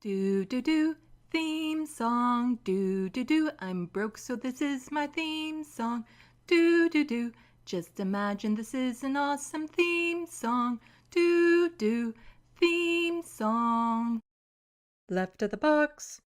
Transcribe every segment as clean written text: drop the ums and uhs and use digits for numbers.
Do do do, theme song. Do do do, I'm broke so this is my theme song. Do do do, just imagine this is an awesome theme song. Do do, theme song. Left of the box.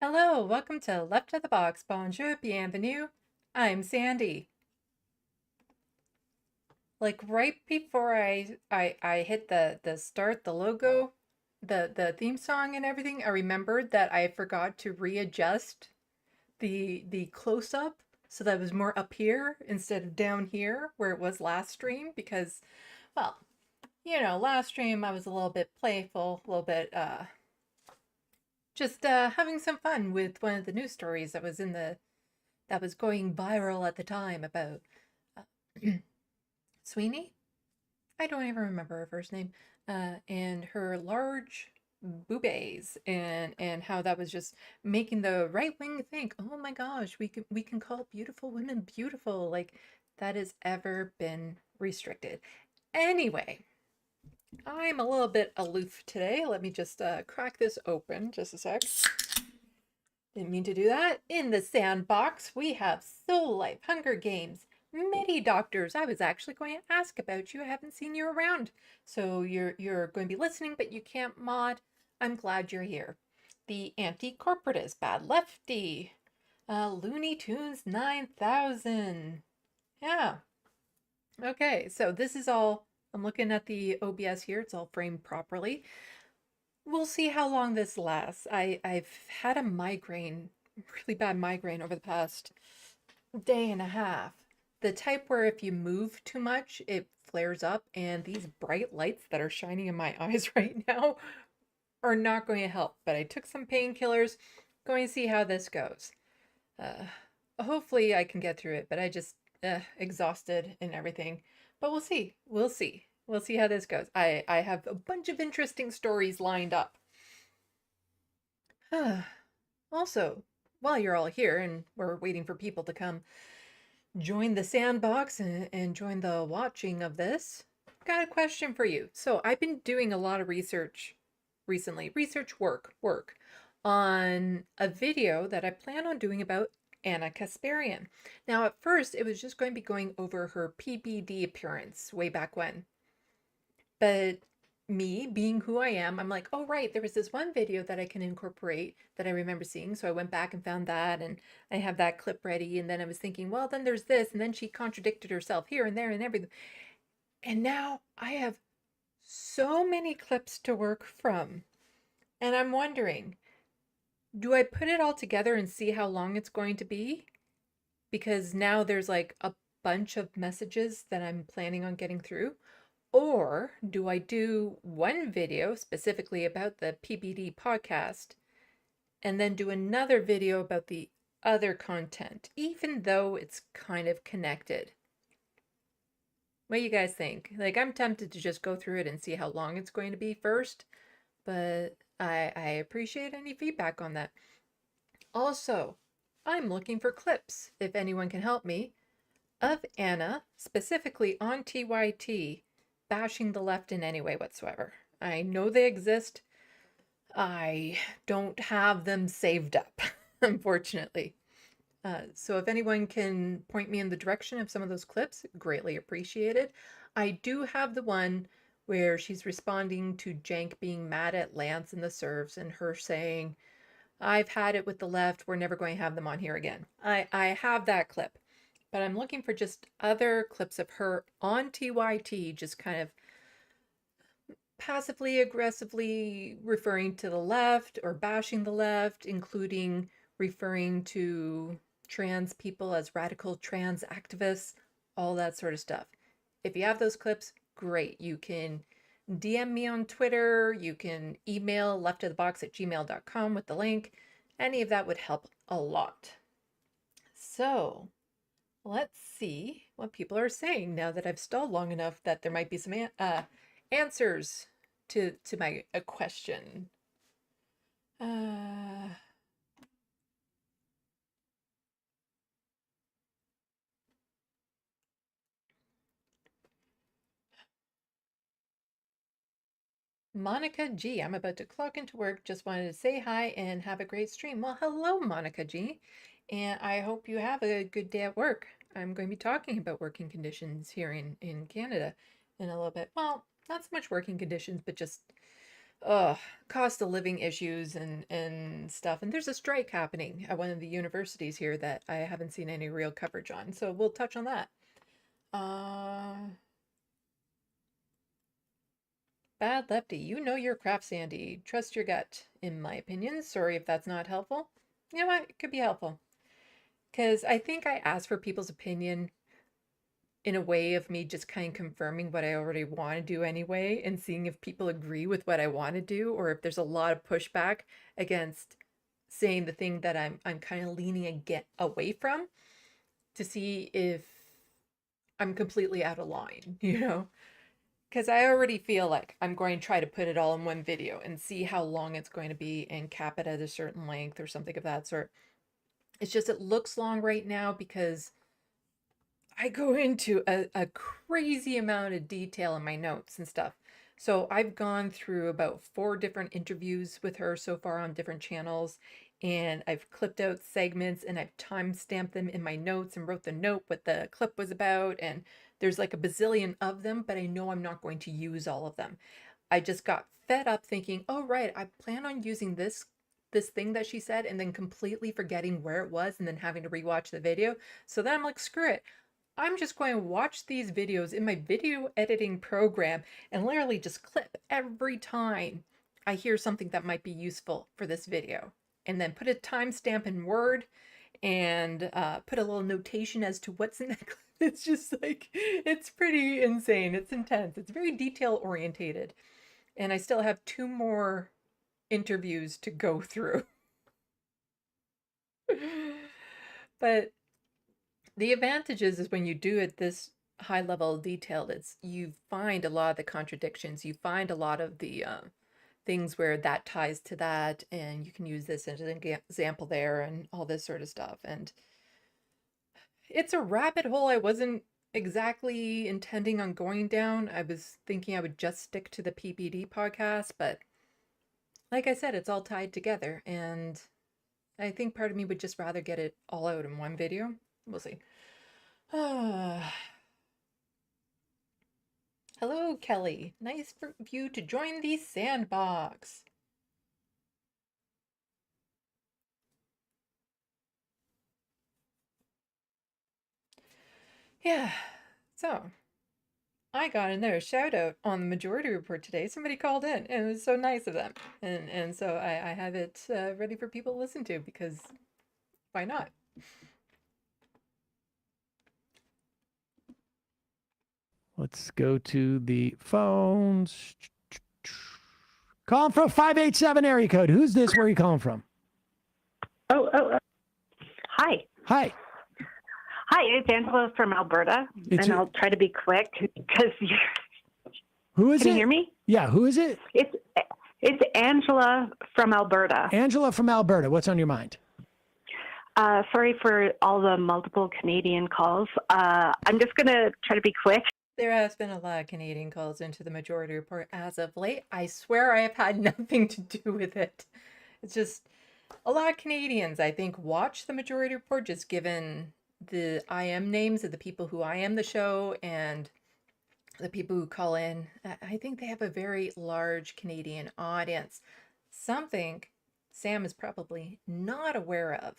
Hello, welcome to Left of the Box. Bonjour, bienvenue. I'm Sandy. Like right before I hit the start, the logo, the theme song and everything, I remembered that I forgot to readjust the close up so that it was more up here instead of down here where it was last stream because, well, last stream I was a little bit playful, a little bit just having some fun with one of the news stories that was going viral at the time about Sweeney. I don't even remember her first name, and her large boobies, and how that was just making the right wing think, oh my gosh, we can call beautiful women beautiful, like that has ever been restricted. Anyway, I'm a little bit aloof today. Let me just crack this open just a sec. Didn't mean to do that. In the sandbox, we have Soul Life, Hunger Games, Midi Doctors. I was actually going to ask about you. I haven't seen you around. So you're going to be listening, but you can't mod. I'm glad you're here. The Anti-Corporatist, Bad Lefty, Looney Tunes 9000. Yeah. Okay, so this is all, I'm looking at the OBS here. It's all framed properly. We'll see how long this lasts. I've had a migraine, really bad migraine over the past day and a half. The type where if you move too much, it flares up, and these bright lights that are shining in my eyes right now are not going to help. But I took some painkillers, going to see how this goes. Hopefully I can get through it, but I just exhausted and everything. But we'll see. We'll see. We'll see how this goes. I have a bunch of interesting stories lined up. Also, while you're all here and we're waiting for people to come join the sandbox and join the watching of this, got a question for you. So I've been doing a lot of research recently, research work on a video that I plan on doing about Anna Kasparian. Now, at first, it was just going to be going over her PBD appearance way back when. But me being who I am, I'm like, oh, right, there was this one video that I can incorporate that I remember seeing. So I went back and found that, and I have that clip ready. And then I was thinking, well, then there's this. And then she contradicted herself here and there and everything. And now I have so many clips to work from. And I'm wondering, do I put it all together and see how long it's going to be? Because now there's like a bunch of messages that I'm planning on getting through. Or do I do one video specifically about the PBD podcast and then do another video about the other content, even though it's kind of connected? What do you guys think? Like, I'm tempted to just go through it and see how long it's going to be first, but I appreciate any feedback on that. Also, I'm looking for clips, if anyone can help me, of Anna, specifically on TYT, bashing the left in any way whatsoever. I know they exist. I don't have them saved up, unfortunately. So if anyone can point me in the direction of some of those clips, greatly appreciated. I do have the one where she's responding to Jank being mad at Lance and the serfs and her saying, I've had it with the left. We're never going to have them on here again. I have that clip, but I'm looking for just other clips of her on TYT, just kind of passively aggressively referring to the left or bashing the left, including referring to trans people as radical trans activists, all that sort of stuff. If you have those clips, great. You can DM me on Twitter. You can email leftofthebox@gmail.com with the link. Any of that would help a lot. So let's see what people are saying now that I've stalled long enough that there might be some answers to my question. Monica G, I'm about to clock into work. Just wanted to say hi and have a great stream. Well, hello, Monica G. And I hope you have a good day at work. I'm going to be talking about working conditions here in Canada in a little bit. Well, not so much working conditions, but just cost of living issues and stuff. And there's a strike happening at one of the universities here that I haven't seen any real coverage on. So we'll touch on that. Bad Lefty, you know your crap, Sandy. Trust your gut, in my opinion. Sorry if that's not helpful. You know what? It could be helpful. Because I think I asked for people's opinion in a way of me just kind of confirming what I already want to do anyway and seeing if people agree with what I want to do or if there's a lot of pushback against saying the thing that I'm kind of leaning away from to see if I'm completely out of line, you know? Because I already feel like I'm going to try to put it all in one video and see how long it's going to be and cap it at a certain length or something of that sort. It's just it looks long right now because I go into a crazy amount of detail in my notes and stuff. So I've gone through about 4 different interviews with her so far on different channels, and I've clipped out segments and I've time-stamped them in my notes and wrote the note what the clip was about, and there's like a bazillion of them, but I know I'm not going to use all of them. I just got fed up thinking, oh right, I plan on using this thing that she said and then completely forgetting where it was and then having to rewatch the video. So then I'm like, screw it. I'm just going to watch these videos in my video editing program and literally just clip every time I hear something that might be useful for this video. And then put a timestamp in Word and put a little notation as to what's in that clip. It's just like, it's pretty insane. It's intense. It's very detail orientated. And I still have 2 more interviews to go through. But the advantages is when you do it this high level detailed, it's you find a lot of the contradictions. You find a lot of the things where that ties to that, and you can use this as an example there and all this sort of stuff. And it's a rabbit hole I wasn't exactly intending on going down. I was thinking I would just stick to the PPD podcast, but like I said, it's all tied together, and I think part of me would just rather get it all out in one video. We'll see. Hello, Kelly. Nice for you to join the Sandbox. Yeah, so I got another shout out on the Majority Report today. Somebody called in, and it was so nice of them. And so I have it ready for people to listen to because why not? Let's go to the phones. Calling from 587 area code. Who's this? Where are you calling from? Hi. Hi. Hi, it's Angela from Alberta, and I'll try to be quick because Who is it? Can you hear me? Yeah, who is it? It's Angela from Alberta. Angela from Alberta. What's on your mind? Sorry for all the multiple Canadian calls. I'm just going to try to be quick. There has been a lot of Canadian calls into the Majority Report as of late. I swear I have had nothing to do with it. It's just a lot of Canadians, I think, watch the Majority Report just given the IM names of the people who IM the show and the people who call in. I think they have a very large Canadian audience. Something Sam is probably not aware of.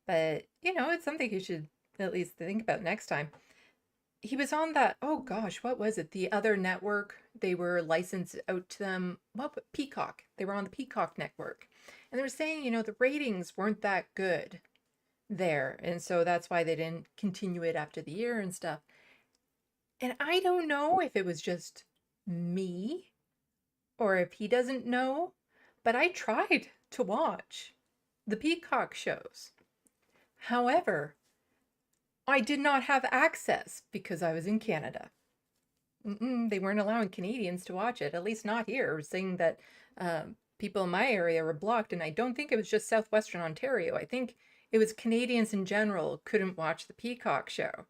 But, you know, it's something you should at least think about next time. He was on that, oh gosh, what was it? The other network, they were licensed out to them, Peacock. They were on the Peacock network. And they were saying, you know, the ratings weren't that good there. And so that's why they didn't continue it after the year and stuff. And I don't know if it was just me or if he doesn't know, but I tried to watch the Peacock shows. However, I did not have access because I was in Canada. They weren't allowing Canadians to watch it, at least not here, saying that people in my area were blocked. And I don't think it was just Southwestern Ontario. I think it was Canadians in general couldn't watch the Peacock show.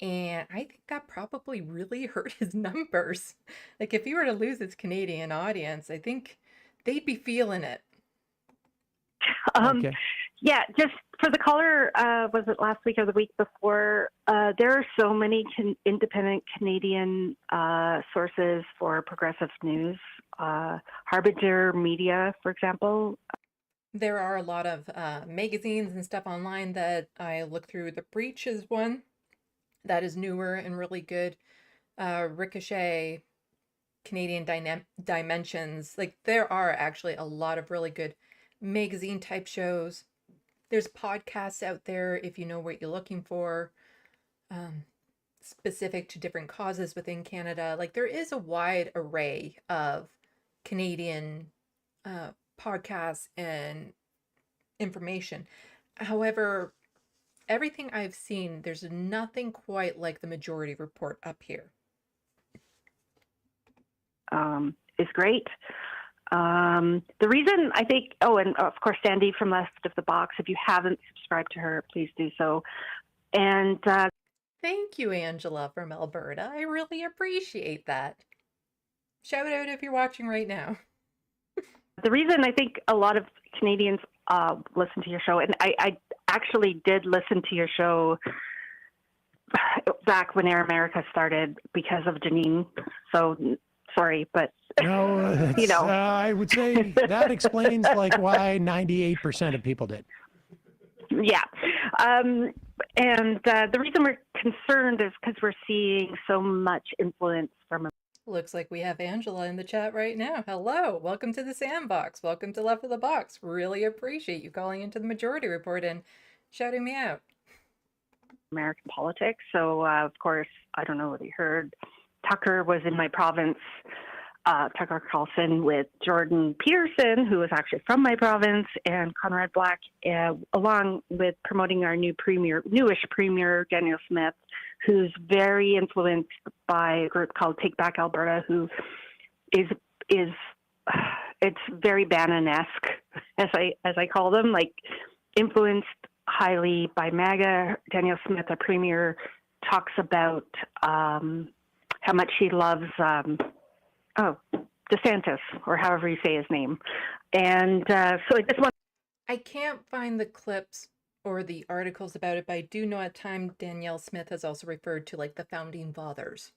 And I think that probably really hurt his numbers. Like, if he were to lose his Canadian audience, I think they'd be feeling it. Okay. Yeah, just for the caller, was it last week or the week before? There are so many independent Canadian sources for progressive news. Harbinger Media, for example. There are a lot of magazines and stuff online that I look through. The Breach is one that is newer and really good. Ricochet, Canadian Dimensions. Like, there are actually a lot of really good magazine type shows. There's podcasts out there if you know what you're looking for, specific to different causes within Canada. Like, there is a wide array of Canadian podcasts and information. However, everything I've seen, there's nothing quite like the Majority Report up here. Is great. The reason I think, and of course, Sandy from Left of the Box, if you haven't subscribed to her, please do so. And thank you, Angela from Alberta. I really appreciate that. Shout out if you're watching right now. The reason I think a lot of Canadians listen to your show, and I actually did listen to your show back when Air America started because of Janine. So sorry, but No, you know, I would say that explains like why 98% of people did. Yeah. And the reason we're concerned is because we're seeing so much influence from. Looks like we have Angela in the chat right now. Hello, welcome to the Sandbox. Welcome to Left of the Box. Really appreciate you calling into the Majority Report and shouting me out. American politics. So, of course, I don't know whether you heard, Tucker was in my province, Tucker Carlson with Jordan Peterson, who is actually from my province, and Conrad Black, along with promoting our newish premier, Daniel Smith, who's very influenced by a group called Take Back Alberta, who is it's very Bannon-esque, as I call them, like influenced highly by MAGA. Daniel Smith, our premier, talks about how much he loves DeSantis, or however you say his name. And so I just want. I can't find the clips or the articles about it, but I do know at time Danielle Smith has also referred to like the Founding Fathers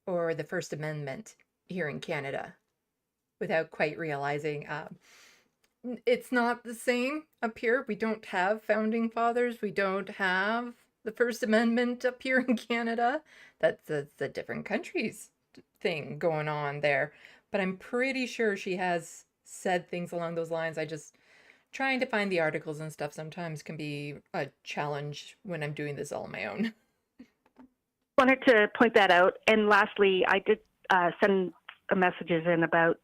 or the First Amendment here in Canada without quite realizing it's not the same up here. We don't have Founding Fathers. We don't have the First Amendment up here in Canada. That's a different country's thing going on there. But I'm pretty sure she has said things along those lines. I just trying to find the articles and stuff sometimes can be a challenge when I'm doing this all on my own. Wanted to point that out. And lastly, I did send messages in about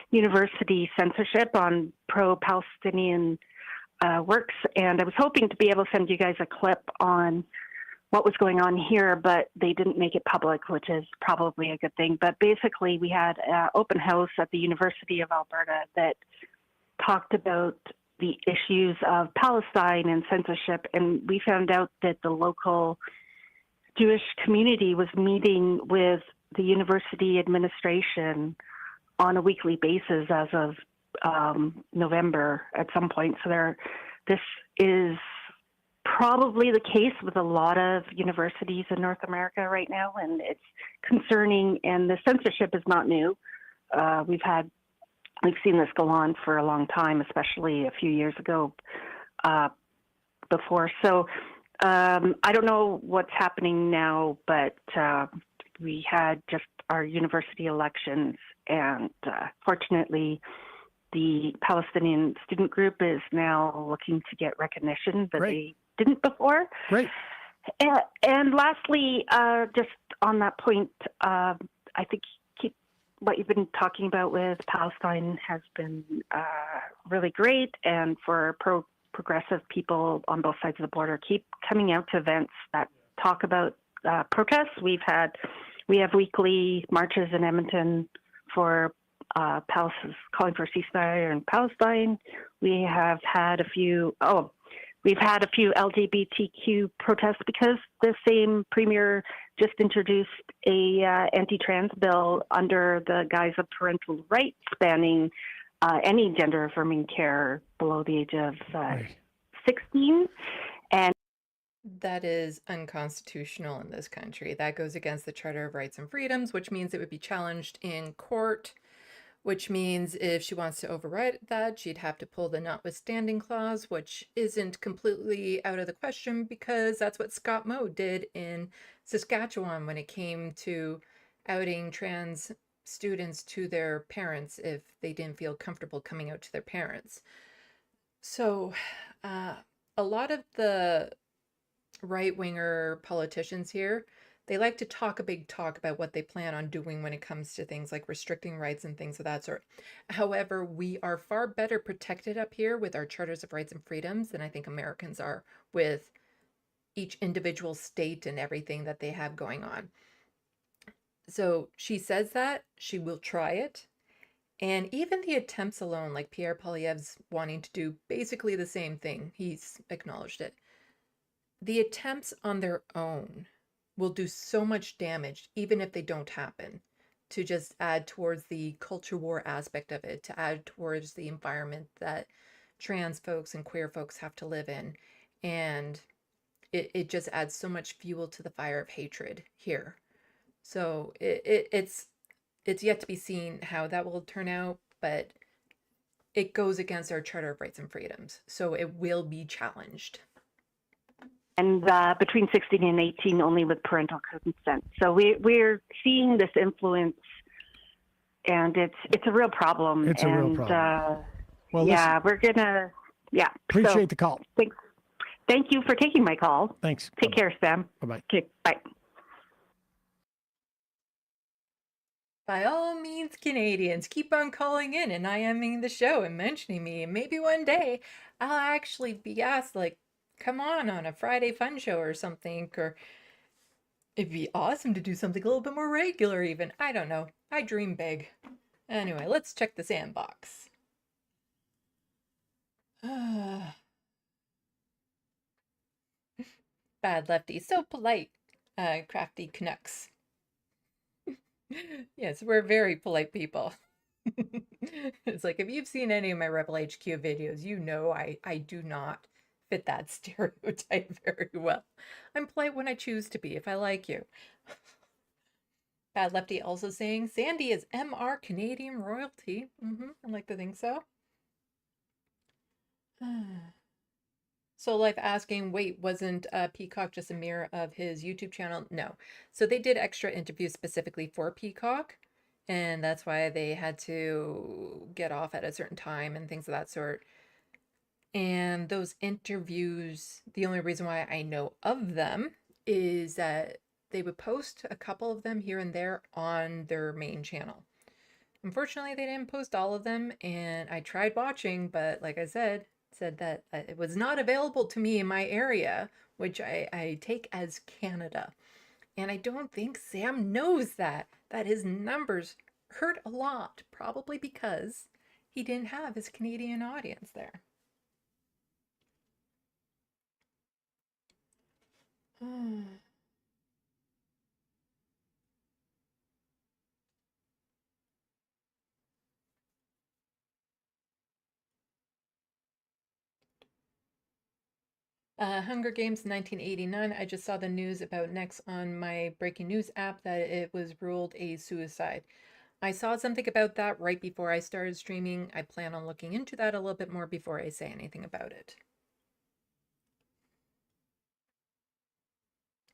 university censorship on pro-Palestinian works, and I was hoping to be able to send you guys a clip on what was going on here, but they didn't make it public, which is probably a good thing. But basically, we had an open house at the University of Alberta that talked about the issues of Palestine and censorship, and we found out that the local Jewish community was meeting with the university administration on a weekly basis as of November at some point. So this is probably the case with a lot of universities in North America right now, and it's concerning. And the censorship is not new. We've seen this go on for a long time, especially a few years ago before. So I don't know what's happening now, but we had just our university elections, and fortunately, the Palestinian student group is now looking to get recognition that they didn't before. Great. And lastly, just on that point, I think what you've been talking about with Palestine has been really great, and for progressive people on both sides of the border, keep coming out to events that talk about protests. We have weekly marches in Edmonton for calling for ceasefire in Palestine. We have had a few. We've had a few LGBTQ protests because the same premier just introduced a anti-trans bill under the guise of parental rights, banning any gender-affirming care below the age of 16. And that is unconstitutional in this country. That goes against the Charter of Rights and Freedoms, which means it would be challenged in court, which means if she wants to override that, she'd have to pull the notwithstanding clause, which isn't completely out of the question because that's what Scott Moe did in Saskatchewan when it came to outing trans students to their parents if they didn't feel comfortable coming out to their parents. So a lot of the right-winger politicians here, they like to talk a big talk about what they plan on doing when it comes to things like restricting rights and things of that sort. However, we are far better protected up here with our charters of rights and freedoms than I think Americans are with each individual state and everything that they have going on. So she says that she will try it. And even the attempts alone, like Pierre Poilievre's wanting to do basically the same thing, he's acknowledged it. The attempts on their own will do so much damage, even if they don't happen, to just add towards the culture war aspect of it, to add towards the environment that trans folks and queer folks have to live in. And it just adds so much fuel to the fire of hatred here. So it's yet to be seen how that will turn out, but it goes against our Charter of Rights and Freedoms. So it will be challenged. And between 16 and 18 only with parental consent. So we're seeing this influence, and it's a real problem. It's a real problem. Well, yeah, we're gonna, yeah. Appreciate the call. Thanks. Thank you for taking my call. Thanks. Take care, Sam. Bye-bye. Okay, bye. By all means, Canadians, keep on calling in and IMing the show and mentioning me, and maybe one day I'll actually be asked, like, come on a Friday fun show or something, or it'd be awesome to do something a little bit more regular even. I don't know. I dream big. Anyway, let's check the sandbox. Bad lefty. So polite, crafty Canucks. Yes, we're very polite people. It's like, if you've seen any of my Rebel HQ videos, you know I do not fit that stereotype very well. I'm polite when I choose to be, if I like you. Bad lefty also saying, Sandy is MR Canadian royalty. I like to think so. So Life asking, wait, wasn't Peacock just a mirror of his YouTube channel? No. So they did extra interviews specifically for Peacock, and that's why they had to get off at a certain time and things of that sort. And those interviews, the only reason why I know of them is that they would post a couple of them here and there on their main channel. Unfortunately, they didn't post all of them, and I tried watching, but like I said that it was not available to me in my area, which I take as Canada. And I don't think Sam knows that his numbers hurt a lot, probably because he didn't have his Canadian audience there. Hunger Games 1989. I just saw the news about Next on my breaking news app that it was ruled a suicide. I saw something about that right before I started streaming. I plan on looking into that a little bit more before I say anything about it.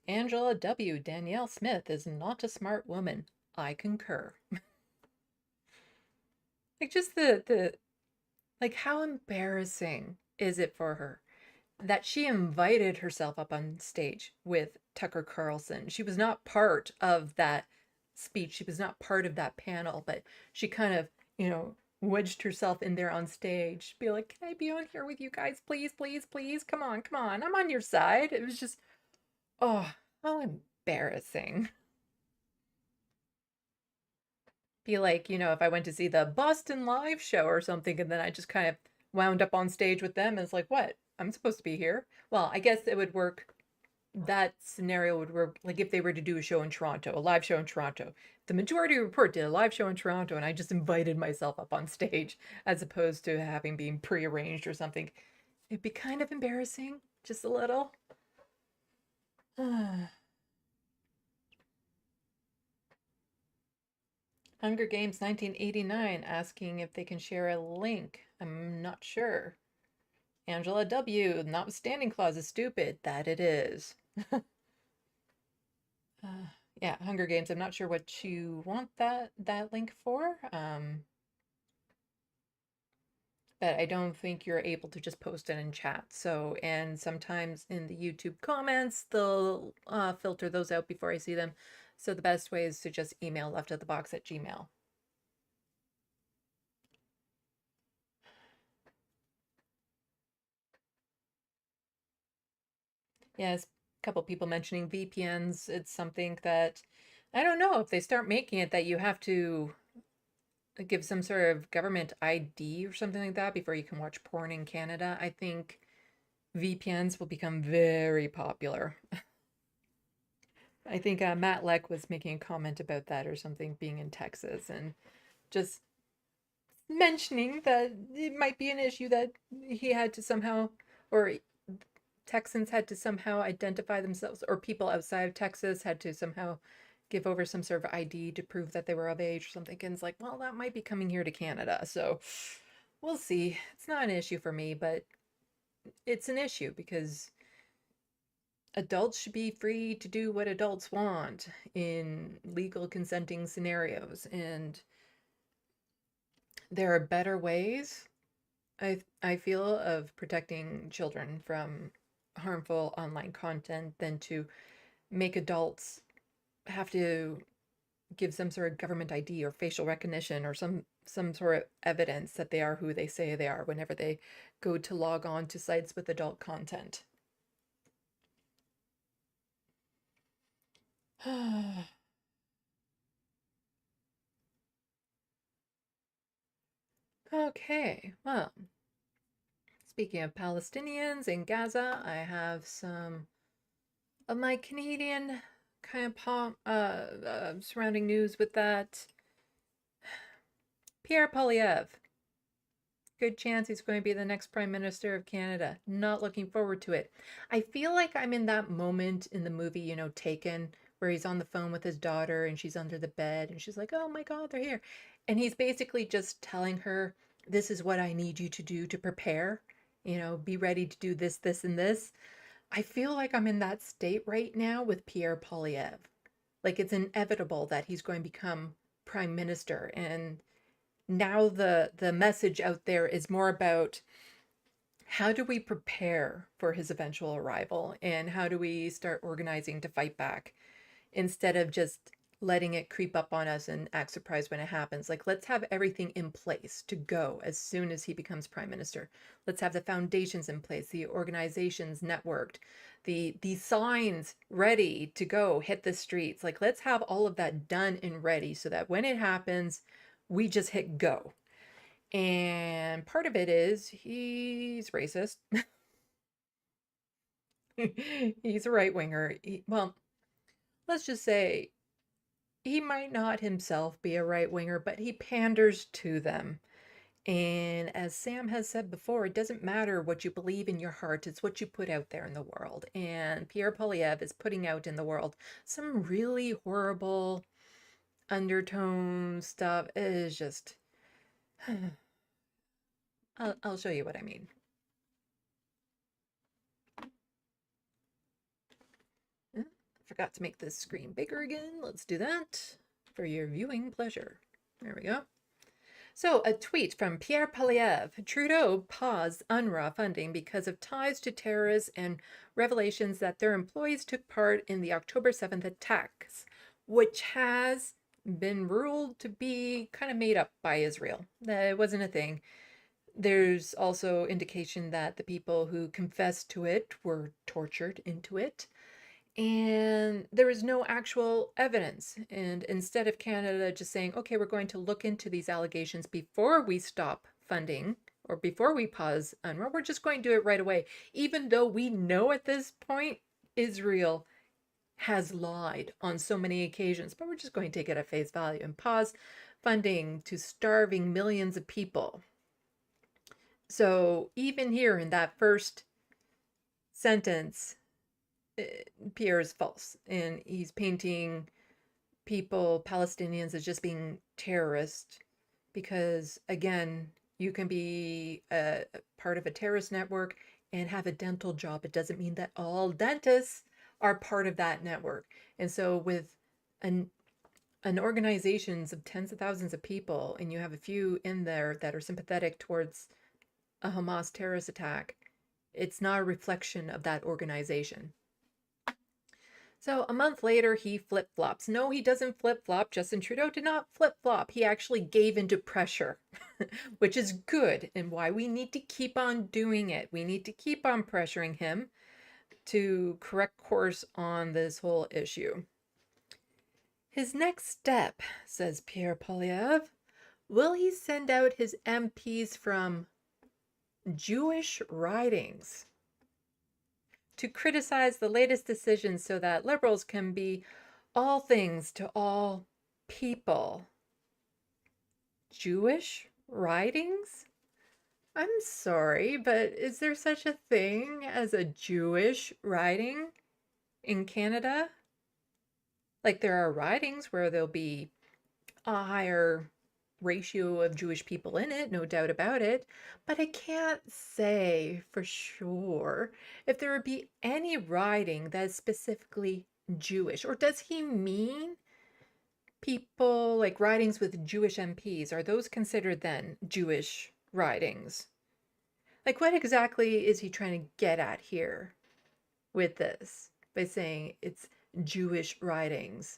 Angela W. Danielle Smith is not a smart woman. I concur. Like, just the like, how embarrassing is it for her that she invited herself up on stage with Tucker Carlson? She was not part of that speech. She was not part of that panel, but she kind of, wedged herself in there on stage. Be like, can I be on here with you guys? Please, please, please. Come on, come on. I'm on your side. It was just, oh, how embarrassing. Be like, if I went to see the Boston Live show or something, and then I just kind of wound up on stage with them, and it's like, what? I'm supposed to be here? Well, I guess it would work. That scenario would work like if they were to do a show in Toronto, a live show in Toronto. The Majority Report did a live show in Toronto, and I just invited myself up on stage as opposed to having been prearranged or something. It'd be kind of embarrassing, just a little. Hunger Games 1989 asking if they can share a link. I'm not sure. Angela W. Notwithstanding clause is stupid. That it is. Yeah, Hunger Games. I'm not sure what you want that link for. But I don't think you're able to just post it in chat. So, and sometimes in the YouTube comments, they'll filter those out before I see them. So the best way is to just email LeftoftheBox@gmail.com. Yes, a couple people mentioning VPNs. It's something that I don't know if they start making it that you have to give some sort of government ID or something like that before you can watch porn in Canada. I think VPNs will become very popular. I think Matt Leck was making a comment about that or something, being in Texas and just mentioning that it might be an issue that he had to somehow, or Texans had to somehow identify themselves, or people outside of Texas had to somehow give over some sort of ID to prove that they were of age or something. And it's like, well, that might be coming here to Canada. So we'll see. It's not an issue for me, but it's an issue because adults should be free to do what adults want in legal consenting scenarios. And there are better ways, I feel, of protecting children from harmful online content than to make adults have to give some sort of government ID or facial recognition or some sort of evidence that they are who they say they are whenever they go to log on to sites with adult content. Okay, well, speaking of Palestinians in Gaza, I have some of my Canadian kind of surrounding news with that. Pierre Poilievre. Good chance he's going to be the next Prime Minister of Canada. Not looking forward to it. I feel like I'm in that moment in the movie, Taken, where he's on the phone with his daughter and she's under the bed and she's like, oh my God, they're here. And he's basically just telling her, this is what I need you to do to prepare. Be ready to do this, this, and this. I feel like I'm in that state right now with Pierre Poilievre. Like it's inevitable that he's going to become Prime Minister. And now the message out there is more about how do we prepare for his eventual arrival and how do we start organizing to fight back instead of just letting it creep up on us and act surprised when it happens. Like, let's have everything in place to go as soon as he becomes Prime Minister. Let's have the foundations in place, the organizations networked, the signs ready to go hit the streets. Like, let's have all of that done and ready so that when it happens, we just hit go. And part of it is he's racist. He's a right-winger. Well, let's just say he might not himself be a right-winger, but he panders to them. And as Sam has said before, it doesn't matter what you believe in your heart, it's what you put out there in the world. And Pierre Poilievre is putting out in the world some really horrible undertone stuff. It is just... I'll show you what I mean. Forgot to make this screen bigger again. Let's do that for your viewing pleasure. There we go. So, a tweet from Pierre Poilievre. Trudeau paused UNRWA funding because of ties to terrorists and revelations that their employees took part in the October 7th attacks, which has been ruled to be kind of made up by Israel. That it wasn't a thing. There's also indication that the people who confessed to it were tortured into it. And there is no actual evidence. And instead of Canada just saying, okay, we're going to look into these allegations before we stop funding or before we pause UNRWA, we're just going to do it right away. Even though we know at this point Israel has lied on so many occasions, but we're just going to take it at face value and pause funding to starving millions of people. So even here in that first sentence, Pierre is false, and he's painting people, Palestinians, as just being terrorists because, again, you can be a part of a terrorist network and have a dental job. It doesn't mean that all dentists are part of that network. And so with an organizations of tens of thousands of people, and you have a few in there that are sympathetic towards a Hamas terrorist attack, it's not a reflection of that organization. So a month later, he flip-flops. No, he doesn't flip-flop. Justin Trudeau did not flip-flop. He actually gave into pressure, which is good and why we need to keep on doing it. We need to keep on pressuring him to correct course on this whole issue. His next step, says Pierre Poilievre, will he send out his MPs from Jewish ridings to criticize the latest decisions so that liberals can be all things to all people? Jewish ridings? I'm sorry, but is there such a thing as a Jewish riding in Canada? Like there are ridings where there'll be a higher ratio of Jewish people in it, no doubt about it, but I can't say for sure if there would be any riding that is specifically Jewish. Or does he mean people like ridings with Jewish MPs? Are those considered then Jewish ridings? Like what exactly is he trying to get at here with this by saying it's Jewish ridings?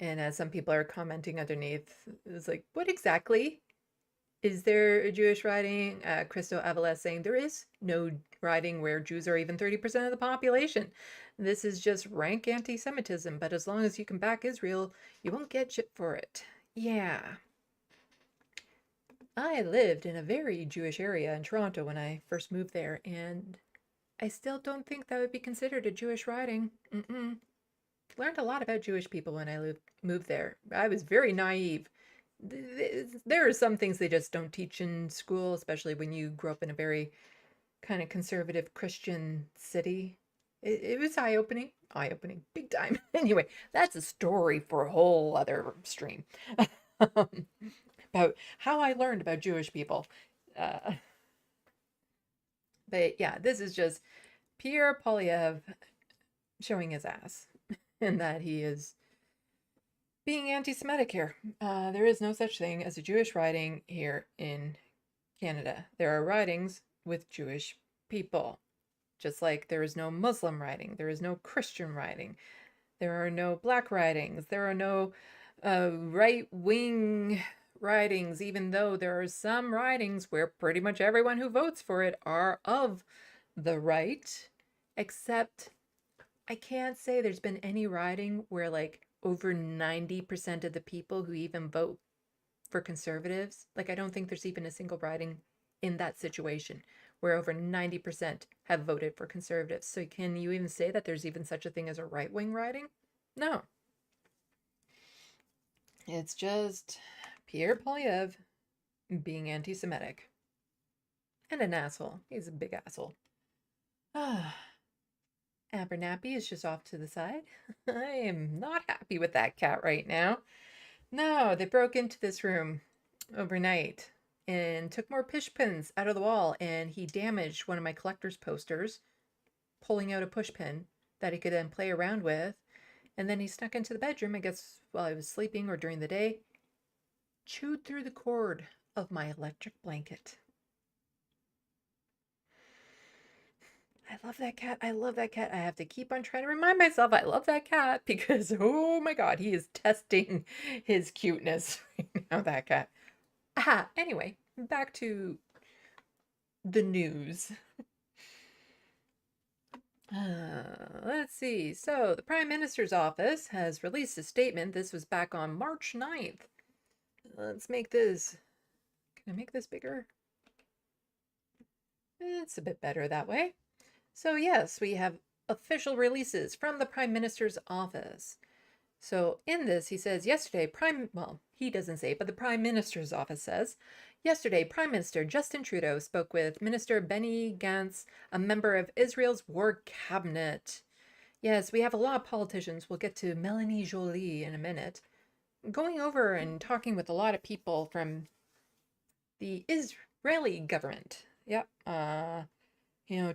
And as some people are commenting underneath, it's like, what exactly? Is there a Jewish riding? Christo Avila saying there is no riding where Jews are even 30% of the population. This is just rank anti-Semitism, but as long as you can back Israel, you won't get shit for it. Yeah. I lived in a very Jewish area in Toronto when I first moved there, and I still don't think that would be considered a Jewish riding. Learned a lot about Jewish people when I moved there. I was very naive. There are some things they just don't teach in school, especially when you grow up in a very kind of conservative Christian city. It was eye-opening, big time. Anyway, that's a story for a whole other stream about how I learned about Jewish people. But yeah, this is just Pierre Poilievre showing his ass. And that he is being anti-Semitic here. There is no such thing as a Jewish riding here in Canada. There are ridings with Jewish people, just like there is no Muslim riding, there is no Christian riding, there are no black ridings, there are no right-wing ridings, even though there are some ridings where pretty much everyone who votes for it are of the right, except I can't say there's been any riding where like over 90% of the people who even vote for conservatives, like I don't think there's even a single riding in that situation where over 90% have voted for conservatives. So can you even say that there's even such a thing as a right-wing riding? No. It's just Pierre Poilievre being anti-Semitic. And an asshole. He's a big asshole. Abernathy is just off to the side. I am not happy with that cat right now. No, they broke into this room overnight and took more push pins out of the wall, and he damaged one of my collector's posters, pulling out a push pin that he could then play around with. And then he snuck into the bedroom, I guess while I was sleeping or during the day, chewed through the cord of my electric blanket. I love that cat. I love that cat. I have to keep on trying to remind myself I love that cat because, oh my God, he is testing his cuteness right now, that cat. Anyway, back to the news. Let's see. So, the Prime Minister's office has released a statement. This was back on March 9th. Let's make this. Can I make this bigger? It's a bit better that way. So, yes, we have official releases from the Prime Minister's office. So, in this, he says yesterday, he doesn't say, but the Prime Minister's office says, yesterday, Prime Minister Justin Trudeau spoke with Minister Benny Gantz, a member of Israel's war cabinet. Yes, we have a lot of politicians. We'll get to Melanie Joly in a minute. Going over and talking with a lot of people from the Israeli government. Yep.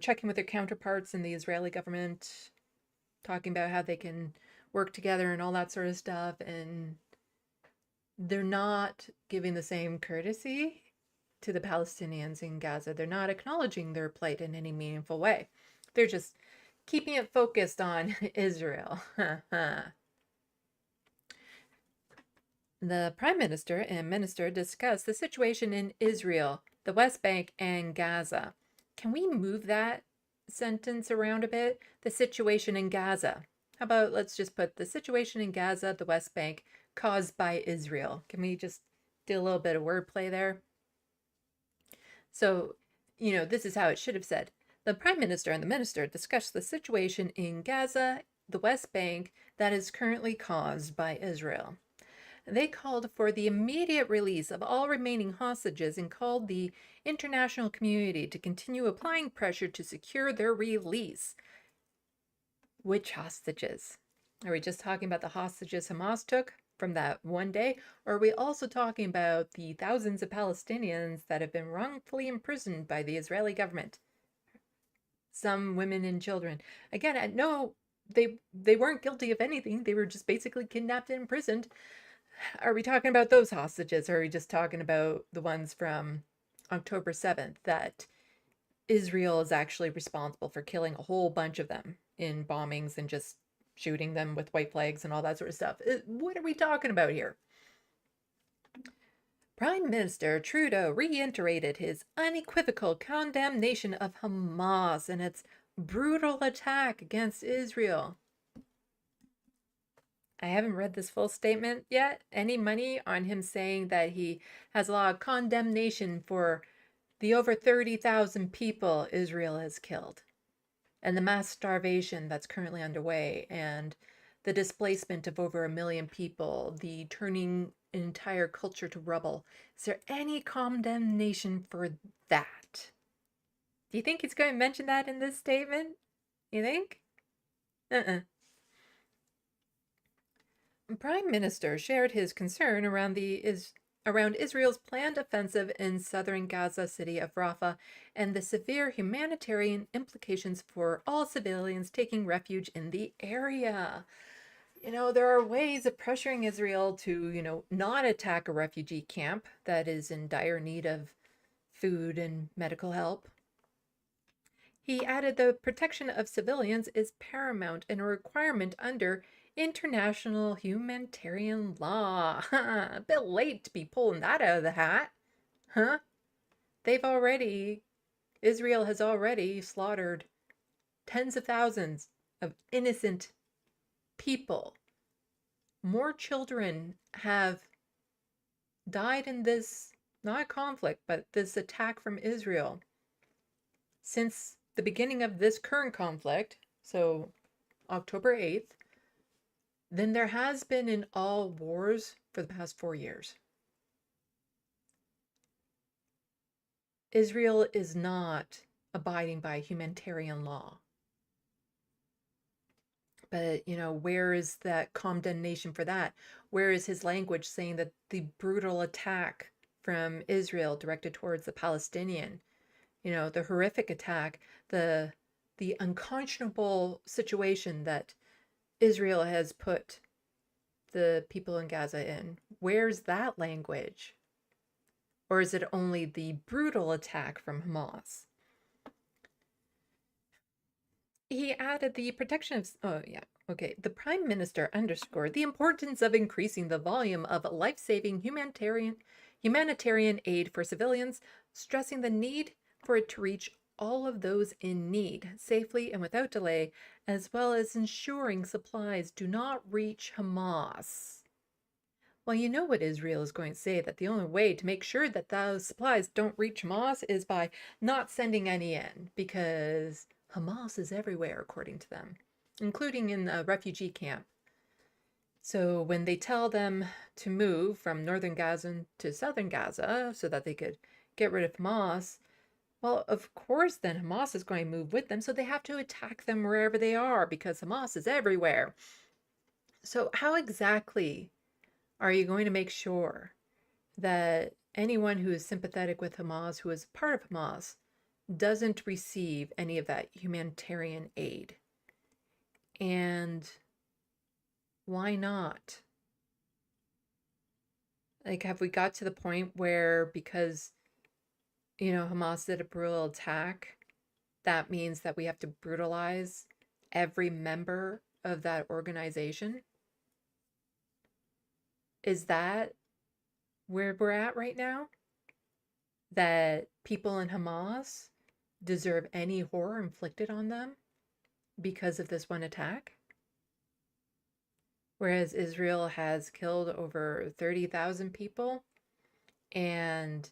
Checking with their counterparts in the Israeli government, talking about how they can work together and all that sort of stuff. And they're not giving the same courtesy to the Palestinians in Gaza. They're not acknowledging their plight in any meaningful way. They're just keeping it focused on Israel. The Prime Minister and Minister discussed the situation in Israel, the West Bank, and Gaza. Can we move that sentence around a bit? The situation in Gaza. How about let's just put the situation in Gaza, the West Bank, caused by Israel. Can we just do a little bit of wordplay there? So, this is how it should have said. The Prime Minister and the Minister discussed the situation in Gaza, the West Bank, that is currently caused by Israel. They called for the immediate release of all remaining hostages and called the international community to continue applying pressure to secure their release. Which hostages? Are we just talking about the hostages Hamas took from that one day? Or are we also talking about the thousands of Palestinians that have been wrongfully imprisoned by the Israeli government? Some women and children. Again, no, they weren't guilty of anything. They were just basically kidnapped and imprisoned. Are we talking about those hostages, or are we just talking about the ones from October 7th that Israel is actually responsible for killing a whole bunch of them in bombings and just shooting them with white flags and all that sort of stuff? What are we talking about here? Prime Minister Trudeau reiterated his unequivocal condemnation of Hamas and its brutal attack against Israel. I haven't read this full statement yet. Any money on him saying that he has a lot of condemnation for the over 30,000 people Israel has killed, and the mass starvation that's currently underway, and the displacement of over 1 million people, the turning an entire culture to rubble. Is there any condemnation for that? Do you think he's going to mention that in this statement? You think? Prime Minister shared his concern around Israel's planned offensive in southern Gaza city of Rafah and the severe humanitarian implications for all civilians taking refuge in the area. There are ways of pressuring Israel to, not attack a refugee camp that is in dire need of food and medical help. He added the protection of civilians is paramount and a requirement under international humanitarian law. A bit late to be pulling that out of the hat. Huh? Israel has already slaughtered tens of thousands of innocent people. More children have died in this, not conflict, but this attack from Israel since the beginning of this current conflict, so October 8th, than there has been in all wars for the past 4 years. Israel is not abiding by humanitarian law. But, where is that condemnation for that? Where is his language saying that the brutal attack from Israel directed towards the Palestinian, the horrific attack, the unconscionable situation that Israel has put the people in Gaza in? Where's that language? Or is it only the brutal attack from Hamas? he added the protection of, oh yeah, okay. The Prime Minister underscored the importance of increasing the volume of life-saving humanitarian aid for civilians, stressing the need for it to reach all of those in need safely and without delay, as well as ensuring supplies do not reach Hamas. Well, you know what Israel is going to say, that the only way to make sure that those supplies don't reach Hamas is by not sending any in, because Hamas is everywhere, according to them, including in a refugee camp. So when they tell them to move from northern Gaza to southern Gaza so that they could get rid of Hamas, well, of course, then Hamas is going to move with them, so they have to attack them wherever they are because Hamas is everywhere. So how exactly are you going to make sure that anyone who is sympathetic with Hamas, who is part of Hamas, doesn't receive any of that humanitarian aid? And why not? Like, have we got to the point where because, Hamas did a brutal attack, that means that we have to brutalize every member of that organization? Is that where we're at right now? That people in Hamas deserve any horror inflicted on them because of this one attack? Whereas Israel has killed over 30,000 people, and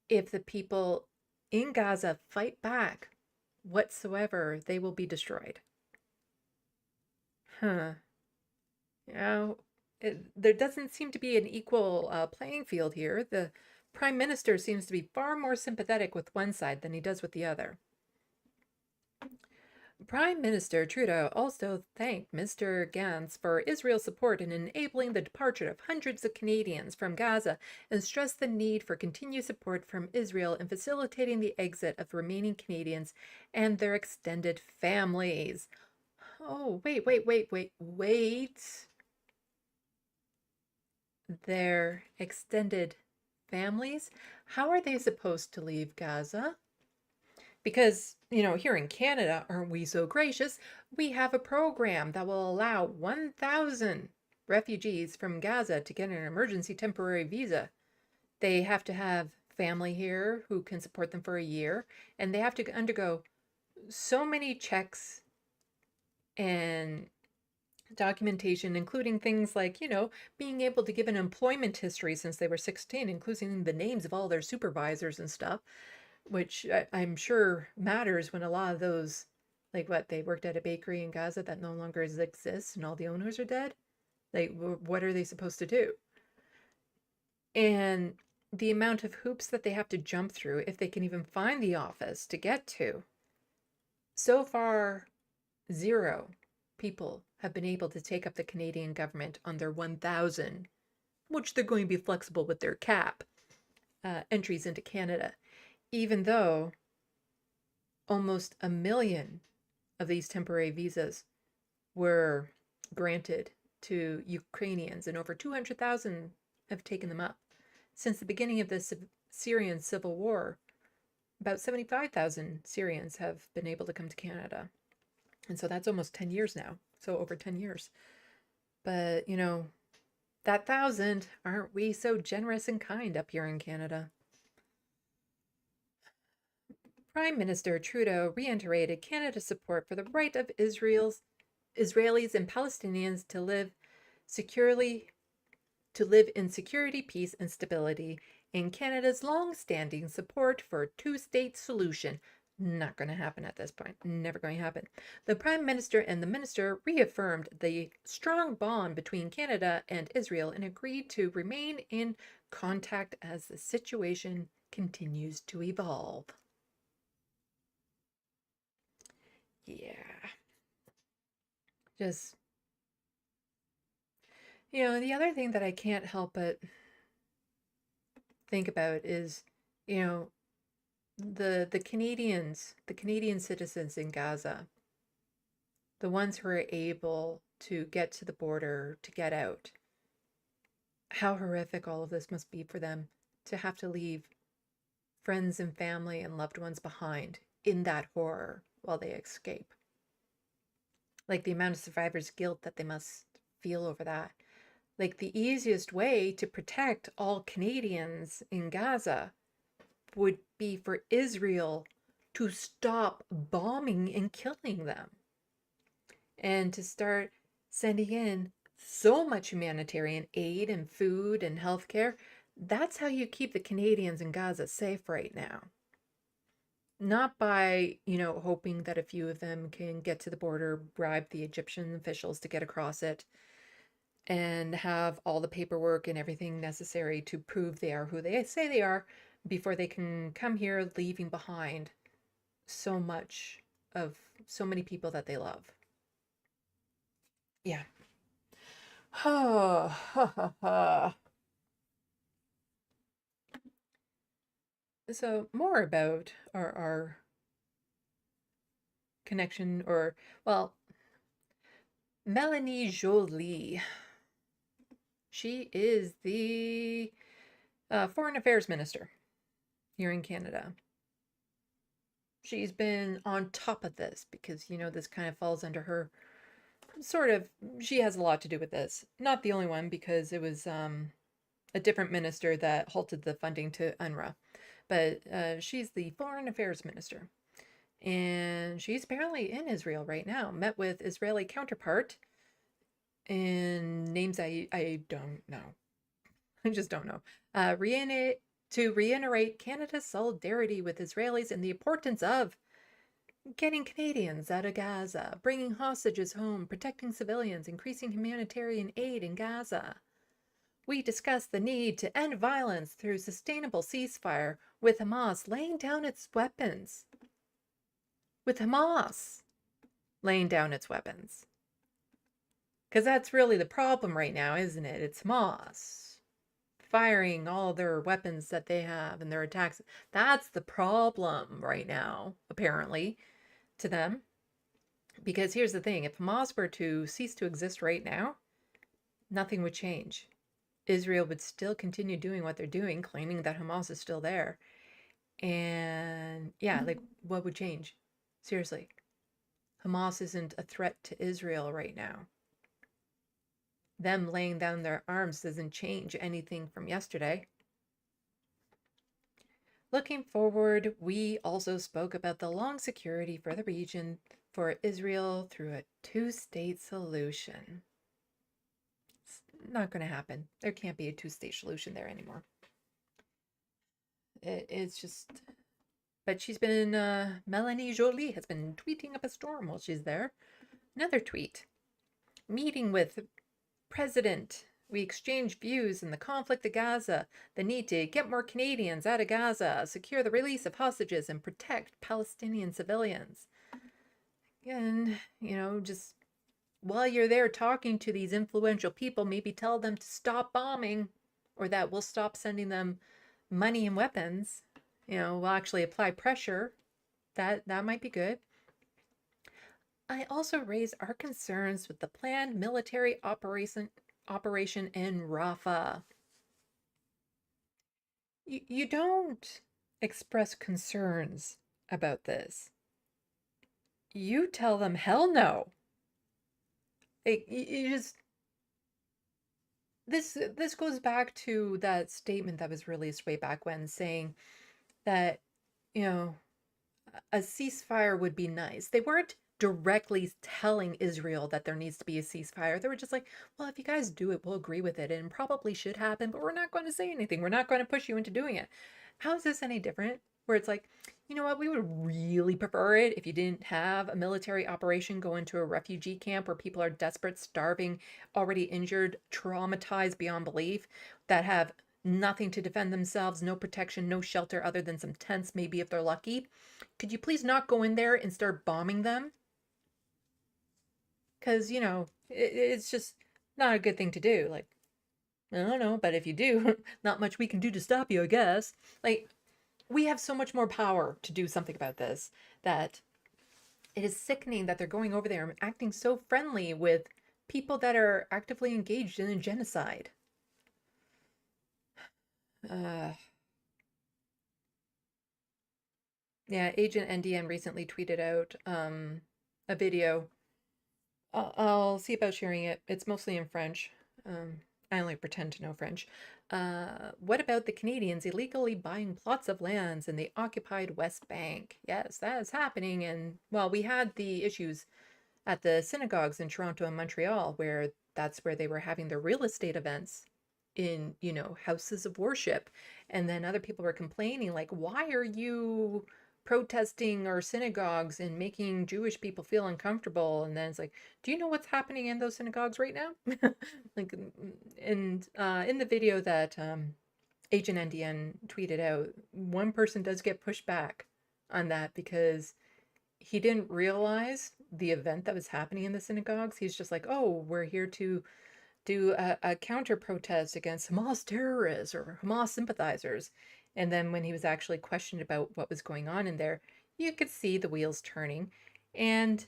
if the people in Gaza fight back whatsoever, they will be destroyed. Huh. There doesn't seem to be an equal playing field here. The Prime Minister seems to be far more sympathetic with one side than he does with the other. Prime Minister Trudeau also thanked Mr. Gantz for Israel's support in enabling the departure of hundreds of Canadians from Gaza and stressed the need for continued support from Israel in facilitating the exit of remaining Canadians and their extended families. Oh, wait. Their extended families? How are they supposed to leave Gaza? Because, here in Canada, aren't we so gracious? We have a program that will allow 1,000 refugees from Gaza to get an emergency temporary visa. They have to have family here who can support them for a year, and they have to undergo so many checks and documentation, including things like, being able to give an employment history since they were 16, including the names of all their supervisors and stuff, which I'm sure matters when a lot of those, like they worked at a bakery in Gaza that no longer exists and all the owners are dead. Like, what are they supposed to do? And the amount of hoops that they have to jump through if they can even find the office to get to. So far, 0 people have been able to take up the Canadian government on their 1,000, which they're going to be flexible with their cap, entries into Canada, even though almost 1 million of these temporary visas were granted to Ukrainians, and over 200,000 have taken them up. Since the beginning of the Syrian civil war, about 75,000 Syrians have been able to come to Canada. And so that's almost 10 years now. So over 10 years. But, that 1,000, aren't we so generous and kind up here in Canada? Prime Minister Trudeau reiterated Canada's support for the right of Israelis and Palestinians to live in security, peace, and stability, and Canada's long-standing support for a two-state solution. Not going to happen at this point. Never going to happen. The Prime Minister and the Minister reaffirmed the strong bond between Canada and Israel and agreed to remain in contact as the situation continues to evolve. Yeah. Just, the other thing that I can't help but think about is, the Canadians, the Canadian citizens in Gaza, the ones who are able to get to the border, to get out, how horrific all of this must be for them to have to leave friends and family and loved ones behind in that horror while they escape. Like the amount of survivors' guilt that they must feel over that. Like the easiest way to protect all Canadians in Gaza would be for Israel to stop bombing and killing them and to start sending in so much humanitarian aid and food and healthcare. That's how you keep the Canadians in Gaza safe right now. Not by, hoping that a few of them can get to the border, bribe the Egyptian officials to get across it, and have all the paperwork and everything necessary to prove they are who they say they are before they can come here, leaving behind so many people that they love. Yeah. So more about our connection, or, well, Melanie Joly. She is the Foreign Affairs Minister here in Canada. She's been on top of this because, this kind of falls under her, sort of, she has a lot to do with this. Not the only one, because it was a different minister that halted the funding to UNRWA. But she's the Foreign Affairs Minister. And she's apparently in Israel right now, met with Israeli counterpart in names I don't know. I just don't know. To reiterate Canada's solidarity with Israelis and the importance of getting Canadians out of Gaza, bringing hostages home, protecting civilians, increasing humanitarian aid in Gaza. We discussed the need to end violence through sustainable ceasefire, with Hamas laying down its weapons. With Hamas laying down its weapons. Because that's really the problem right now, isn't it? It's Hamas firing all their weapons that they have and their attacks. That's the problem right now, apparently, to them. Because here's the thing, if Hamas were to cease to exist right now, nothing would change. Israel would still continue doing what they're doing, claiming that Hamas is still there. And yeah, like, what would change? Seriously. Hamas isn't a threat to Israel right now. Them laying down their arms doesn't change anything from yesterday. Looking forward, we also spoke about the long security for the region for Israel through a two-state solution. It's not going to happen. There can't be a two-state solution there anymore. It's just... But she's been, Melanie Joly has been tweeting up a storm while she's there. Another tweet. Meeting with President, we exchange views in the conflict of Gaza, the need to get more Canadians out of Gaza, secure the release of hostages, and protect Palestinian civilians. Again, just while you're there talking to these influential people, maybe tell them to stop bombing, or that we'll stop sending them money and weapons. We'll actually apply pressure. That might be good. I also raised our concerns with the planned military operation in Rafah. You don't express concerns about this. You tell them hell no. You just... This goes back to that statement that was released way back when, saying that, a ceasefire would be nice. They weren't directly telling Israel that there needs to be a ceasefire. They were just like, well, if you guys do it, we'll agree with it, and probably should happen, but we're not going to say anything. We're not going to push you into doing it. How is this any different? Where it's like, you know what, we would really prefer it if you didn't have a military operation go into a refugee camp where people are desperate, starving, already injured, traumatized beyond belief, that have nothing to defend themselves, no protection, no shelter other than some tents, maybe if they're lucky. Could you please not go in there and start bombing them? Because, it's just not a good thing to do. Like, I don't know, but if you do, not much we can do to stop you, I guess. Like, we have so much more power to do something about this, that it is sickening that they're going over there and acting so friendly with people that are actively engaged in a genocide. Yeah, Agent NDN recently tweeted out a video I'll see about sharing it. It's mostly in French. I only pretend to know French. What about the Canadians illegally buying plots of lands in the occupied West Bank? Yes, that is happening. And well, we had the issues at the synagogues in Toronto and Montreal, where that's where they were having their real estate events in, houses of worship. And then other people were complaining, like, why are you protesting our synagogues and making Jewish people feel uncomfortable? And then it's like, do you know what's happening in those synagogues right now? Like, and in the video that Agent NDN tweeted out, one person does get pushed back on that because he didn't realize the event that was happening in the synagogues. He's just like, oh, we're here to do a counter protest against Hamas terrorists or Hamas sympathizers. And then when he was actually questioned about what was going on in there, you could see the wheels turning. And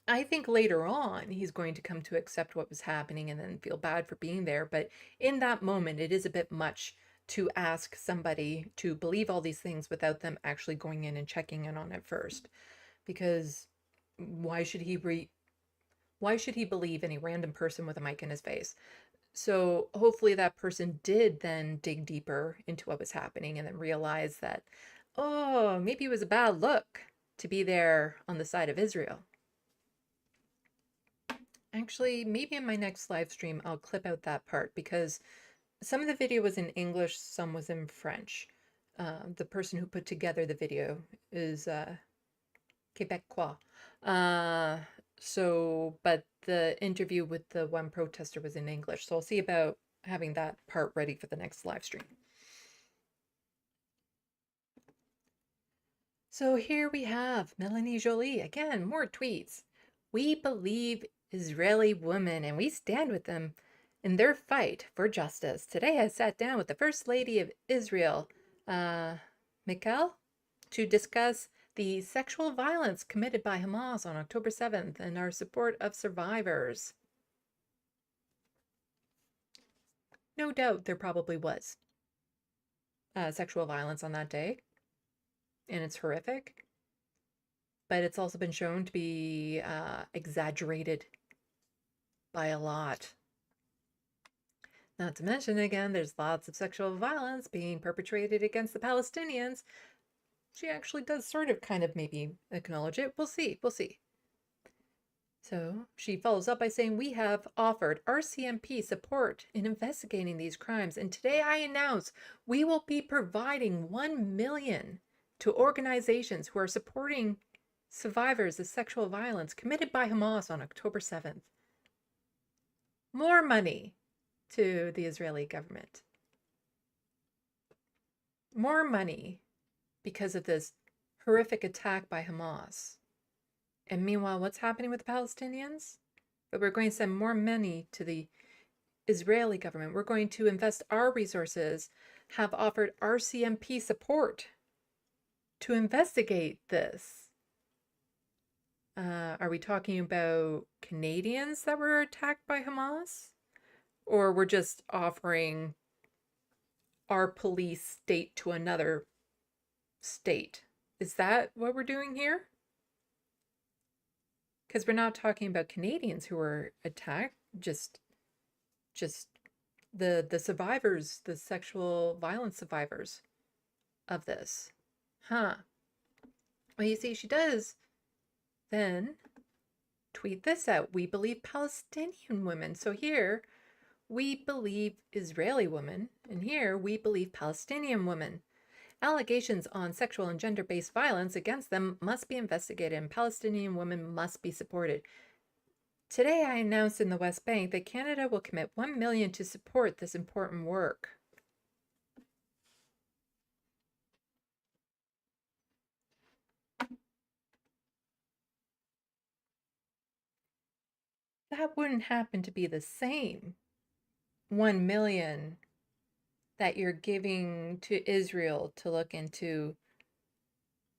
I think later on he's going to come to accept what was happening and then feel bad for being there. But in that moment, it is a bit much to ask somebody to believe all these things without them actually going in and checking in on it first. Because why should he believe any random person with a mic in his face? So hopefully that person did then dig deeper into what was happening and then realize that, oh, maybe it was a bad look to be there on the side of Israel. Actually, maybe in my next live stream, I'll clip out that part because some of the video was in English, some was in French. The person who put together the video is Quebecois. But the interview with the one protester was in English. So I'll see about having that part ready for the next live stream. So here we have Melanie Joly. Again, more tweets. We believe Israeli women and we stand with them in their fight for justice. Today I sat down with the First Lady of Israel, Michal, to discuss the sexual violence committed by Hamas on October 7th and our support of survivors. No doubt there probably was sexual violence on that day, and it's horrific, but it's also been shown to be exaggerated by a lot. Not to mention, again, there's lots of sexual violence being perpetrated against the Palestinians. She actually does sort of kind of maybe acknowledge it. We'll see. We'll see. So she follows up by saying, we have offered RCMP support in investigating these crimes. And today I announce we will be providing $1 million to organizations who are supporting survivors of sexual violence committed by Hamas on October 7th. More money to the Israeli government. More money because of this horrific attack by Hamas. And meanwhile, what's happening with the Palestinians? But we're going to send more money to the Israeli government. We're going to invest our resources, have offered RCMP support to investigate this. Are we talking about Canadians that were attacked by Hamas? Or we're just offering our police state to another state? Is that what we're doing here? Because we're not talking about Canadians who were attacked, just the survivors, the sexual violence survivors of this. Huh. Well, you see, she does then tweet this out. We believe Palestinian women. So here, we believe Israeli women, and here we believe Palestinian women. Allegations on sexual and gender-based violence against them must be investigated and Palestinian women must be supported. Today I announced in the West Bank that Canada will commit $1 million to support this important work. That wouldn't happen to be the same $1 million that you're giving to Israel to look into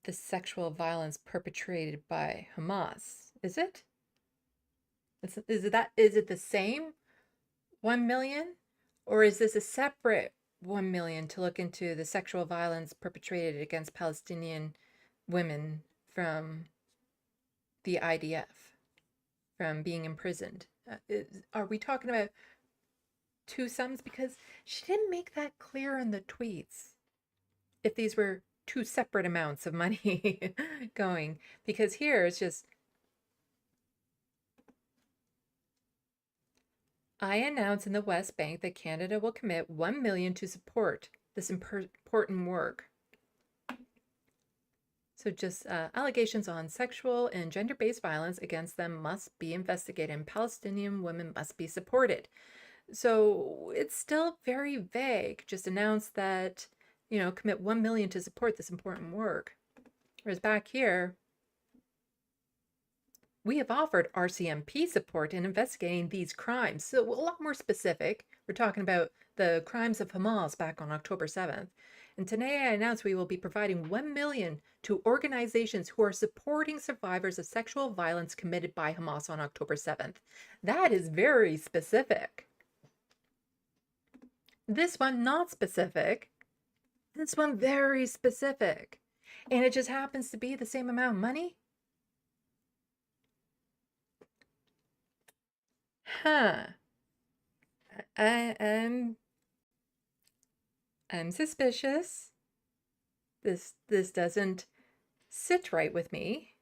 the sexual violence perpetrated by Hamas, is it? Is it the same 1 million? Or is this a separate 1 million to look into the sexual violence perpetrated against Palestinian women from the IDF? from being imprisoned. Are we talking about two sums? Because she didn't make that clear in the tweets. If these were two separate amounts of money going, because here it's just, I announce in the West Bank that Canada will commit $1 million to support this important work. So just allegations on sexual and gender-based violence against them must be investigated, and Palestinian women must be supported. So it's still very vague. Just announce that, commit $1 million to support this important work. Whereas back here, we have offered RCMP support in investigating these crimes. So a lot more specific. We're talking about the crimes of Hamas back on October 7th. And today I announced we will be providing $1 million to organizations who are supporting survivors of sexual violence committed by Hamas on October 7th. That is very specific. This one not specific. This one very specific. And it just happens to be the same amount of money? Huh. I'm suspicious. This doesn't sit right with me.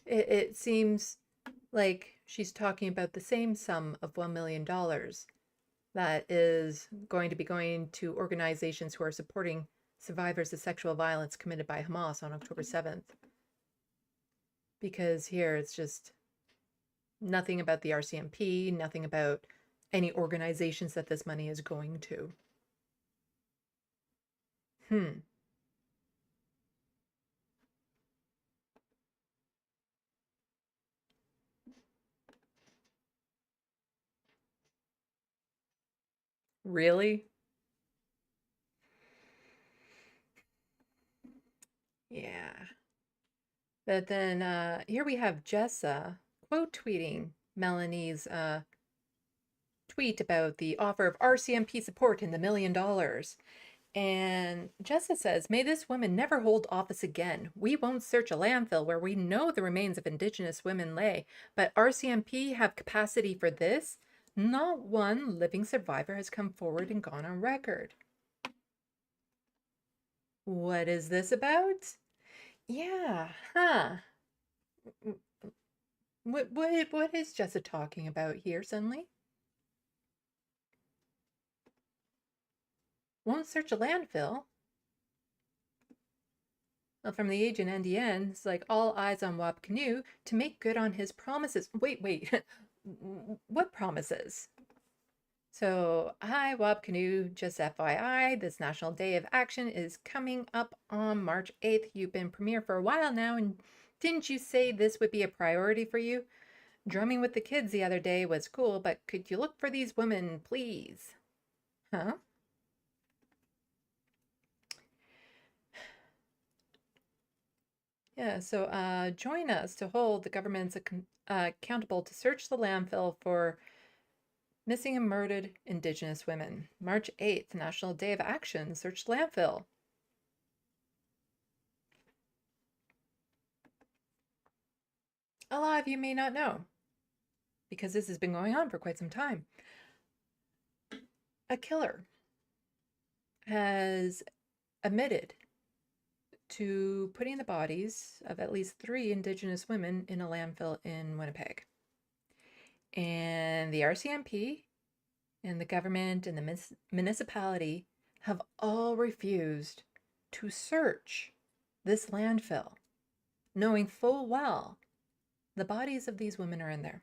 It seems like she's talking about the same sum of $1 million that is going to be going to organizations who are supporting survivors of sexual violence committed by Hamas on October 7th. Because here it's just nothing about the RCMP, nothing about any organizations that this money is going to. Really? Yeah. But then here we have Jessa quote tweeting Melanie's tweet about the offer of RCMP support in the $1 million. And Jessa says, "May this woman never hold office again. We won't search a landfill where we know the remains of Indigenous women lay, but RCMP have capacity for this? Not one living survivor has come forward and gone on record." What is this about? Yeah, huh. What is Jessa talking about here suddenly? Won't search a landfill? Well, from the agent NDN, it's like all eyes on Wab Canoe to make good on his promises. Wait. What promises? So, hi, Wab Canoe. Just FYI, this National Day of Action is coming up on March 8th. You've been premier for a while now, and didn't you say this would be a priority for you? Drumming with the kids the other day was cool, but could you look for these women, please? Huh? Yeah, so join us to hold the governments accountable to search the landfill for missing and murdered Indigenous women. March 8th, National Day of Action, search the landfill. A lot of you may not know, because this has been going on for quite some time. A killer has admitted to putting the bodies of at least 3 Indigenous women in a landfill in Winnipeg. And the RCMP and the government and the municipality have all refused to search this landfill, knowing full well the bodies of these women are in there.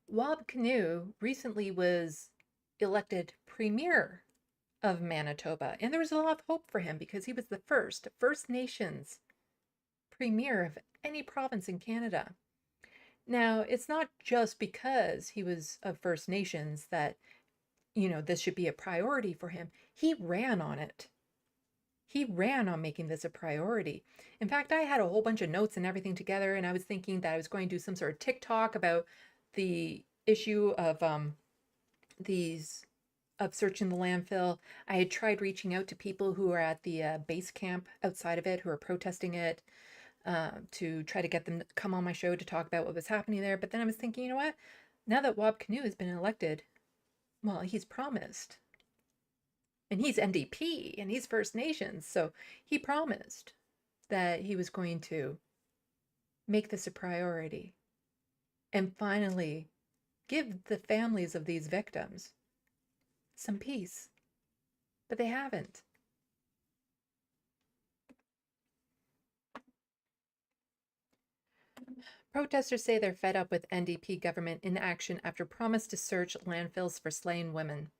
Wab Canoe recently was elected premier of Manitoba, and there was a lot of hope for him because he was the first First Nations premier of any province in Canada. Now, it's not just because he was of First Nations that, this should be a priority for him. He ran on it. He ran on making this a priority. In fact, I had a whole bunch of notes and everything together, and I was thinking that I was going to do some sort of TikTok about the issue of searching the landfill. I had tried reaching out to people who are at the base camp outside of it, who are protesting it. to try to get them to come on my show to talk about what was happening there. But then I was thinking, you know what? Now that Wab Kinew has been elected, well, he's promised. And he's NDP and he's First Nations. So he promised that he was going to make this a priority and finally give the families of these victims some peace. But they haven't. Protesters say they're fed up with NDP government inaction after promise to search landfills for slain women.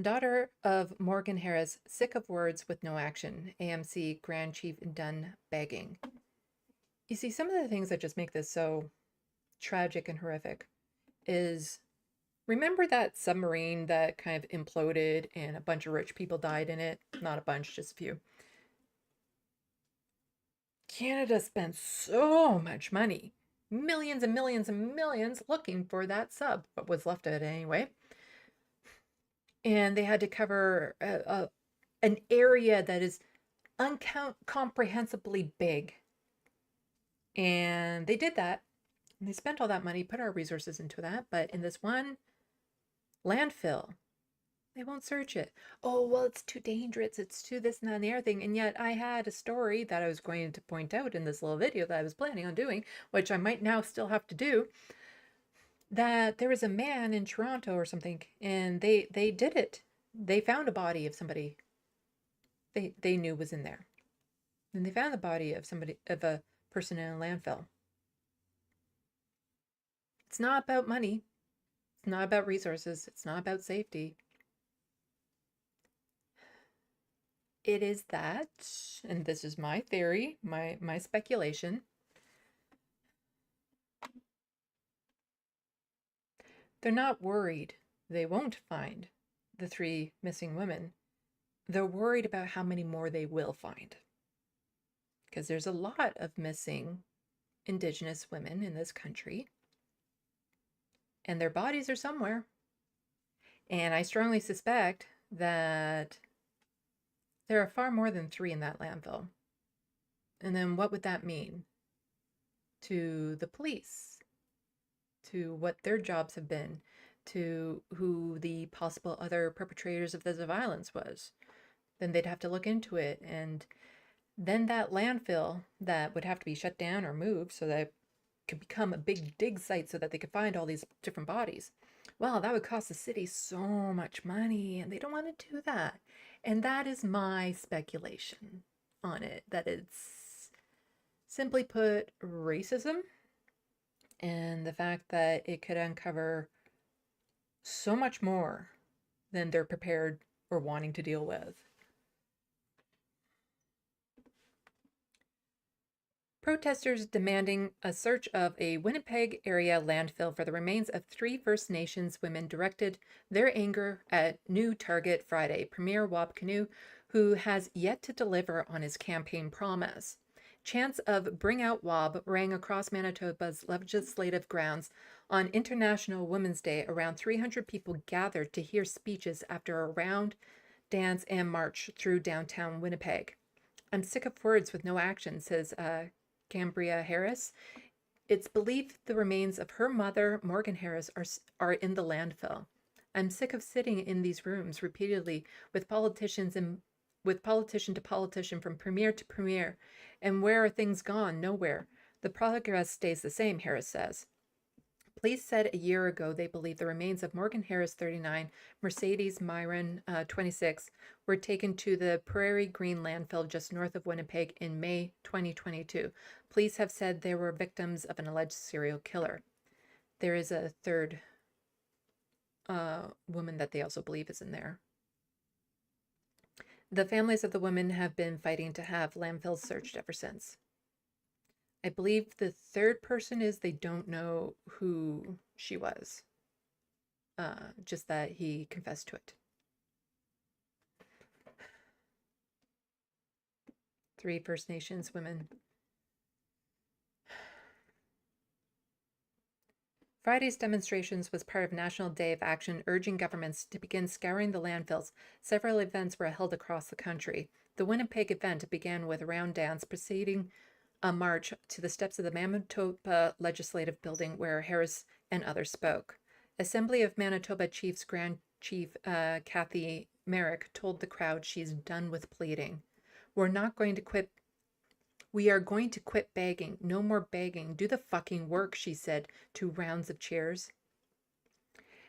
Daughter of Morgan Harris, sick of words with no action. AMC Grand Chief done begging. You see, some of the things that just make this so tragic and horrific is, remember that submarine that kind of imploded and a bunch of rich people died in it? Not a bunch, just a few. Canada spent so much money, millions and millions and millions, looking for that sub, what was left of it anyway. And they had to cover an area that is incomprehensibly big. And they did that. And they spent all that money, put our resources into that. But in this one landfill, they won't search it. Oh, well, it's too dangerous. It's too this and that and the other thing. And yet I had a story that I was going to point out in this little video that I was planning on doing, which I might now still have to do, that there was a man in Toronto or something, and they did it. They found a body of somebody they knew was in there. And they found the body of a person in a landfill. It's not about money. It's not about resources. It's not about safety. It is that, and this is my theory, my speculation, they're not worried they won't find the 3 missing women. They're worried about how many more they will find. Because there's a lot of missing Indigenous women in this country. And their bodies are somewhere. And I strongly suspect that there are far more than 3 in that landfill. And then what would that mean to the police? To what their jobs have been? To who the possible other perpetrators of this violence was? Then they'd have to look into it. And then that landfill that would have to be shut down or moved so that it could become a big dig site so that they could find all these different bodies. Well, that would cost the city so much money, and they don't want to do that. And that is my speculation on it, that it's simply put racism and the fact that it could uncover so much more than they're prepared or wanting to deal with. Protesters demanding a search of a Winnipeg area landfill for the remains of 3 First Nations women directed their anger at new target Friday, Premier Wab Kinew, who has yet to deliver on his campaign promise. Chants of Bring Out Wab rang across Manitoba's legislative grounds. On International Women's Day, around 300 people gathered to hear speeches after a round, dance, and march through downtown Winnipeg. I'm sick of words with no action, says Cambria Harris. It's believed the remains of her mother, Morgan Harris, are in the landfill. I'm sick of sitting in these rooms repeatedly with politician to politician, from premier to premier. And where are things gone? Nowhere. The progress stays the same, Harris says. Police said a year ago they believe the remains of Morgan Harris, 39, Mercedes Myron, 26, were taken to the Prairie Green landfill just north of Winnipeg in May 2022. Police have said they were victims of an alleged serial killer. There is a third woman that they also believe is in there. The families of the women have been fighting to have landfills searched ever since. I believe the third person is they don't know who she was. Just that he confessed to it. 3 First Nations women. Friday's demonstrations was part of National Day of Action urging governments to begin scouring the landfills. Several events were held across the country. The Winnipeg event began with a round dance preceding a march to the steps of the Manitoba Legislative Building where Harris and others spoke. Assembly of Manitoba Chiefs Grand Chief Kathy Merrick told the crowd she's done with pleading. We are going to quit begging. No more begging. Do the fucking work, she said to rounds of cheers.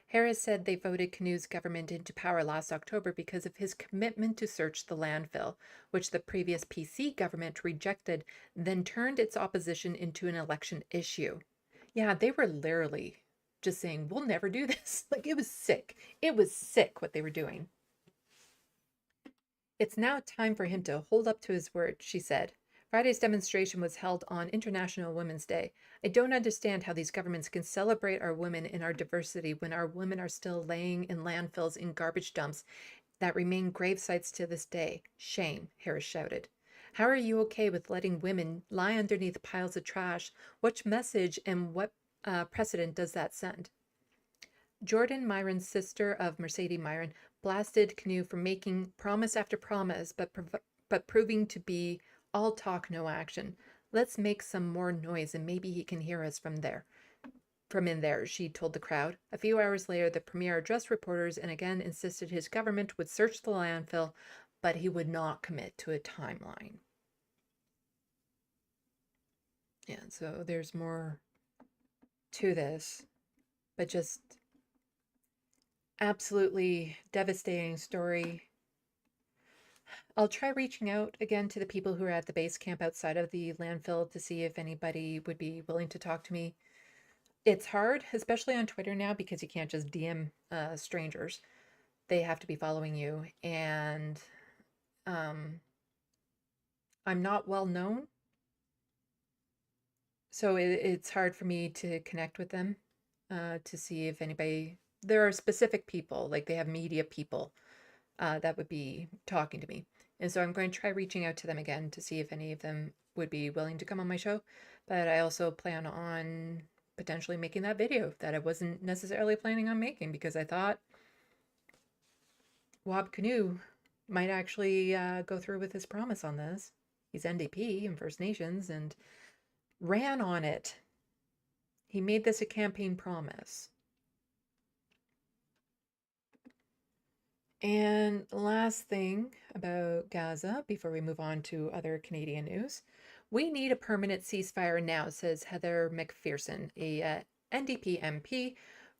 Harris said they voted Canute's government into power last October because of his commitment to search the landfill, which the previous PC government rejected, then turned its opposition into an election issue. Yeah, they were literally just saying, we'll never do this. Like, it was sick. It was sick what they were doing. It's now time for him to hold up to his word, she said. Friday's demonstration was held on International Women's Day. I don't understand how these governments can celebrate our women and our diversity when our women are still laying in landfills in garbage dumps that remain grave sites to this day. Shame, Harris shouted. How are you okay with letting women lie underneath piles of trash? What message and what precedent does that send? Jordan Myron's sister of Mercedes Myron blasted Canute for making promise after promise, but proving to be all talk, no action. Let's make some more noise and maybe he can hear us from in there, she told the crowd. A few hours later, the premier addressed reporters and again insisted his government would search the landfill, but he would not commit to a timeline. Yeah, so there's more to this, but just absolutely devastating story. I'll try reaching out again to the people who are at the base camp outside of the landfill to see if anybody would be willing to talk to me. It's hard, especially on Twitter now, because you can't just DM strangers. They have to be following you, and I'm not well known, so it's hard for me to connect with them to see if anybody... There are specific people, like they have media people that would be talking to me. And so I'm going to try reaching out to them again to see if any of them would be willing to come on my show. But I also plan on potentially making that video that I wasn't necessarily planning on making because I thought Wab Kinew might actually go through with his promise on this. He's NDP and First Nations and ran on it. He made this a campaign promise. And last thing about Gaza, before we move on to other Canadian news, we need a permanent ceasefire now, says Heather McPherson, a NDP MP,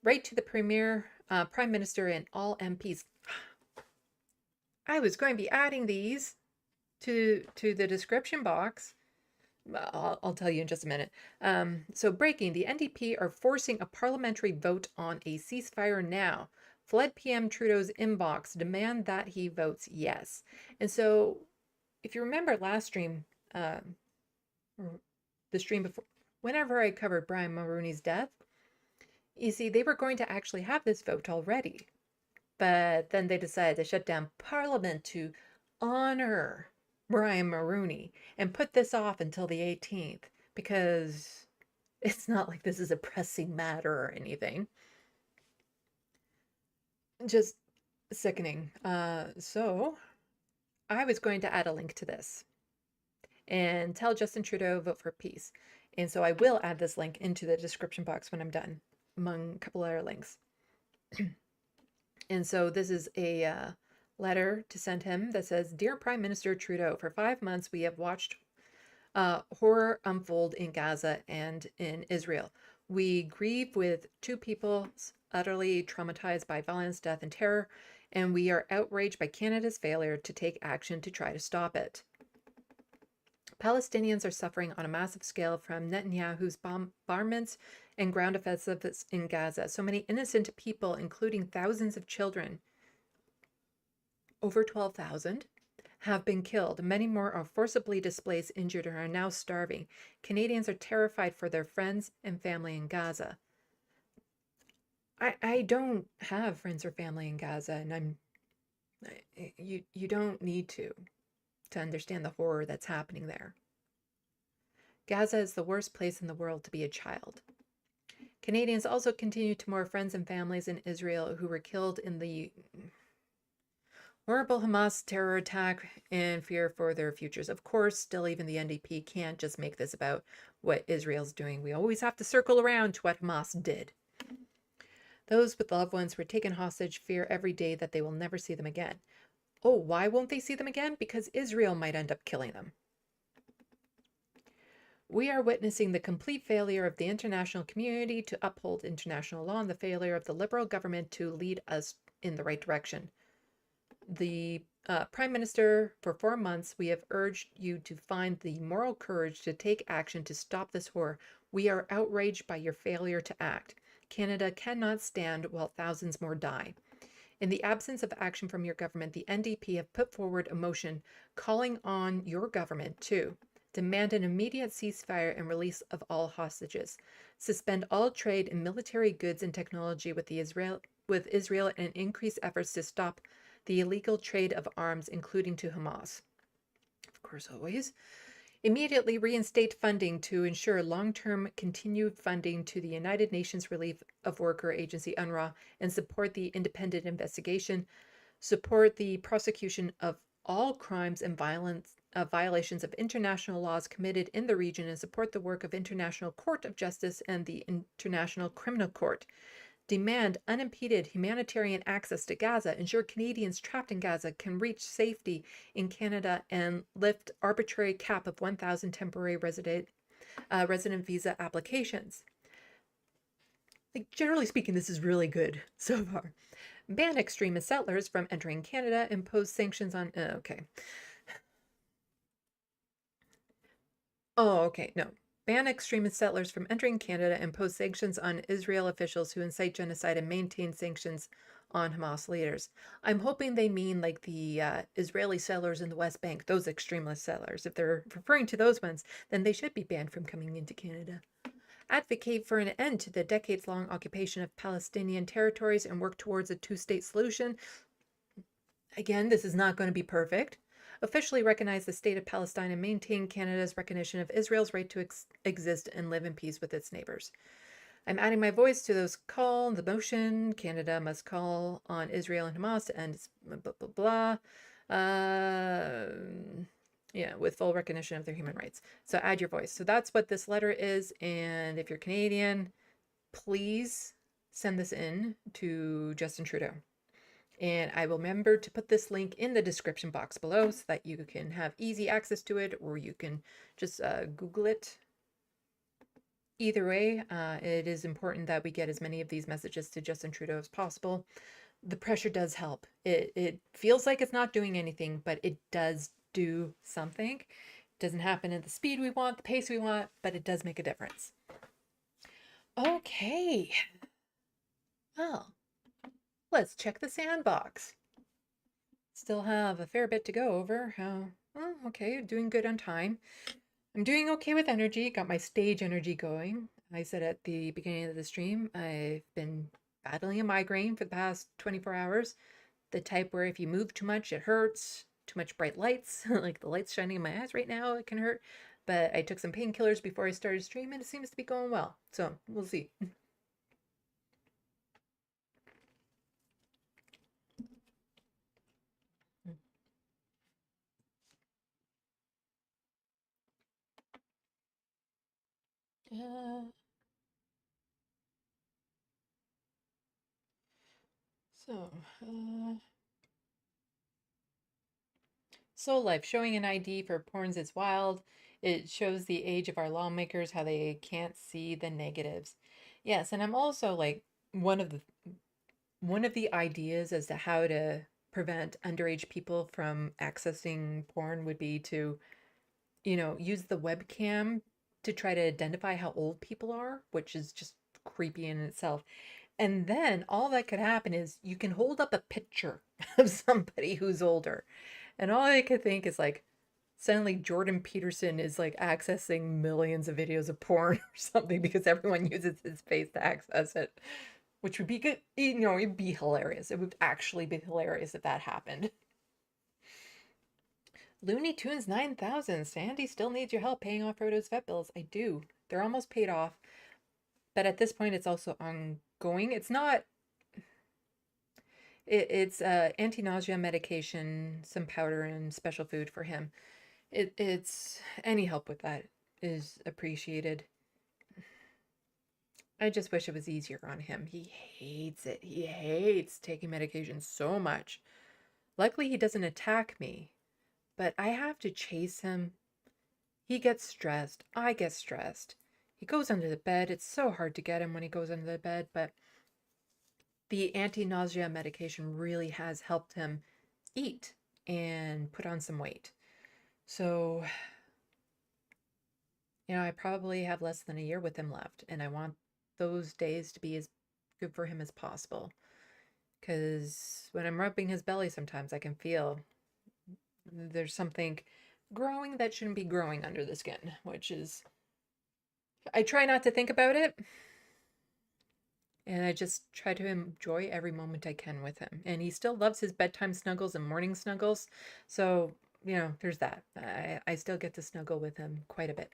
right to the Premier, Prime Minister, and all MPs. I was going to be adding these to the description box. I'll tell you in just a minute. So breaking, the NDP are forcing a parliamentary vote on a ceasefire now. Flood PM Trudeau's inbox, demand that he votes yes. And so if you remember last stream, the stream before, whenever I covered Brian Mulroney's death, you see, they were going to actually have this vote already. But then they decided to shut down Parliament to honor Brian Mulroney and put this off until the 18th because it's not like this is a pressing matter or anything. Just sickening. So I was going to add a link to this and tell Justin Trudeau vote for peace. And so I will add this link into the description box when I'm done, among a couple other links. And so this is a letter to send him that says, Dear Prime Minister Trudeau, for 5 months we have watched horror unfold in Gaza and in Israel. We grieve with two peoples utterly traumatized by violence, death, and terror, and we are outraged by Canada's failure to take action to try to stop it. Palestinians are suffering on a massive scale from Netanyahu's bombardments and ground offensives in Gaza. So many innocent people, including thousands of children, over 12,000, have been killed. Many more are forcibly displaced, injured, and are now starving. Canadians are terrified for their friends and family in Gaza. I don't have friends or family in Gaza, and you don't need to understand the horror that's happening there. Gaza is the worst place in the world to be a child. Canadians also continue to mourn friends and families in Israel who were killed in the Horrible Hamas terror attack and fear for their futures. Of course, still even the NDP can't just make this about what Israel's doing. We always have to circle around to what Hamas did. Those with loved ones who are taken hostage fear every day that they will never see them again. Oh, why won't they see them again? Because Israel might end up killing them. We are witnessing the complete failure of the international community to uphold international law and the failure of the Liberal government to lead us in the right direction. The Prime Minister, for 4 months, we have urged you to find the moral courage to take action to stop this horror. We are outraged by your failure to act. Canada cannot stand while thousands more die. In the absence of action from your government, the NDP have put forward a motion calling on your government to demand an immediate ceasefire and release of all hostages, suspend all trade in military goods and technology with Israel, and increase efforts to stop the illegal trade of arms, including to Hamas. Of course, always. Immediately reinstate funding to ensure long-term continued funding to the United Nations Relief of Worker Agency, UNRWA, and support the independent investigation. Support the prosecution of all crimes and violations of international laws committed in the region, and support the work of International Court of Justice and the International Criminal Court. Demand unimpeded humanitarian access to Gaza, ensure Canadians trapped in Gaza can reach safety in Canada, and lift arbitrary cap of 1,000 temporary resident visa applications. Like, generally speaking, this is really good so far. Ban extremist settlers from entering Canada, impose sanctions on... okay. Oh, okay, no. Ban extremist settlers from entering Canada, impose sanctions on Israel officials who incite genocide, and maintain sanctions on Hamas leaders. I'm hoping they mean like the Israeli settlers in the West Bank, those extremist settlers. If they're referring to those ones, then they should be banned from coming into Canada. Advocate for an end to the decades-long occupation of Palestinian territories and work towards a two-state solution. Again, this is not going to be perfect. Officially recognize the state of Palestine and maintain Canada's recognition of Israel's right to exist and live in peace with its neighbors. I'm adding my voice to those call the motion. Canada must call on Israel and Hamas to end blah, blah, blah. Yeah, with full recognition of their human rights. So add your voice. So that's what this letter is. And if you're Canadian, please send this in to Justin Trudeau. And I will remember to put this link in the description box below so that you can have easy access to it, or you can just Google it. Either way, it is important that we get as many of these messages to Justin Trudeau as possible. The pressure does help. It feels like it's not doing anything, but it does do something. It doesn't happen at the speed we want, the pace we want, but it does make a difference. Okay. Well, let's check the sandbox. Still have a fair bit to go over. Oh, okay, doing good on time. I'm doing okay with energy. Got my stage energy going. I said at the beginning of the stream, I've been battling a migraine for the past 24 hours. The type where if you move too much, it hurts. Too much bright lights, like the lights shining in my eyes right now, it can hurt. But I took some painkillers before I started streaming, and it seems to be going well. So we'll see. Soul Life, showing an ID for porns is wild. It shows the age of our lawmakers, how they can't see the negatives. Yes, and I'm also like one of the ideas as to how to prevent underage people from accessing porn would be to, use the webcam to try to identify how old people are, which is just creepy in itself. And then all that could happen is you can hold up a picture of somebody who's older. And all I could think is like, suddenly Jordan Peterson is like accessing millions of videos of porn or something because everyone uses his face to access it, which would be good. It'd be hilarious. It would actually be hilarious if that happened. Looney Tunes 9000. Sandy still needs your help paying off Frodo's vet bills. I do. They're almost paid off. But at this point, it's also ongoing. It's not It's anti-nausea medication, some powder, and special food for him. It's any help with that is appreciated. I just wish it was easier on him. He hates it. He hates taking medication so much. Luckily, he doesn't attack me, but I have to chase him. He gets stressed. I get stressed. He goes under the bed. It's so hard to get him when he goes under the bed, but the anti-nausea medication really has helped him eat and put on some weight. So, I probably have less than a year with him left, and I want those days to be as good for him as possible. Because when I'm rubbing his belly, sometimes I can feel there's something growing that shouldn't be growing under the skin, which is, I try not to think about it. And I just try to enjoy every moment I can with him. And he still loves his bedtime snuggles and morning snuggles. So, there's that. I still get to snuggle with him quite a bit.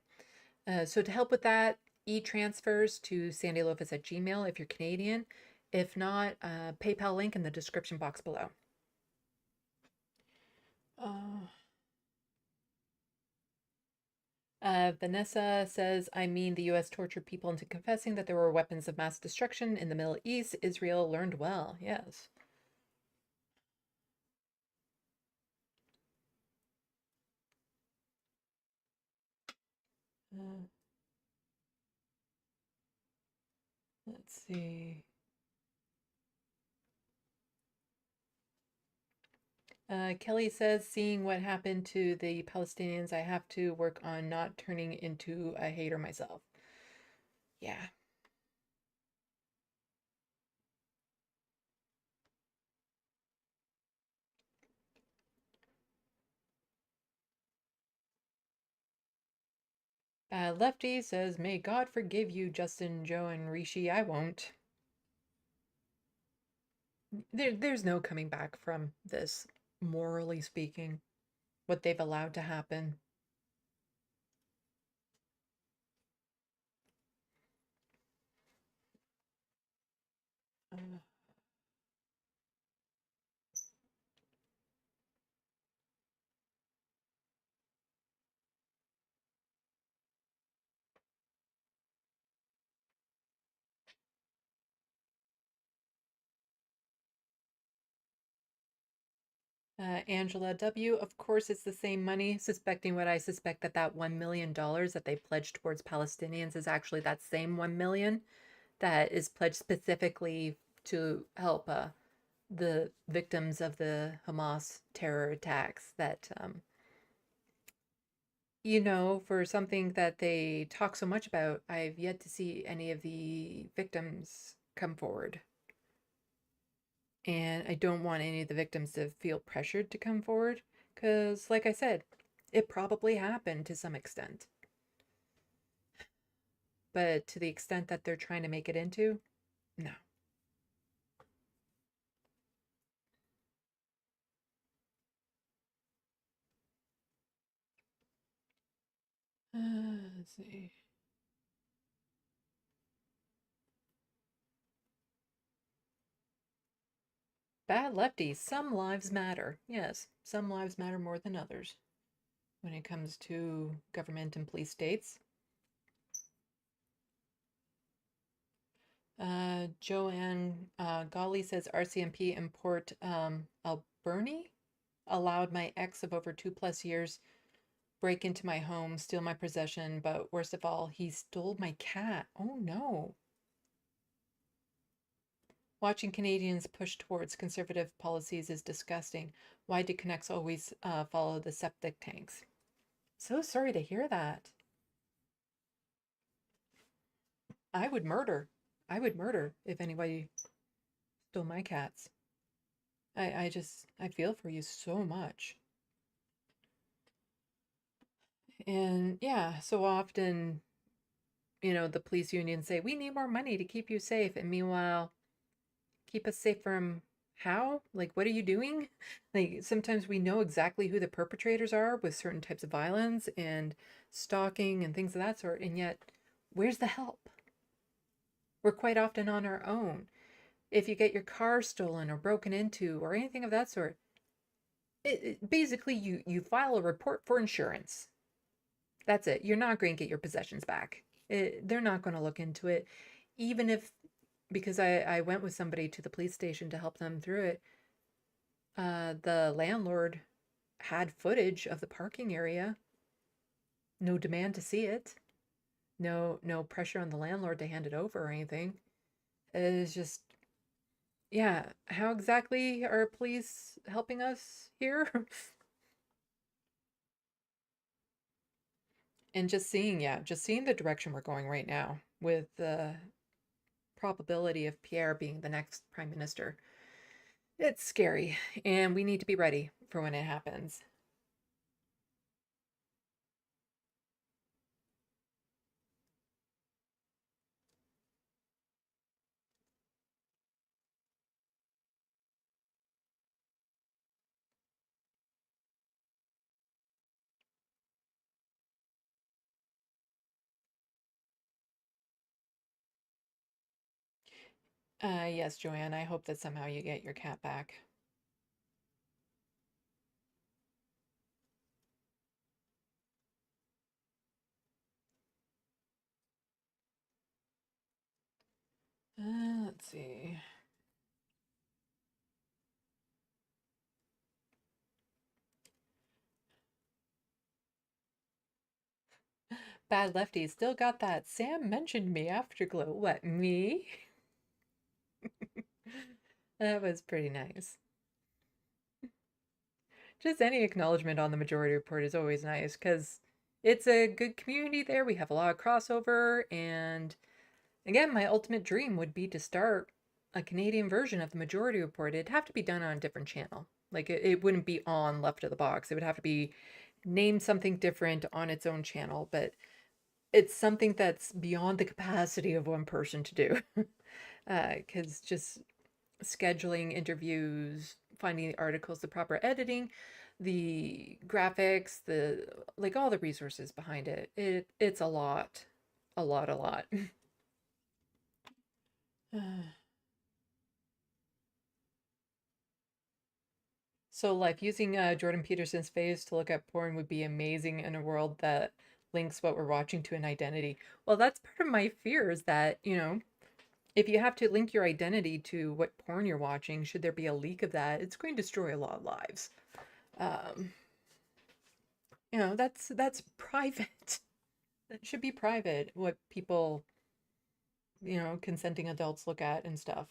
So to help with that, e-transfers to SandeeLovas@gmail if you're Canadian. If not, PayPal link in the description box below. Vanessa says, I mean, the U.S. tortured people into confessing that there were weapons of mass destruction in the Middle East. Israel learned well. Yes. Let's see. Kelly says, seeing what happened to the Palestinians, I have to work on not turning into a hater myself. Yeah. Lefty says, may God forgive you, Justin, Joe, and Rishi. I won't. There's no coming back from this, morally speaking, what they've allowed to happen. Angela W., of course it's the same money, suspecting what I suspect, that $1 million that they pledged towards Palestinians is actually that same 1 million that is pledged specifically to help the victims of the Hamas terror attacks that, for something that they talk so much about, I've yet to see any of the victims come forward. And I don't want any of the victims to feel pressured to come forward because, like I said, it probably happened to some extent. But to the extent that they're trying to make it into, no. Let's see. Bad lefties. Some lives matter. Yes, some lives matter more than others when it comes to government and police states. Joanne Golly says RCMP in Port Alberni allowed my ex of over 2+ years break into my home, steal my possession, but worst of all, he stole my cat. Oh no. Watching Canadians push towards conservative policies is disgusting. Why do Canucks always follow the septic tanks? So sorry to hear that. I would murder. I would murder if anybody stole my cats. I feel for you so much. And yeah, so often, the police unions say, we need more money to keep you safe. And meanwhile, keep us safe from how? Like, what are you doing? Like, sometimes we know exactly who the perpetrators are with certain types of violence and stalking and things of that sort. And yet, where's the help? We're quite often on our own. if you get your car stolen or broken into or anything of that sort, basically you file a report for insurance. That's it. You're not going to get your possessions back. They're not going to look into it, even if, because I went with somebody to the police station to help them through it. The landlord had footage of the parking area. No demand to see it. No pressure on the landlord to hand it over or anything. It's just, yeah. How exactly are police helping us here? And just seeing the direction we're going right now with the probability of Pierre being the next prime minister. It's scary, and we need to be ready for when it happens. Yes, Joanne, I hope that somehow you get your cat back. Let's see. Bad Lefty still got that Sam mentioned me afterglow. What, me? That was pretty nice. Just any acknowledgement on the majority report is always nice because it's a good community there. We have a lot of crossover, and again, my ultimate dream would be to start a Canadian version of the majority report. It'd have to be done on a different channel. Like it wouldn't be on Left of the Box. It would have to be named something different on its own channel, but it's something that's beyond the capacity of one person to do. Because just scheduling interviews, finding the articles, the proper editing, the graphics, the like all the resources behind it. It's a lot. A lot, a lot. So, like, using Jordan Peterson's face to look at porn would be amazing in a world that links what we're watching to an identity. Well, that's part of my fear is that, if you have to link your identity to what porn you're watching, should there be a leak of that, it's going to destroy a lot of lives. Um, that's private. That should be private, what people, consenting adults look at and stuff.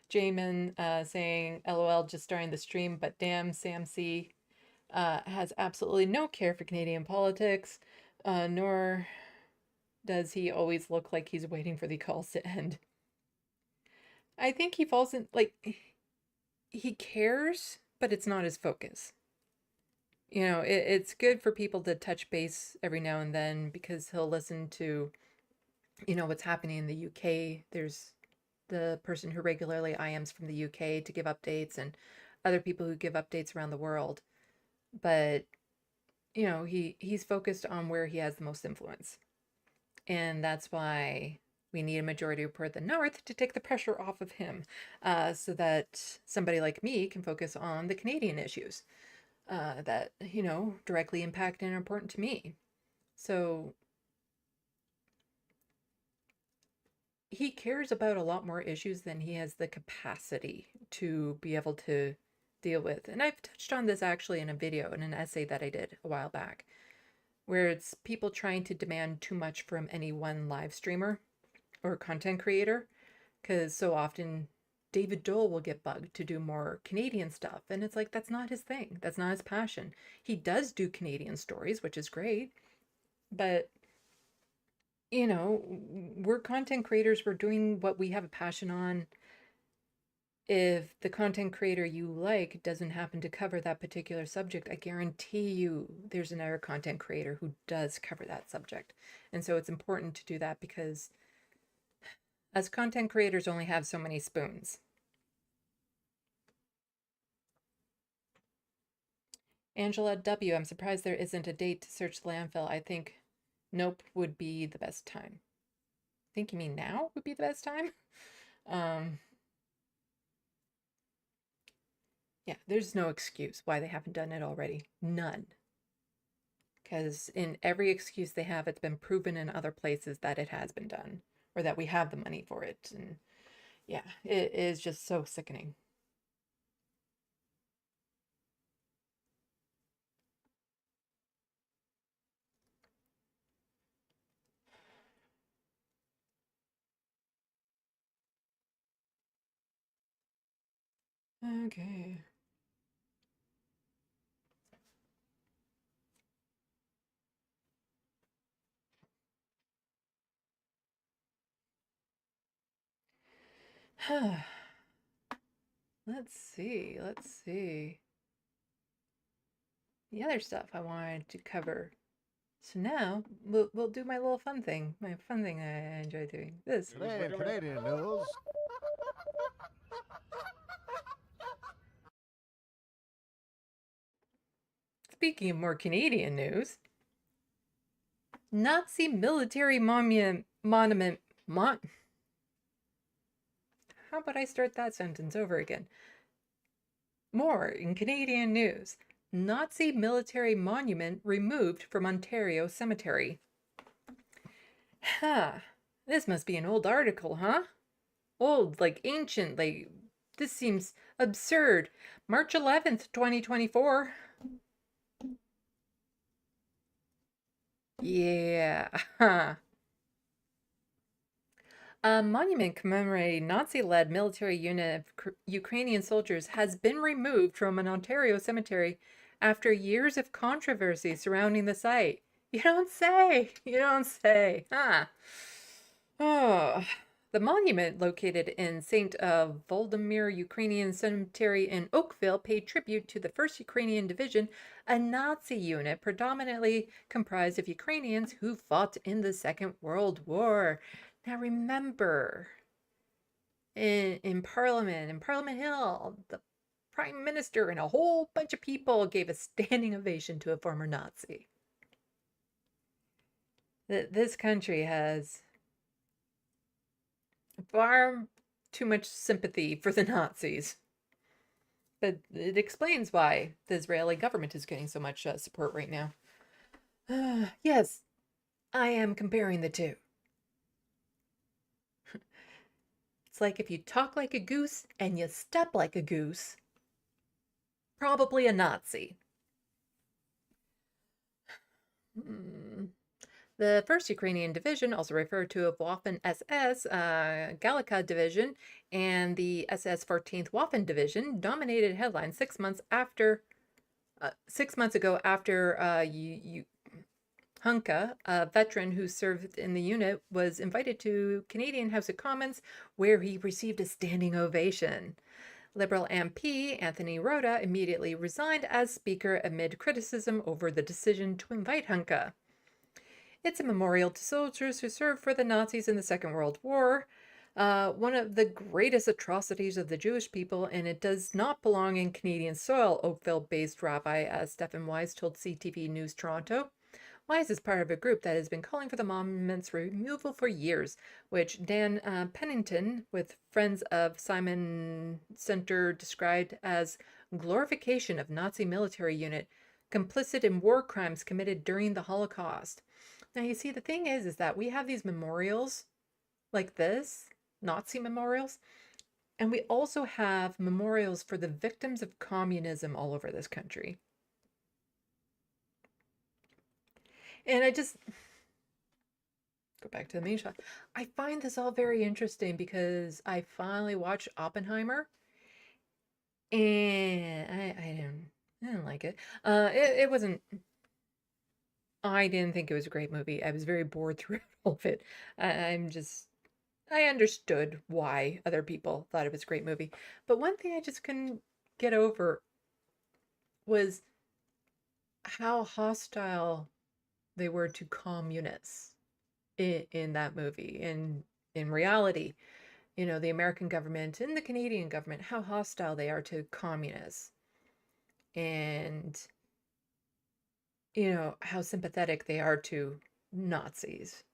Jamin saying, LOL, just starting the stream, but damn, Sam C has absolutely no care for Canadian politics, nor does he always look like he's waiting for the calls to end. I think he falls in, like, he cares, but it's not his focus. It's good for people to touch base every now and then because he'll listen to, what's happening in the UK. There's the person who regularly IMs from the UK to give updates and other people who give updates around the world. But, he's focused on where he has the most influence. And that's why we need a majority report the North to take the pressure off of him so that somebody like me can focus on the Canadian issues that, directly impact and are important to me. So he cares about a lot more issues than he has the capacity to be able to deal with. And I've touched on this actually in a video, in an essay that I did a while back, where it's people trying to demand too much from any one live streamer or content creator, because so often David Dole will get bugged to do more Canadian stuff. And it's like, that's not his thing. That's not his passion. He does do Canadian stories, which is great. But, we're content creators. We're doing what we have a passion on. If the content creator you like doesn't happen to cover that particular subject, I guarantee you there's another content creator who does cover that subject. And so it's important to do that because us content creators only have so many spoons. Angela W., I'm surprised there isn't a date to search the landfill. I think nope would be the best time. I think you mean now would be the best time? Yeah, there's no excuse why they haven't done it already. None. Because in every excuse they have, it's been proven in other places that it has been done or that we have the money for it. And yeah, it is just so sickening. Okay. Let's see. Let's see. The other stuff I wanted to cover. So now we'll do my little fun thing. My fun thing I enjoy doing. This. Today in Canadian news. Speaking of more Canadian news, Nazi military monument. How about I start that sentence over again? More in Canadian news. Nazi military monument removed from Ontario cemetery. Huh. This must be an old article, huh? Old, like ancient, like this seems absurd. March 11th, 2024. Yeah. A monument commemorating Nazi-led military unit of Ukrainian soldiers has been removed from an Ontario cemetery after years of controversy surrounding the site. You don't say. You don't say. Huh. Oh. The monument, located in St. Volodymyr Ukrainian Cemetery in Oakville, paid tribute to the 1st Ukrainian Division, a Nazi unit predominantly comprised of Ukrainians who fought in the Second World War. Now remember, in Parliament Hill, the Prime Minister and a whole bunch of people gave a standing ovation to a former Nazi. This country has far too much sympathy for the Nazis. But it explains why the Israeli government is getting so much support right now. Yes, I am comparing the two. It's like if you talk like a goose and you step like a goose, probably a Nazi. The 1st Ukrainian Division, also referred to as Waffen-SS Galika Division, and the SS 14th Waffen Division, dominated headlines 6 months ago after Hunka, a veteran who served in the unit, was invited to Canadian House of Commons, where he received a standing ovation. Liberal MP Anthony Rota immediately resigned as Speaker amid criticism over the decision to invite Hunka. It's a memorial to soldiers who served for the Nazis in the Second World War, one of the greatest atrocities of the Jewish people, and it does not belong in Canadian soil, Oakville-based Rabbi Stephen Wise told CTV News Toronto. Wise is part of a group that has been calling for the monument's removal for years, which Dan Pennington, with Friends of Simon Center, described as glorification of Nazi military unit complicit in war crimes committed during the Holocaust. Now, you see, the thing is that we have these memorials like this, Nazi memorials, and we also have memorials for the victims of communism all over this country. And I just go back to the main shot. I find this all very interesting because I finally watched Oppenheimer, and I didn't like it. It wasn't. I didn't think it was a great movie. I was very bored through all of it. I understood why other people thought it was a great movie. But one thing I just couldn't get over was how hostile they were to communists in that movie. And in reality, you know, the American government and the Canadian government, how hostile they are to communists. And how sympathetic they are to Nazis.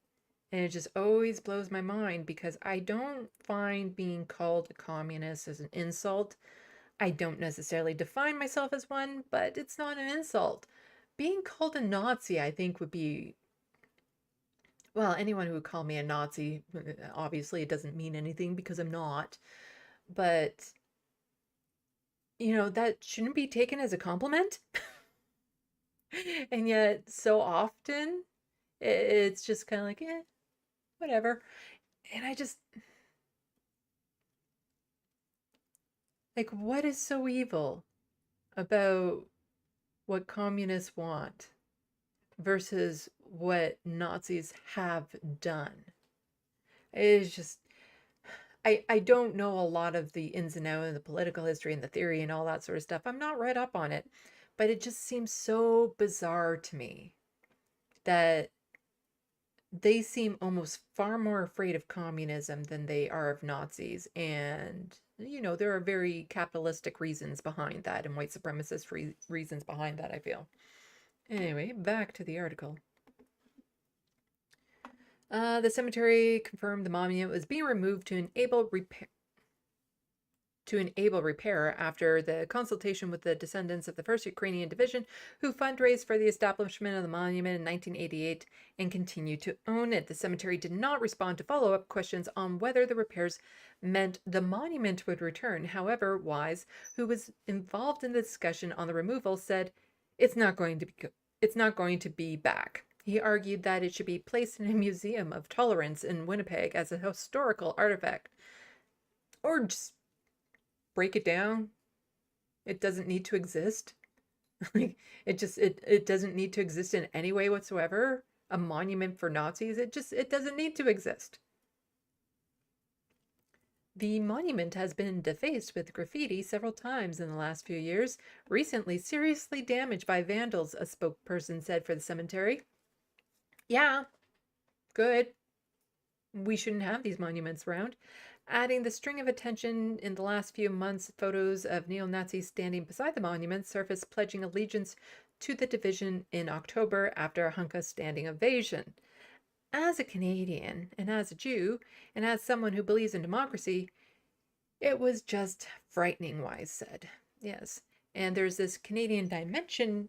And it just always blows my mind because I don't find being called a communist as an insult. I don't necessarily define myself as one, but it's not an insult. Being called a Nazi, I think, would be, well, anyone who would call me a Nazi, obviously it doesn't mean anything because I'm not. But, that shouldn't be taken as a compliment. And yet, so often, it's just kind of like, whatever. And I just, like, what is so evil about what communists want versus what Nazis have done? It's just, I don't know a lot of the ins and outs and the political history and the theory and all that sort of stuff. I'm not read up on it, but it just seems so bizarre to me that they seem almost far more afraid of communism than they are of Nazis. And, there are very capitalistic reasons behind that and white supremacist reasons behind that, I feel. Anyway, back to the article. The cemetery confirmed the monument was being removed to enable repair after the consultation with the descendants of the 1st Ukrainian Division, who fundraised for the establishment of the monument in 1988 and continue to own it. The cemetery did not respond to follow-up questions on whether the repairs meant the monument would return. However, Wise, who was involved in the discussion on the removal, said it's not going to be back. He argued that it should be placed in a museum of tolerance in Winnipeg as a historical artifact, or just break it down. It doesn't need to exist. Like, it doesn't need to exist in any way whatsoever. A monument for Nazis, it doesn't need to exist. The monument has been defaced with graffiti several times in the last few years, recently seriously damaged by vandals, a spokesperson said for the cemetery. Yeah, good. We shouldn't have these monuments around. Adding the string of attention in the last few months, photos of neo-Nazis standing beside the monument surfaced pledging allegiance to the division in October after a Hunka standing ovation. As a Canadian, and as a Jew, and as someone who believes in democracy, it was just frightening, Wise said. Yes. And there's this Canadian Dimension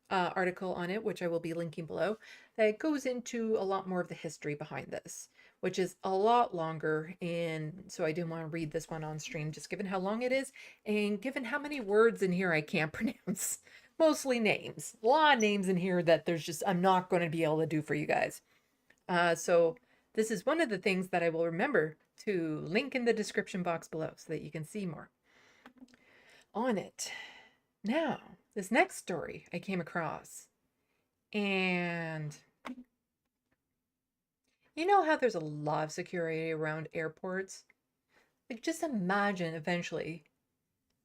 article on it, which I will be linking below, that goes into a lot more of the history behind this, which is a lot longer. And so I didn't want to read this one on stream, just given how long it is and given how many words in here I can't pronounce. Mostly names. A lot of names in here that I'm not going to be able to do for you guys. So this is one of the things that I will remember to link in the description box below so that you can see more on it. Now, this next story I came across, and you know how there's a lot of security around airports? Like, just imagine eventually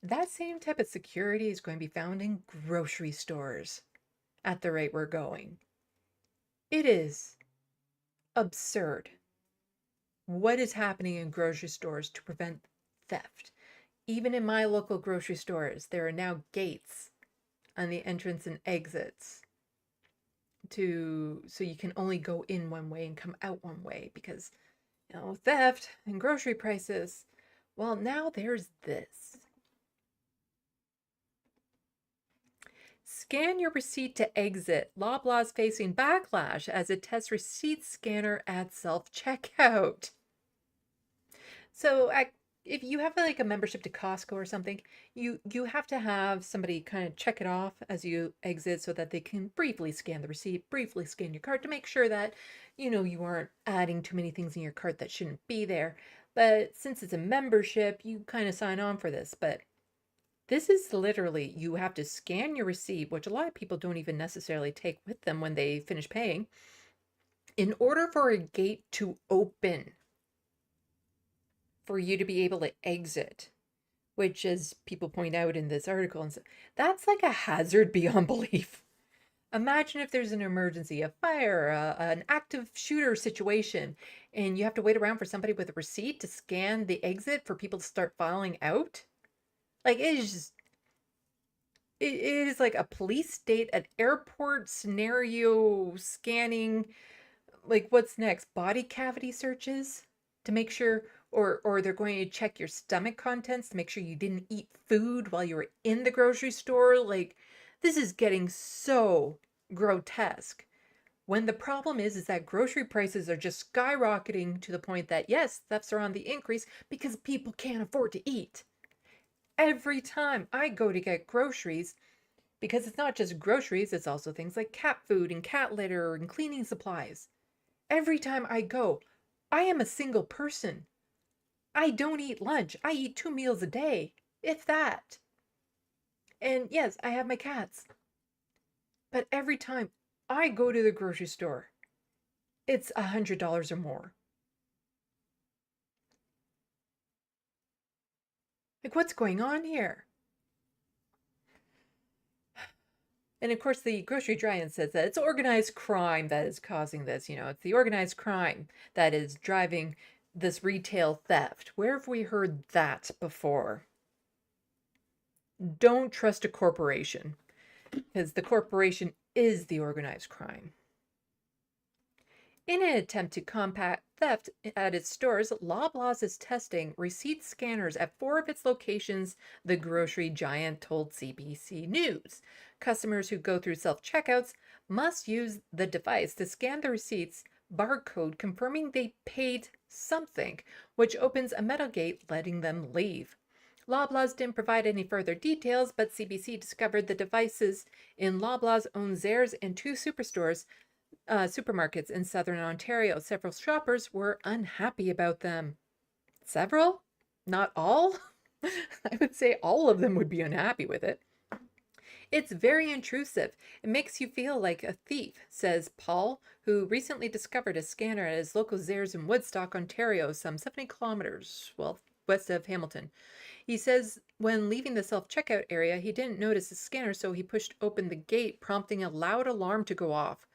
that same type of security is going to be found in grocery stores at the rate we're going. It is absurd what is happening in grocery stores to prevent theft. Even in my local grocery stores, there are now gates on the entrance and exits so you can only go in one way and come out one way because, theft and grocery prices. Well, now there's this. Scan your receipt to exit. Loblaws facing backlash as it tests receipt scanner at self-checkout. So if you have like a membership to Costco or something, you have to have somebody kind of check it off as you exit so that they can briefly scan the receipt, briefly scan your cart to make sure that, you aren't adding too many things in your cart that shouldn't be there. But since it's a membership, you kind of sign on for this. But this is literally, you have to scan your receipt, which a lot of people don't even necessarily take with them when they finish paying, in order for a gate to open, for you to be able to exit, which, as people point out in this article, and that's like a hazard beyond belief. Imagine if there's an emergency, a fire, an active shooter situation, and you have to wait around for somebody with a receipt to scan the exit for people to start filing out. Like, it's It is like a police state, an airport scenario scanning. Like, what's next? Body cavity searches to make sure, or they're going to check your stomach contents to make sure you didn't eat food while you were in the grocery store. Like, this is getting so grotesque. When the problem is that grocery prices are just skyrocketing to the point that, yes, thefts are on the increase because people can't afford to eat. Every time I go to get groceries, because it's not just groceries, it's also things like cat food and cat litter and cleaning supplies. Every time I go, I am a single person. I don't eat lunch. I eat 2 meals a day, if that. And yes, I have my cats. But every time I go to the grocery store, it's $100 or more. Like, what's going on here? And of course, the grocery giant says that it's organized crime that is causing this. You know, it's the organized crime that is driving this retail theft. Where have we heard that before? Don't trust a corporation, because the corporation is the organized crime. In an attempt to combat theft at its stores, Loblaws is testing receipt scanners at 4 of its locations, the grocery giant told CBC News. Customers who go through self-checkouts must use the device to scan the receipt's barcode confirming they paid something, which opens a metal gate letting them leave. Loblaws didn't provide any further details, but CBC discovered the devices in Loblaws' own Zehrs and 2 supermarkets in southern Ontario. Several shoppers were unhappy about them. Several? Not all? I would say all of them would be unhappy with it. It's very intrusive. It makes you feel like a thief, says Paul, who recently discovered a scanner at his local Zehrs in Woodstock, Ontario, some 70 kilometers, west of Hamilton. He says when leaving the self-checkout area, he didn't notice the scanner, so he pushed open the gate, prompting a loud alarm to go off,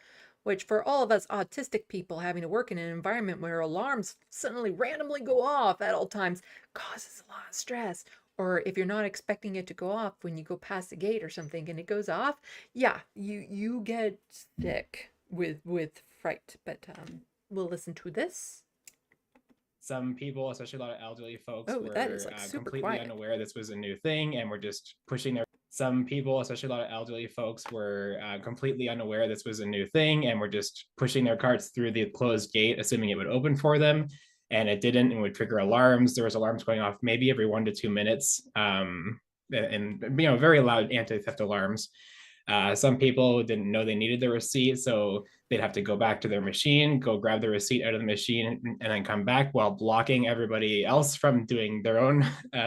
which for all of us autistic people having to work in an environment where alarms suddenly randomly go off at all times causes a lot of stress. Or if you're not expecting it to go off when you go past the gate or something and it goes off, yeah, you get sick with fright. But we'll listen to this. Some people, especially a lot of elderly folks, Oh, were that is like super completely quiet. unaware this was a new thing, and were just pushing their. Some people, especially a lot of elderly folks, were completely unaware this was a new thing, and were just pushing their carts through the closed gate, assuming it would open for them, and it didn't, and would trigger alarms. There was alarms going off maybe every 1 to 2 minutes, and very loud anti-theft alarms. Some people didn't know they needed the receipt, so they'd have to go back to their machine, go grab the receipt out of the machine, and then come back while blocking everybody else from doing their own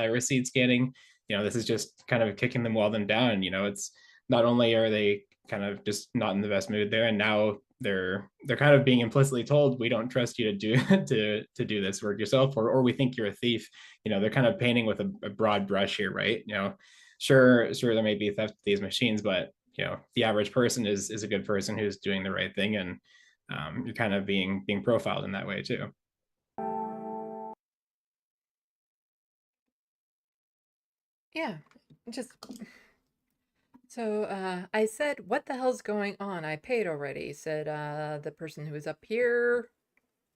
receipt scanning. This is just kind of kicking them while them down. It's not only are they kind of just not in the best mood there, and now they're kind of being implicitly told, we don't trust you to do to do this work yourself, or we think you're a thief. They're kind of painting with a broad brush here, right? Sure there may be theft with these machines, but the average person is a good person who's doing the right thing, and you're kind of being profiled in that way too. Yeah, just so I said, what the hell's going on? I paid already, said the person who was up here.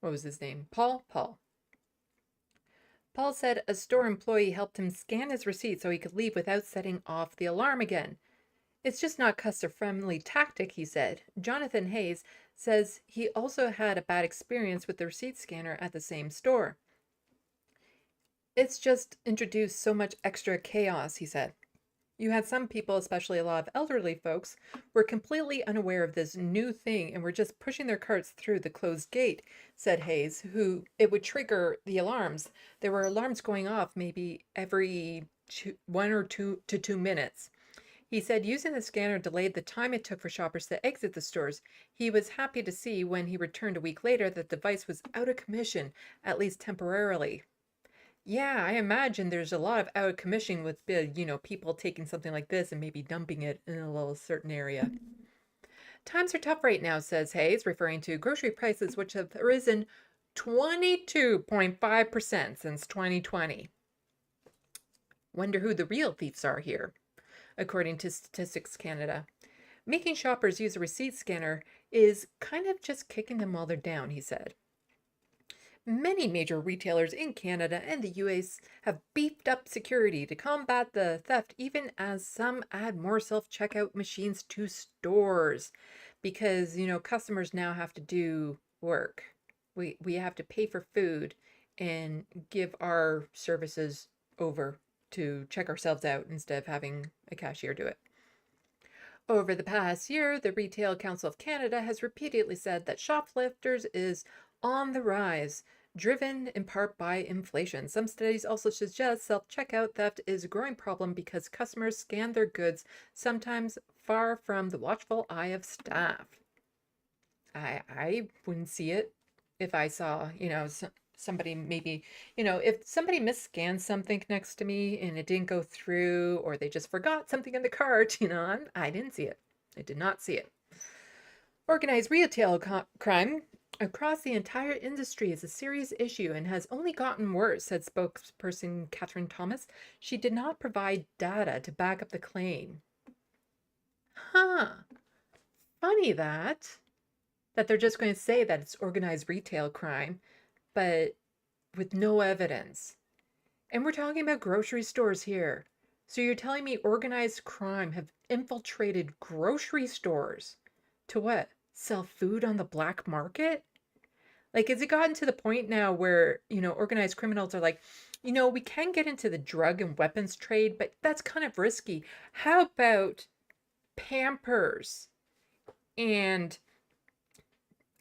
What was his name? Paul said a store employee helped him scan his receipt so he could leave without setting off the alarm again. It's just not customer-friendly tactic, he said. Jonathan Hayes says he also had a bad experience with the receipt scanner at the same store. It's just introduced so much extra chaos, he said. You had some people, especially a lot of elderly folks, were completely unaware of this new thing and were just pushing their carts through the closed gate, said Hayes, who it would trigger the alarms. There were alarms going off maybe every 1 or 2 to 2 minutes. He said using the scanner delayed the time it took for shoppers to exit the stores. He was happy to see when he returned a week later that the device was out of commission, at least temporarily. Yeah, I imagine there's a lot of out of commission with, people taking something like this and maybe dumping it in a little certain area. Times are tough right now, says Hayes, referring to grocery prices, which have risen 22.5% since 2020. Wonder who the real thieves are here. according to Statistics Canada. Making shoppers use a receipt scanner is kind of just kicking them while they're down, he said. Many major retailers in Canada and the US have beefed up security to combat the theft, even as some add more self-checkout machines to stores because, customers now have to do work. We have to pay for food and give our services over to check ourselves out instead of having a cashier do it. Over the past year, the Retail Council of Canada has repeatedly said that shoplifters is on the rise, driven in part by inflation. Some studies also suggest self-checkout theft is a growing problem because customers scan their goods, sometimes far from the watchful eye of staff. I wouldn't see it if I saw, somebody maybe, if somebody misscanned something next to me and it didn't go through, or they just forgot something in the cart, I didn't see it. I did not see it. Organized retail crime across the entire industry is a serious issue and has only gotten worse, said spokesperson Catherine Thomas. She did not provide data to back up the claim. Funny that they're just going to say that it's organized retail crime, but with no evidence. And we're talking about grocery stores here. So you're telling me organized crime have infiltrated grocery stores to what? Sell food on the black market? Like, has it gotten to the point now where, organized criminals are like, we can get into the drug and weapons trade, but that's kind of risky. How about Pampers and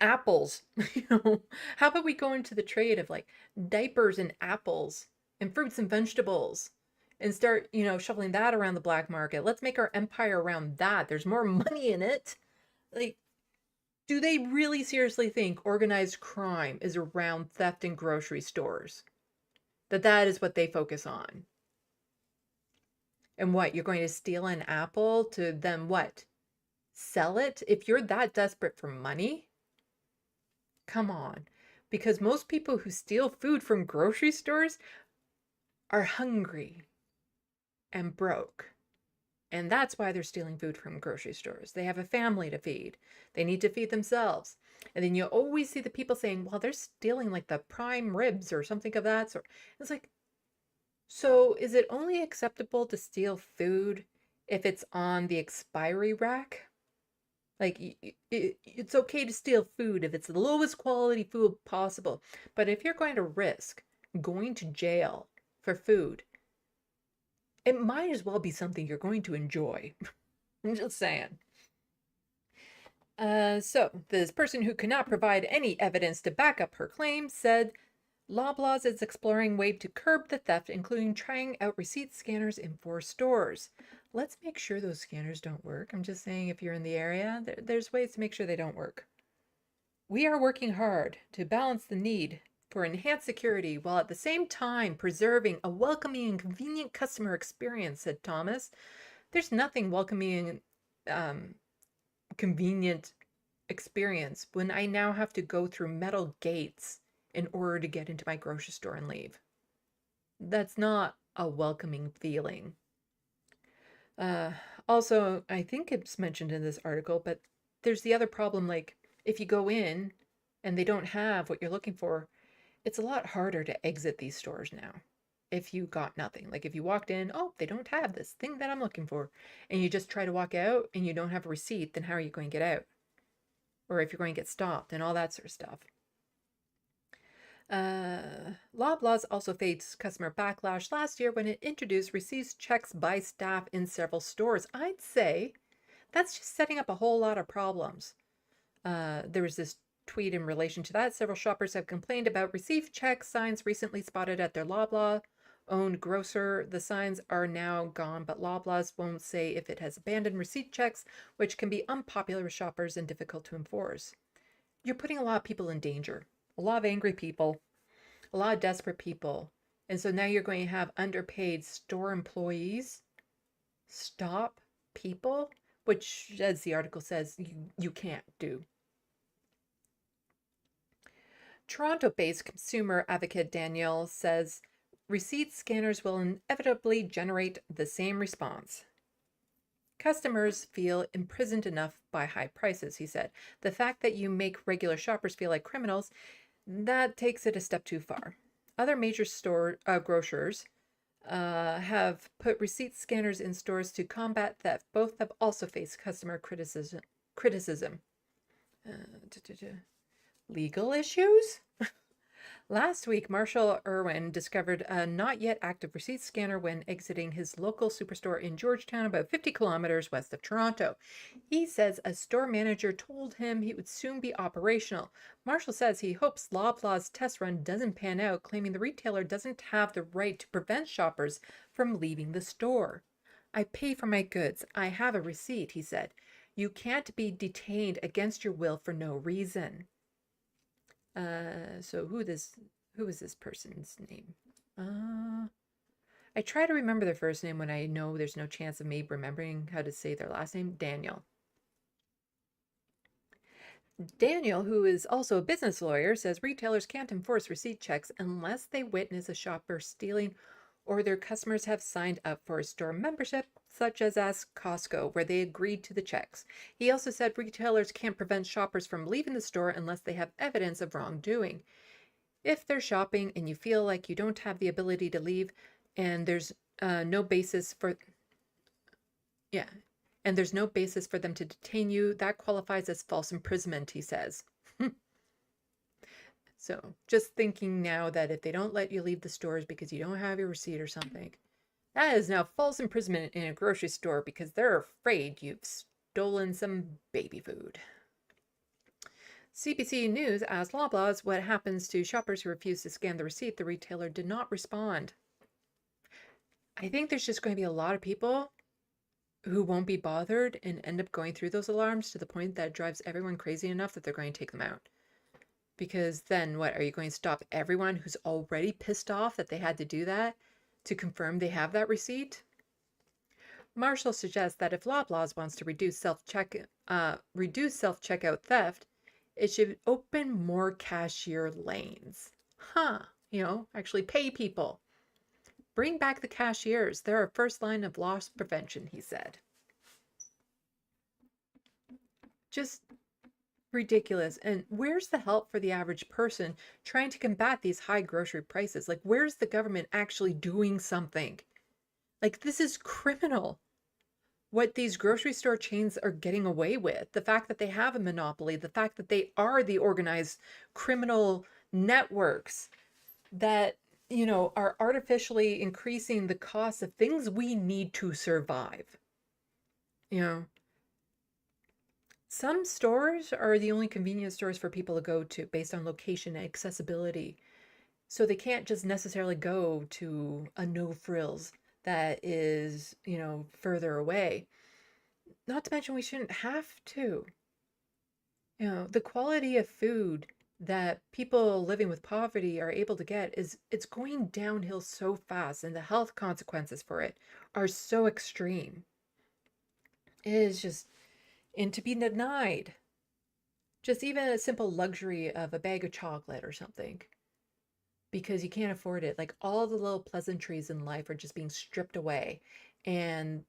apples? How about we go into the trade of like diapers and apples and fruits and vegetables and start, shuffling that around the black market? Let's make our empire around that. There's more money in it. Like, do they really seriously think organized crime is around theft in grocery stores? That is what they focus on? And what, you're going to steal an apple to then what? Sell it? If you're that desperate for money? Come on. Because most people who steal food from grocery stores are hungry and broke. And that's why they're stealing food from grocery stores. They have a family to feed. They need to feed themselves. And then you always see the people saying, well, they're stealing like the prime ribs or something of that sort. It's like, so is it only acceptable to steal food if it's on the expiry rack? Like, it's okay to steal food if it's the lowest quality food possible. But if you're going to risk going to jail for food, it might as well be something you're going to enjoy. I'm just saying. So this person who could not provide any evidence to back up her claim said Loblaws is exploring ways to curb the theft, including trying out receipt scanners in 4 stores. Let's make sure those scanners don't work. I'm just saying, if you're in the area, there's ways to make sure they don't work. We are working hard to balance the need for enhanced security while at the same time preserving a welcoming and convenient customer experience, said Thomas. There's nothing welcoming and convenient experience when I now have to go through metal gates in order to get into my grocery store and leave. That's not a welcoming feeling. Also, I think it's mentioned in this article, but there's the other problem, like if you go in and they don't have what you're looking for, it's a lot harder to exit these stores now if you got nothing. Like if you walked in, oh, they don't have this thing that I'm looking for, and you just try to walk out and you don't have a receipt, then how are you going to get out? Or if you're going to get stopped and all that sort of stuff. Loblaws also faced customer backlash last year when it introduced receipts checks by staff in several stores. I'd say that's just setting up a whole lot of problems. There was this tweet in relation to that. Several shoppers have complained about receipt check signs recently spotted at their Loblaw-owned grocer. The signs are now gone, but Loblaws won't say if it has abandoned receipt checks, which can be unpopular with shoppers and difficult to enforce. You're putting a lot of people in danger. A lot of angry people, a lot of desperate people. And so now you're going to have underpaid store employees stop people, which, as the article says, you can't do. Toronto-based consumer advocate Danielle says receipt scanners will inevitably generate the same response. Customers feel imprisoned enough by high prices, he said. The fact that you make regular shoppers feel like criminals, that takes it a step too far. Other major grocers have put receipt scanners in stores to combat theft. Both have also faced customer criticism. Legal issues? Last week, Marshall Irwin discovered a not yet active receipt scanner when exiting his local superstore in Georgetown, about 50 kilometers west of Toronto. He says a store manager told him he would soon be operational. Marshall says he hopes Loblaw's test run doesn't pan out, claiming the retailer doesn't have the right to prevent shoppers from leaving the store. I pay for my goods. I have a receipt, he said. You can't be detained against your will for no reason. So who is this person's name? I try to remember their first name when I know there's no chance of me remembering how to say their last name. Daniel. Daniel, who is also a business lawyer, says retailers can't enforce receipt checks unless they witness a shopper stealing or their customers have signed up for a store membership, such as Costco, where they agreed to the checks. He also said retailers can't prevent shoppers from leaving the store unless they have evidence of wrongdoing. If they're shopping and you feel like you don't have the ability to leave and there's no basis for them to detain you, that qualifies as false imprisonment, he says. So just thinking now that if they don't let you leave the stores because you don't have your receipt or something, that is now false imprisonment in a grocery store because they're afraid you've stolen some baby food. CBC News asked Loblaws what happens to shoppers who refuse to scan the receipt. The retailer did not respond. I think there's just going to be a lot of people who won't be bothered and end up going through those alarms to the point that it drives everyone crazy enough that they're going to take them out. Because then what, are you going to stop everyone who's already pissed off that they had to do that to confirm they have that receipt? Marshall suggests that if Loblaws wants to reduce self-checkout theft, it should open more cashier lanes. Actually pay people. Bring back the cashiers. They're our first line of loss prevention, he said. Just ridiculous. And where's the help for the average person trying to combat these high grocery prices? Like, where's the government actually doing something? Like, this is criminal what these grocery store chains are getting away with. The fact that they have a monopoly, the fact that they are the organized criminal networks that, are artificially increasing the cost of things we need to survive. Some stores are the only convenience stores for people to go to based on location and accessibility. So they can't just necessarily go to a no frills that is, further away. Not to mention we shouldn't have to. The quality of food that people living with poverty are able to get it's going downhill so fast, and the health consequences for it are so extreme. It is just, and to be denied just even a simple luxury of a bag of chocolate or something because you can't afford it. Like, all the little pleasantries in life are just being stripped away, and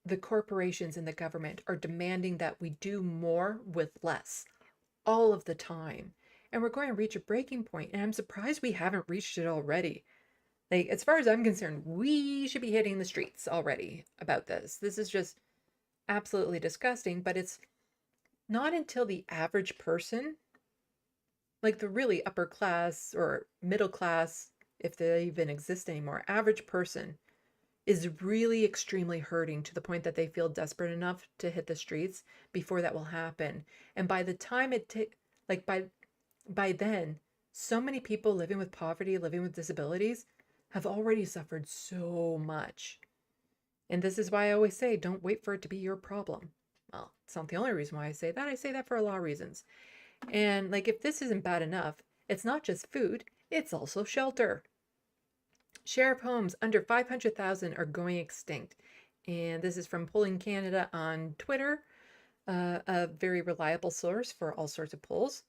the corporations and the government are demanding that we do more with less all of the time. And we're going to reach a breaking point, and I'm surprised we haven't reached it already. Like, as far as I'm concerned, we should be hitting the streets already about this. This is just absolutely disgusting, but it's not until the average person, like the really upper class or middle class, if they even exist anymore, average person is really extremely hurting to the point that they feel desperate enough to hit the streets before that will happen. And by the time by then, so many people living with poverty, living with disabilities, have already suffered so much. And this is why I always say, don't wait for it to be your problem. Well, it's not the only reason why I say that. I say that for a lot of reasons. And if this isn't bad enough, it's not just food, it's also shelter. Share of homes under 500,000 are going extinct. And this is from Polling Canada on Twitter, a very reliable source for all sorts of polls.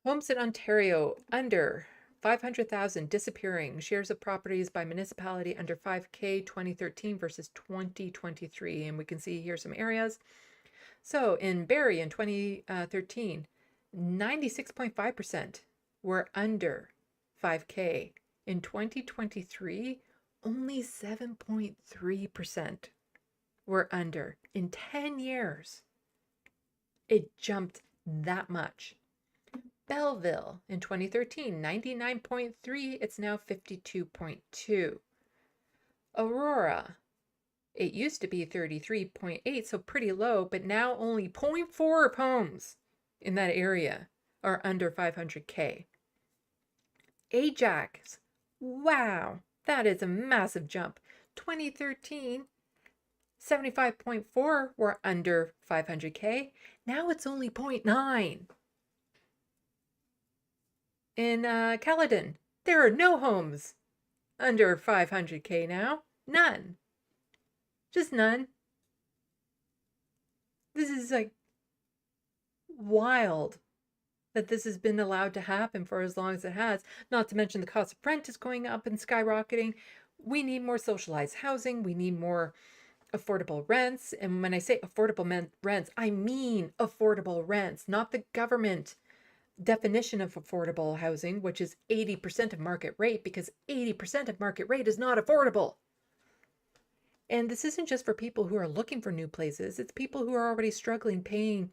Homes in Ontario under 500,000 disappearing. Shares of properties by municipality under 5K 2013 versus 2023. And we can see here some areas. So in Barrie in 2013, 96.5% were under 5K. In 2023, only 7.3% were under. In 10 years, it jumped that much. Belleville in 2013, 99.3, it's now 52.2. Aurora, it used to be 33.8, so pretty low, but now only 0.4 of homes in that area are under 500K. Ajax, wow, that is a massive jump. 2013, 75.4 were under 500K. Now it's only 0.9. In Caledon, there are no homes under 500K now. None. Just none. This is like wild that this has been allowed to happen for as long as it has. Not to mention the cost of rent is going up and skyrocketing. We need more socialized housing. We need more affordable rents. And when I say affordable rents, I mean affordable rents, not the government definition of affordable housing, which is 80% of market rate, because 80% of market rate is not affordable. And this isn't just for people who are looking for new places. It's people who are already struggling paying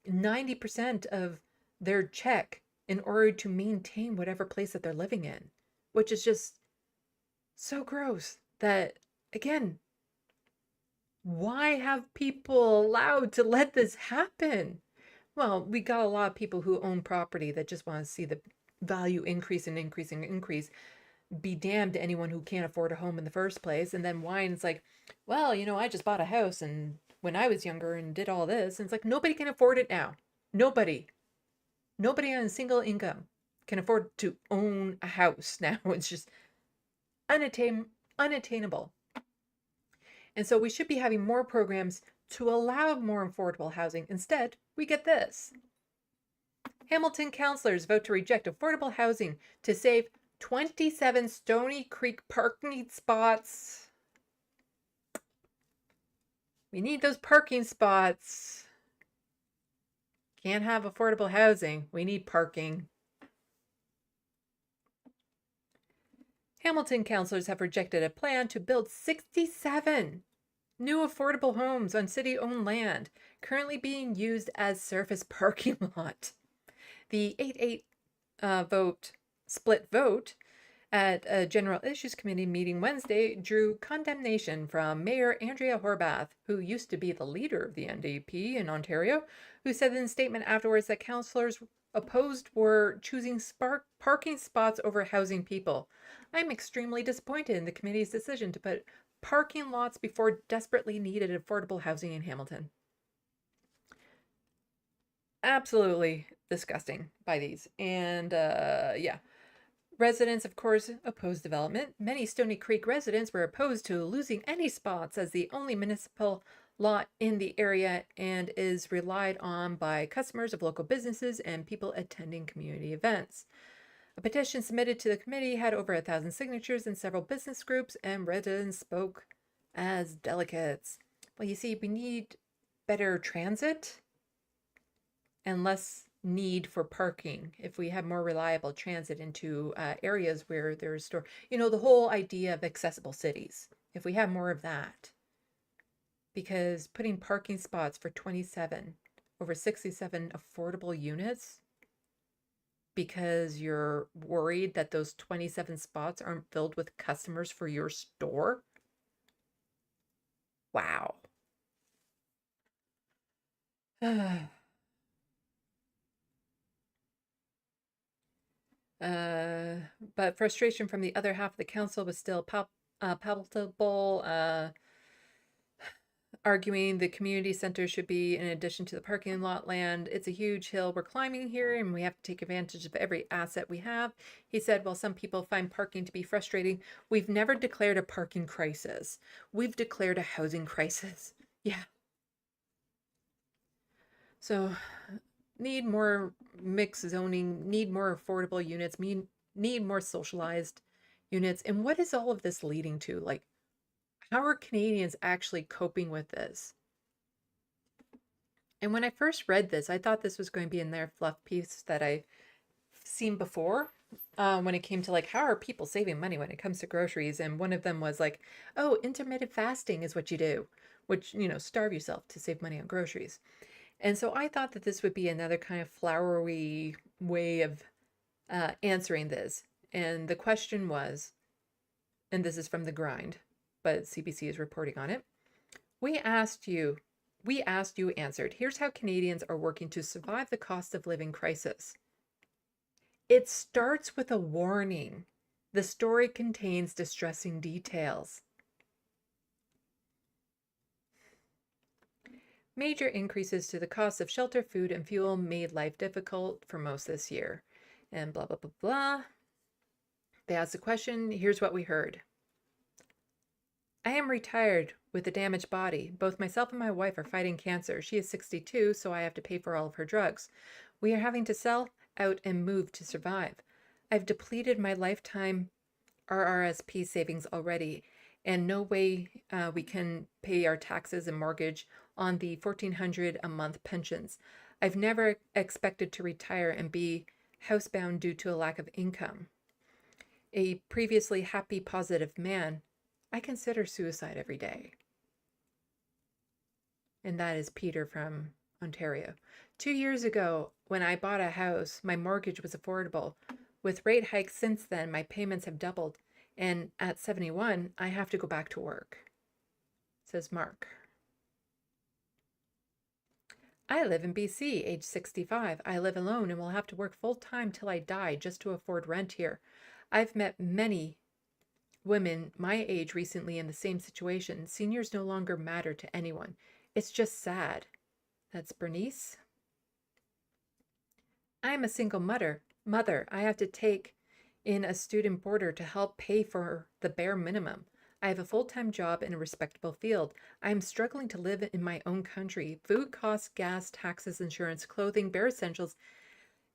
90% of their check in order to maintain whatever place that they're living in, which is just so gross that, again, why have people allowed to let this happen? Well, we got a lot of people who own property that just want to see the value increase and increase and increase. Be damned to anyone who can't afford a home in the first place. And then whine's like, well, I just bought a house and when I was younger and did all this. And it's like, nobody can afford it now. Nobody on a single income can afford to own a house now. It's just unattainable. And so we should be having more programs to allow more affordable housing. Instead, we get this. Hamilton councillors vote to reject affordable housing to save 27 Stony Creek parking spots. We need those parking spots. Can't have affordable housing. We need parking. Hamilton councillors have rejected a plan to build 67 new affordable homes on city-owned land, currently being used as surface parking lot. The 8-8 split vote at a General Issues Committee meeting Wednesday drew condemnation from Mayor Andrea Horwath, who used to be the leader of the NDP in Ontario, who said in a statement afterwards that councillors opposed were choosing parking spots over housing people. I'm extremely disappointed in the committee's decision to put parking lots before desperately needed affordable housing in Hamilton. Absolutely disgusting by these. And yeah, residents, of course, opposed development. Many Stony Creek residents were opposed to losing any spots as the only municipal lot in the area and is relied on by customers of local businesses and people attending community events. A petition submitted to the committee had over 1,000 signatures in several business groups, and residents spoke as delegates. Well, you see, we need better transit and less need for parking if we have more reliable transit into areas where there's the whole idea of accessible cities. If we have more of that, because putting parking spots for 27 over 67 affordable units because you're worried that those 27 spots aren't filled with customers for your store. Wow. But frustration from the other half of the council was still palpable, arguing the community center should be in addition to the parking lot land. It's a huge hill we're climbing here, and we have to take advantage of every asset we have. He said, while some people find parking to be frustrating, we've never declared a parking crisis. We've declared a housing crisis. Yeah. So need more mixed zoning, need more affordable units, need need more socialized units. And what is all of this leading to? Like, how are Canadians actually coping with this? And when I first read this, I thought this was going to be in their fluff piece that I've seen before, when it came to like, how are people saving money when it comes to groceries? And one of them was like, oh, intermittent fasting is what you do, which, you know, starve yourself to save money on groceries. And so I thought that this would be another kind of flowery way of answering this. And the question was, and this is from The Grind, but CBC is reporting on it. We asked you, answered. Here's how Canadians are working to survive the cost of living crisis. It starts with a warning. The story contains distressing details. Major increases to the cost of shelter, food, and fuel made life difficult for most this year. And blah, blah, blah, blah. They asked the question. Here's what we heard. I am retired with a damaged body. Both myself and my wife are fighting cancer. She is 62, so I have to pay for all of her drugs. We are having to sell out and move to survive. I've depleted my lifetime RRSP savings already, and no way we can pay our taxes and mortgage on the $1,400 a month pensions. I've never expected to retire and be housebound due to a lack of income. A previously happy, positive man, I consider suicide every day. And that is Peter from Ontario. 2 years ago, when I bought a house, my mortgage was affordable. With rate hikes since then, my payments have doubled. And at 71, I have to go back to work, says Mark. I live in BC, age 65. I live alone and will have to work full-time till I die just to afford rent here. I've met many women my age recently in the same situation. Seniors no longer matter to anyone. It's just sad. That's Bernice. I'm a single mother. I have to take in a student boarder to help pay for the bare minimum. I have a full-time job in a respectable field. I am struggling to live in my own country. Food costs, gas, taxes, insurance, clothing, bare essentials,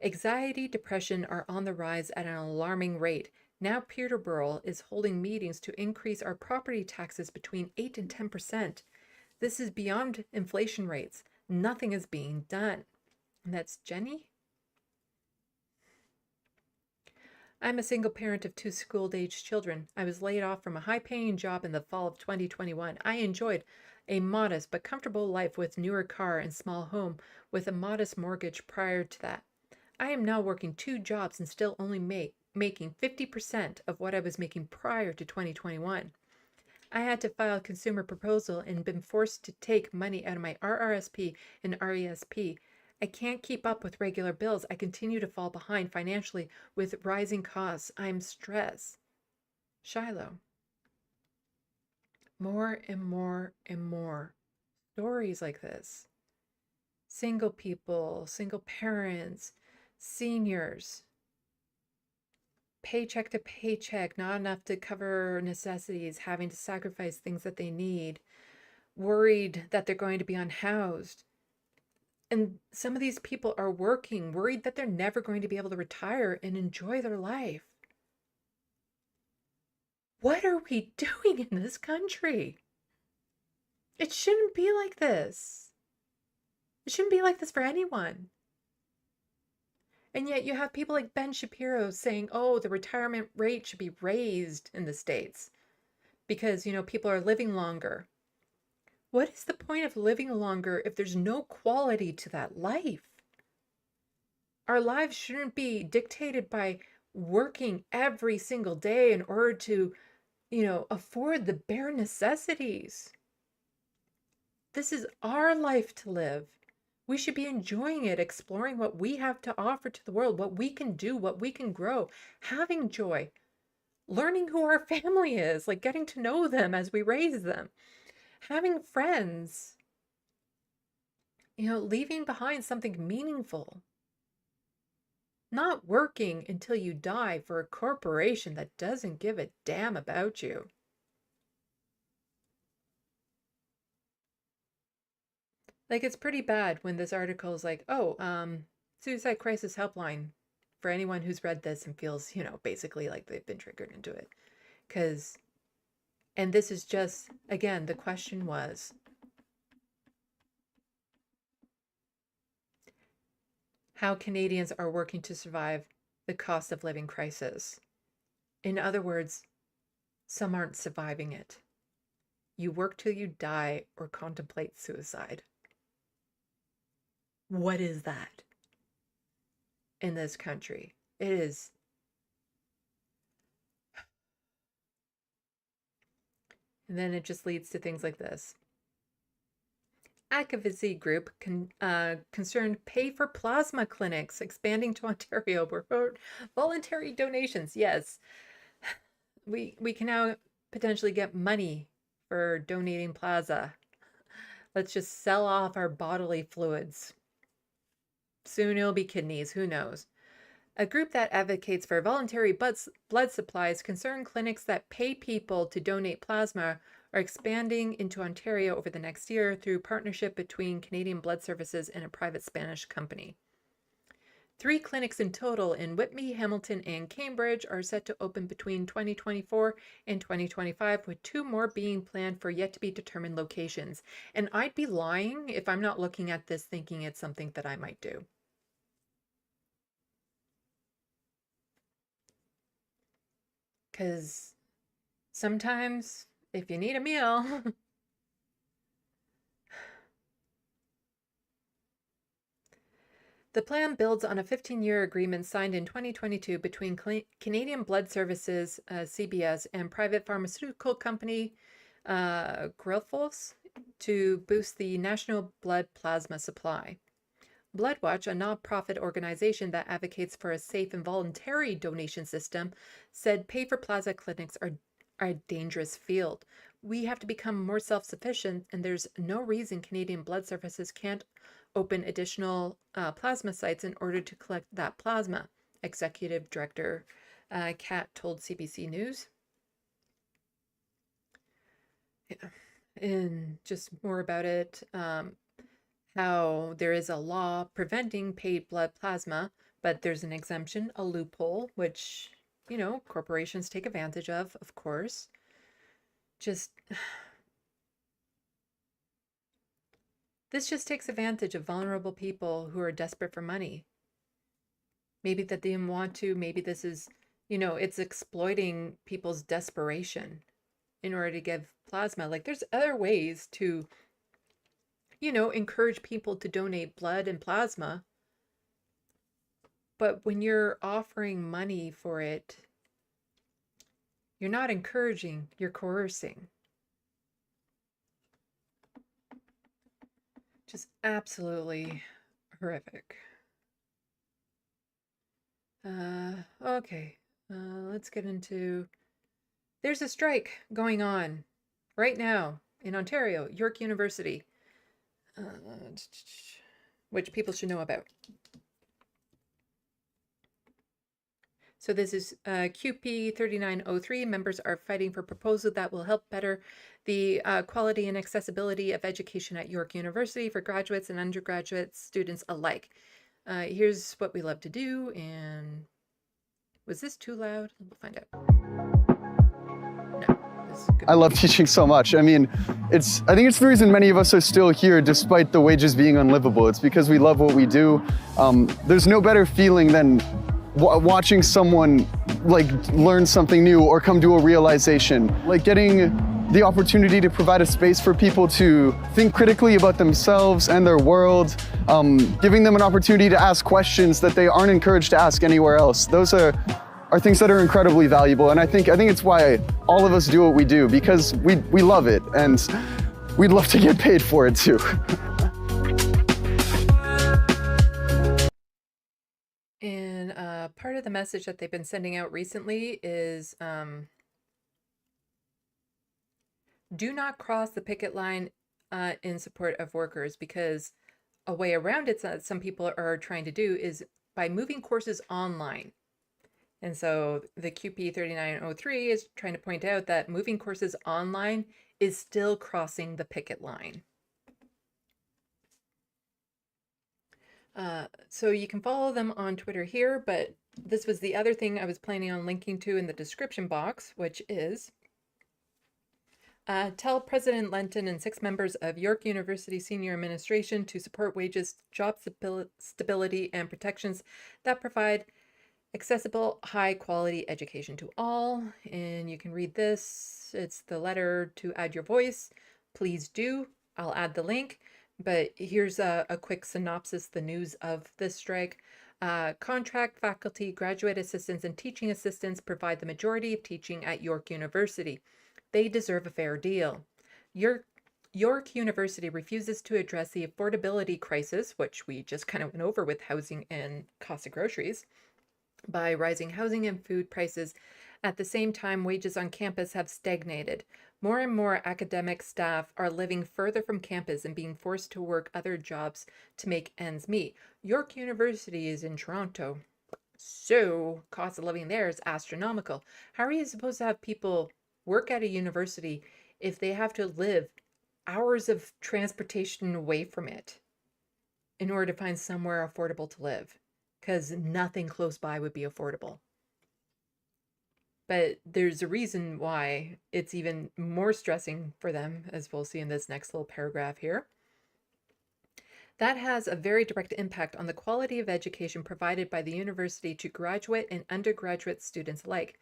anxiety, depression are on the rise at an alarming rate. Now Peterborough is holding meetings to increase our property taxes between 8 and 10%. This is beyond inflation rates. Nothing is being done. And that's Jenny. I'm a single parent of 2 school-aged children. I was laid off from a high-paying job in the fall of 2021. I enjoyed a modest but comfortable life with newer car and small home with a modest mortgage prior to that. I am now working 2 jobs and still only making 50% of what I was making prior to 2021. I had to file a consumer proposal and been forced to take money out of my RRSP and RESP. I can't keep up with regular bills. I continue to fall behind financially with rising costs. I'm stressed. Shiloh. More and more and more stories like this. Single people, single parents, seniors. Paycheck to paycheck, not enough to cover necessities, having to sacrifice things that they need, worried that they're going to be unhoused. And some of these people are working, worried that they're never going to be able to retire and enjoy their life. What are we doing in this country? It shouldn't be like this. It shouldn't be like this for anyone. And yet you have people like Ben Shapiro saying, oh, the retirement rate should be raised in the States because, you know, people are living longer. What is the point of living longer if there's no quality to that life? Our lives shouldn't be dictated by working every single day in order to, you know, afford the bare necessities. This is our life to live. We should be enjoying it, exploring what we have to offer to the world, what we can do, what we can grow, having joy, learning who our family is, like getting to know them as we raise them. Having friends, you know, leaving behind something meaningful. Not working until you die for a corporation that doesn't give a damn about you. Like, it's pretty bad when this article is like, oh, suicide crisis helpline for anyone who's read this and feels, basically like they've been triggered into it. And this is just, again, the question was, how Canadians are working to survive the cost of living crisis. In other words, some aren't surviving it. You work till you die or contemplate suicide. What is that in this country? It is. And then it just leads to things like this. Advocacy group concerned pay for plasma clinics expanding to Ontario. Voluntary donations. Yes, we can now potentially get money for donating plasma. Let's just sell off our bodily fluids. Soon it'll be kidneys. Who knows? A group that advocates for voluntary blood supplies concerned clinics that pay people to donate plasma are expanding into Ontario over the next year through partnership between Canadian Blood Services and a private Spanish company. 3 clinics in total in Whitby, Hamilton, and Cambridge are set to open between 2024 and 2025, with 2 more being planned for yet to be determined locations. And I'd be lying if I'm not looking at this thinking it's something that I might do. Because sometimes if you need a meal, the plan builds on a 15-year agreement signed in 2022 between Canadian Blood Services, CBS, and private pharmaceutical company Grifols to boost the national blood plasma supply. Bloodwatch, a nonprofit organization that advocates for a safe and voluntary donation system, said pay-for-plasma clinics are a dangerous field. We have to become more self-sufficient, and there's no reason Canadian Blood Services can't open additional plasma sites in order to collect that plasma, Executive Director Kat told CBC News. Yeah. And just more about it. How there is a law preventing paid blood plasma, but there's an exemption, a loophole, which, corporations take advantage of course. This just takes advantage of vulnerable people who are desperate for money. Maybe that they didn't want to, maybe this is, it's exploiting people's desperation in order to give plasma. Like, there's other ways to encourage people to donate blood and plasma. But when you're offering money for it, you're not encouraging, you're coercing. Just absolutely horrific. Okay, let's get into... There's a strike going on right now in Ontario, York University. Which people should know about. So this is CUPE 3903. Members are fighting for proposals that will help better the quality and accessibility of education at York University for graduates and undergraduate students alike. Here's what we love to do. And was this too loud? We'll find out. I love teaching so much. I mean, I think it's the reason many of us are still here despite the wages being unlivable. It's because we love what we do. There's no better feeling than watching someone learn something new or come to a realization. Like getting the opportunity to provide a space for people to think critically about themselves and their world, giving them an opportunity to ask questions that they aren't encouraged to ask anywhere else. Those are things that are incredibly valuable, and I think it's why all of us do what we do, because we love it, and we'd love to get paid for it too. And part of the message that they've been sending out recently is do not cross the picket line in support of workers, because a way around it that some people are trying to do is by moving courses online. And so the CUPE 3903 is trying to point out that moving courses online is still crossing the picket line. So you can follow them on Twitter here, but this was the other thing I was planning on linking to in the description box, which is tell President Lenton and 6 members of York University Senior Administration to support wages, job stability, and protections that provide accessible, high-quality education to all. And you can read this. It's the letter to add your voice. Please do. I'll add the link. But here's a quick synopsis, the news of this strike. Contract faculty, graduate assistants, and teaching assistants provide the majority of teaching at York University. They deserve a fair deal. York University refuses to address the affordability crisis, which we just kind of went over with housing and cost of groceries, by rising housing and food prices. At the same time, wages on campus have stagnated. More and more academic staff are living further from campus and being forced to work other jobs to make ends meet. York University is in Toronto, so cost of living there is astronomical. How are you supposed to have people work at a university if they have to live hours of transportation away from it in order to find somewhere affordable to live? Because nothing close by would be affordable. But there's a reason why it's even more stressing for them, as we'll see in this next little paragraph here. That has a very direct impact on the quality of education provided by the university to graduate and undergraduate students alike.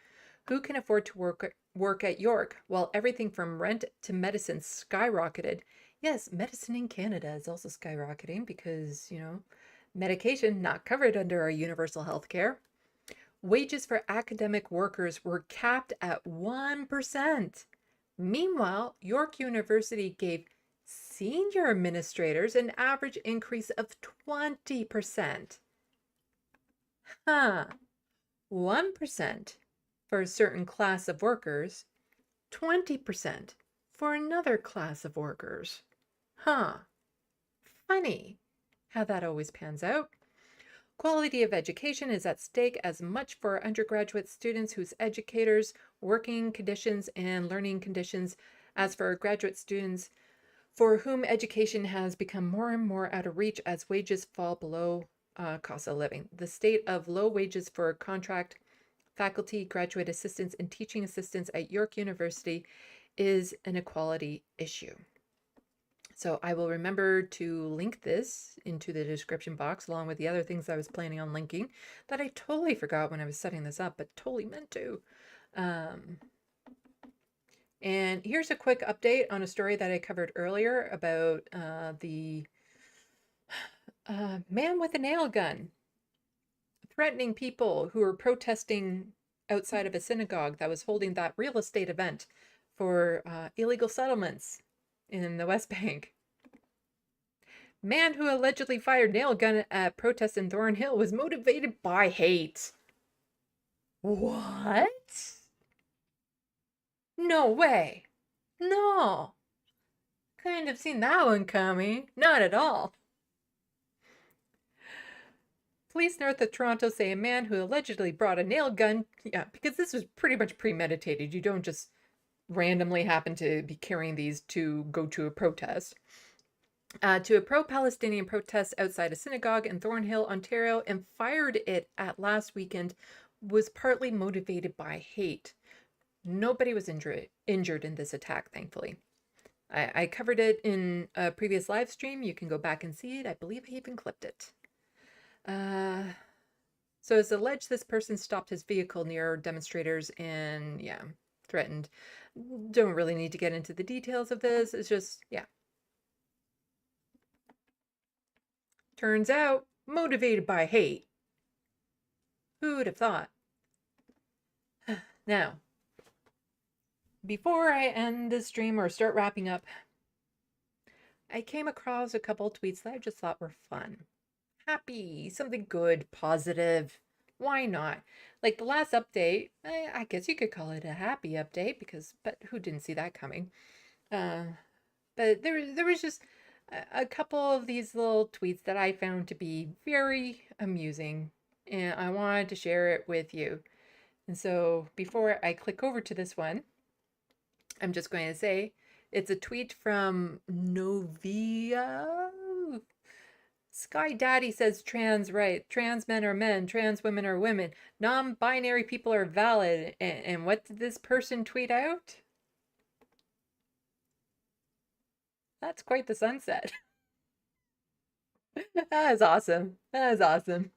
Who can afford to work at York while everything from rent to medicine skyrocketed? Yes, medicine in Canada is also skyrocketing because, medication not covered under our universal health care. Wages for academic workers were capped at 1%. Meanwhile, York University gave senior administrators an average increase of 20%. 1% for a certain class of workers, 20% for another class of workers. Funny how that always pans out. Quality of education is at stake as much for undergraduate students whose educators, working conditions, and learning conditions as for graduate students for whom education has become more and more out of reach as wages fall below cost of living. The state of low wages for contract faculty, graduate assistants, and teaching assistants at York University is an equality issue. So I will remember to link this into the description box along with the other things I was planning on linking that I totally forgot when I was setting this up, but totally meant to. And here's a quick update on a story that I covered earlier about the man with a nail gun threatening people who were protesting outside of a synagogue that was holding that real estate event for illegal settlements in the West Bank. Man who allegedly fired nail gun at protests in Thornhill was motivated by hate. What? No way. No. Couldn't have seen that one coming. Not at all. Police north of Toronto say a man who allegedly brought a nail gun, because this was pretty much premeditated. You don't just randomly happen to be carrying these to go to a protest. To a pro-Palestinian protest outside a synagogue in Thornhill, Ontario, and fired it at last weekend was partly motivated by hate. Nobody was injured in this attack, thankfully. I covered it in a previous live stream. You can go back and see it. I believe I even clipped it. So it's alleged this person stopped his vehicle near demonstrators and, threatened. Don't really need to get into the details of this. It's just, Turns out, motivated by hate. Who would have thought? Now, before I end this stream or start wrapping up, I came across a couple tweets that I just thought were fun. Happy, something good, positive. Why not? Like the last update, I guess you could call it a happy update but who didn't see that coming? But there was just a couple of these little tweets that I found to be very amusing, and I wanted to share it with you. And so before I click over to this one, I'm just going to say it's a tweet from Novia Sky Daddy says trans right. Trans men are men. Trans women are women. Non-binary people are valid. And what did this person tweet out? That's quite the sunset. That is awesome. That is awesome.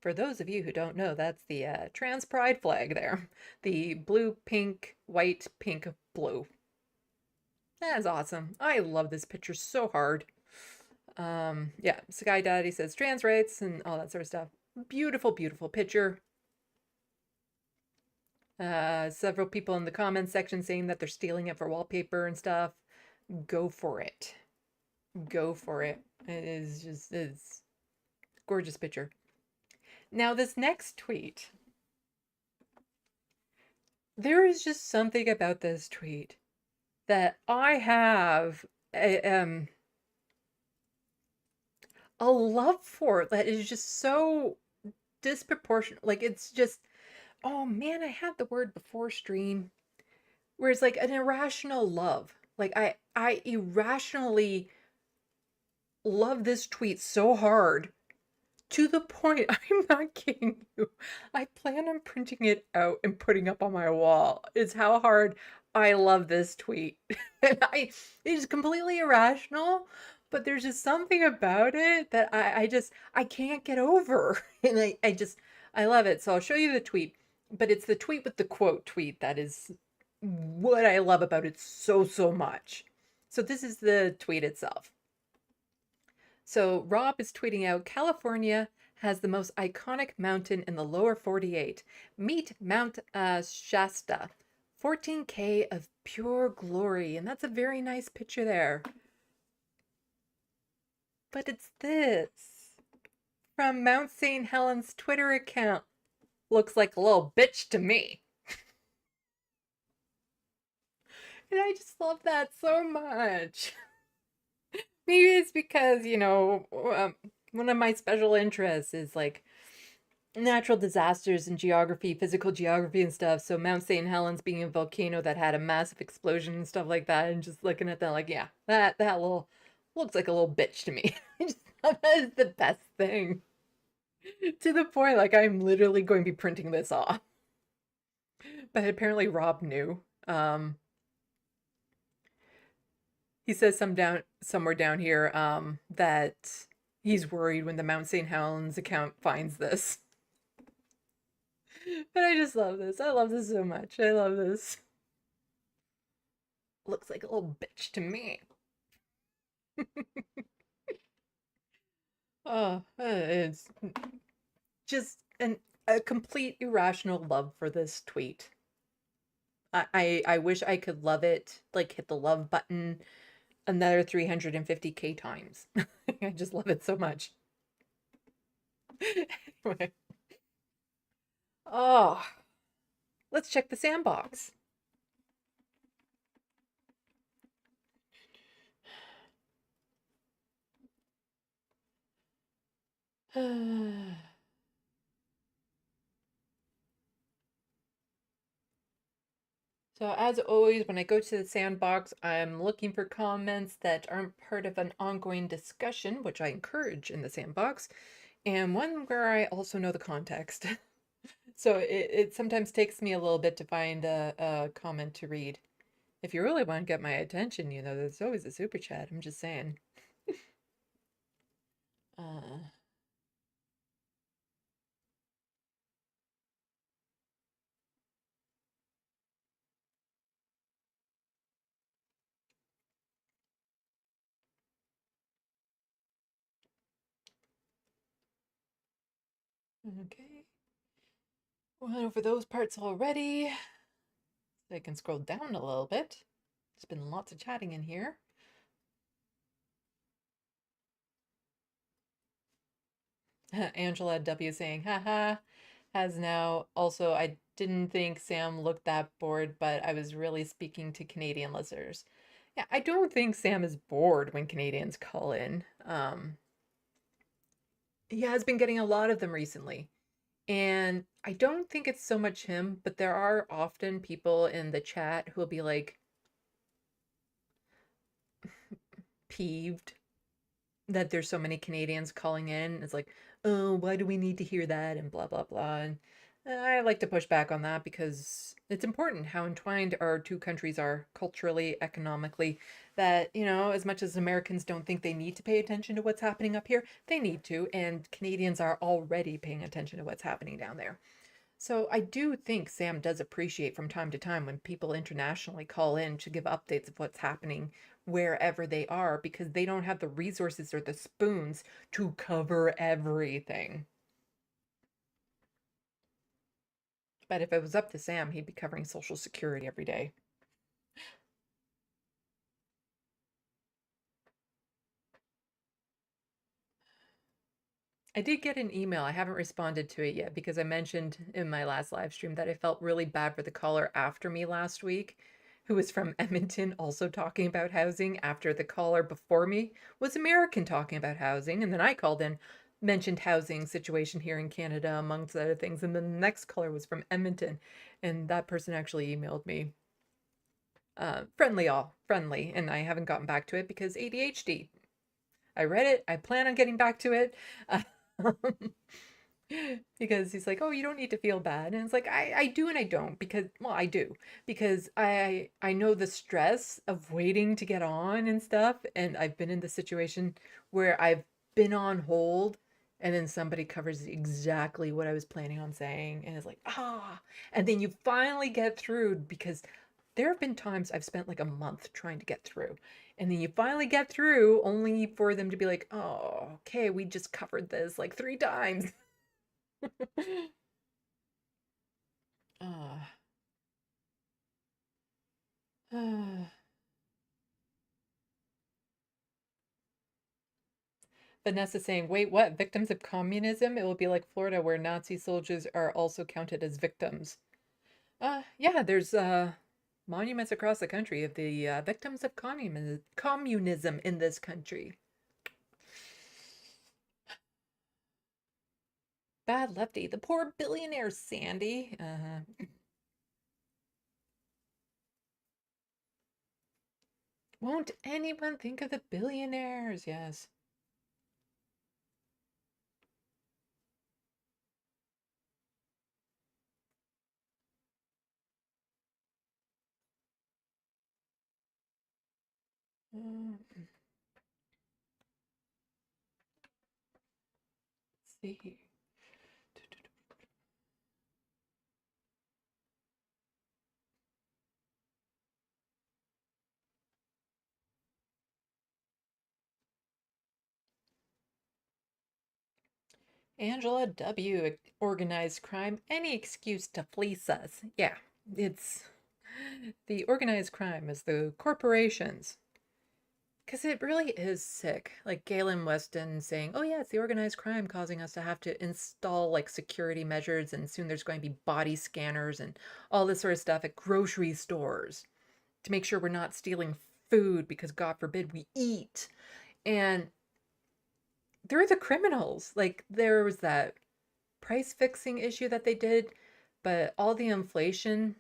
For those of you who don't know, that's the trans pride flag there. The blue, pink, white, pink, blue. That is awesome. I love this picture so hard. Yeah, Sky Daddy says trans rights and all that sort of stuff. Beautiful, beautiful picture. Several people in the comments section saying that they're stealing it for wallpaper and stuff. Go for it. Go for it. It's a gorgeous picture. Now this next tweet. There is just something about this tweet that I have a love for that is just so disproportionate. Like it's just, oh man, I had the word before stream where it's like an irrational love. Like I irrationally love this tweet so hard to the point, I'm not kidding you, I plan on printing it out and putting up on my wall. It's how hard I love this tweet. And it is completely irrational, but there's just something about it that I can't get over. And I love it. So I'll show you the tweet, but it's the tweet with the quote tweet that is what I love about it so, so much. So this is the tweet itself. So Rob is tweeting out, California has the most iconic mountain in the lower 48. Meet Mount Shasta. 14K of pure glory. And that's a very nice picture there. But it's this. From Mount St. Helens Twitter account. Looks like a little bitch to me. And I just love that so much. Maybe it's because, you know, one of my special interests is like natural disasters and geography, physical geography and stuff. So Mount St. Helens being a volcano that had a massive explosion and stuff like that. And just looking at that like, yeah, that little looks like a little bitch to me. I just thought that is the best thing. To the point, like I'm literally going to be printing this off. But apparently Rob knew. He says somewhere down here that he's worried when the Mount St. Helens account finds this. But I just love this. I love this so much. I love this. Looks like a little bitch to me. Oh, it's just a complete irrational love for this tweet. I wish I could love it, like hit the love button another 350k times. I just love it so much. Anyway. Oh, let's check the sandbox. So as always, when I go to the sandbox, I'm looking for comments that aren't part of an ongoing discussion, which I encourage in the sandbox, and one where I also know the context. So it sometimes takes me a little bit to find a comment to read. If you really want to get my attention, you know, there's always a super chat. I'm just saying. Okay. Went over those parts already. So I can scroll down a little bit. There's been lots of chatting in here. Angela W saying, haha, has now. Also, I didn't think Sam looked that bored, but I was really speaking to Canadian listeners. Yeah, I don't think Sam is bored when Canadians call in. He has been getting a lot of them recently. And I don't think it's so much him, but there are often people in the chat who'll be like peeved that there's so many Canadians calling in. It's like, oh, why do we need to hear that? And blah, blah, blah. And I like to push back on that because it's important how entwined our two countries are culturally, economically, that, you know, as much as Americans don't think they need to pay attention to what's happening up here, they need to. And Canadians are already paying attention to what's happening down there. So I do think Sam does appreciate from time to time when people internationally call in to give updates of what's happening wherever they are because they don't have the resources or the spoons to cover everything. But if it was up to Sam, he'd be covering Social Security every day. I did get an email. I haven't responded to it yet because I mentioned in my last live stream that I felt really bad for the caller after me last week, who was from Edmonton, also talking about housing after the caller before me was American talking about housing. And then I called in, mentioned housing situation here in Canada, amongst other things. And then the next caller was from Edmonton. And that person actually emailed me. Friendly. And I haven't gotten back to it because ADHD. I read it. I plan on getting back to it. Because he's like, oh, you don't need to feel bad. And it's like, I do and I don't because, well, I do because I know the stress of waiting to get on and stuff. And I've been in the situation where I've been on hold and then somebody covers exactly what I was planning on saying. And it's like, and then you finally get through because there have been times I've spent like a month trying to get through. And then you finally get through only for them to be like, oh, okay, we just covered this like 3 times. Ah. Vanessa saying, wait, what? Victims of communism? It will be like Florida where Nazi soldiers are also counted as victims. Yeah, there's monuments across the country of the victims of communism in this country. Bad lefty. The poor billionaire, Sandy. Won't anyone think of the billionaires? Yes. Let's see here. Angela W. Organized crime. Any excuse to fleece us. Yeah, it's the organized crime is the corporations. Because it really is sick. Like Galen Weston saying, oh, yeah, it's the organized crime causing us to have to install like security measures. And soon there's going to be body scanners and all this sort of stuff at grocery stores to make sure we're not stealing food because God forbid we eat. And they're the criminals. Like there was that price fixing issue that they did, but all the inflation,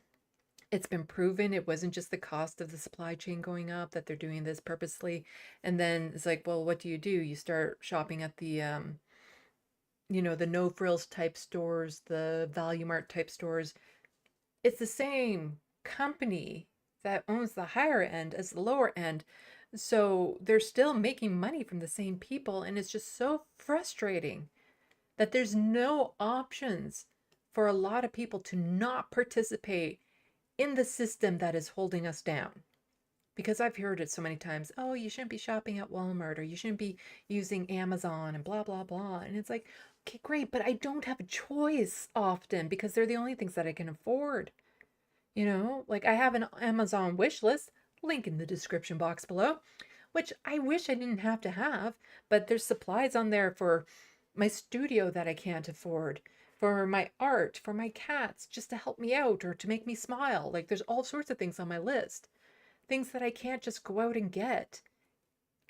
it's been proven it wasn't just the cost of the supply chain going up, that they're doing this purposely. And then it's like, well, what do? You start shopping at the the no frills type stores, the Value Mart type stores. It's the same company that owns the higher end as the lower end. So they're still making money from the same people. And it's just so frustrating that there's no options for a lot of people to not participate in the system that is holding us down. Because I've heard it so many times, oh, you shouldn't be shopping at Walmart or you shouldn't be using Amazon and blah, blah, blah. And it's like, okay, great, but I don't have a choice often because they're the only things that I can afford. You know, like I have an Amazon wish list, link in the description box below, which I wish I didn't have to have, but there's supplies on there for my studio that I can't afford, for my art, for my cats, just to help me out or to make me smile. Like there's all sorts of things on my list, things that I can't just go out and get.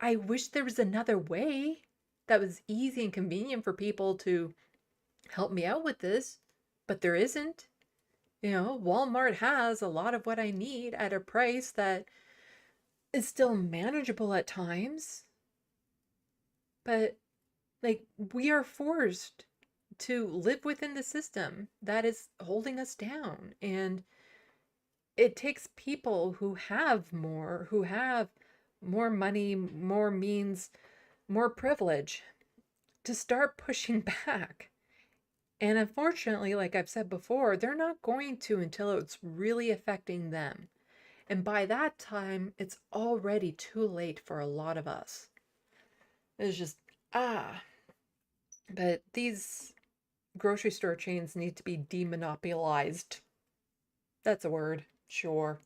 I wish there was another way that was easy and convenient for people to help me out with this, but there isn't. You know, Walmart has a lot of what I need at a price that is still manageable at times. But like, we are forced to live within the system that is holding us down. And it takes people who have more money, more means, more privilege to start pushing back. And unfortunately, like I've said before, they're not going to until it's really affecting them. And by that time, it's already too late for a lot of us. It's just, but these grocery store chains need to be demonopolized. That's a word, sure.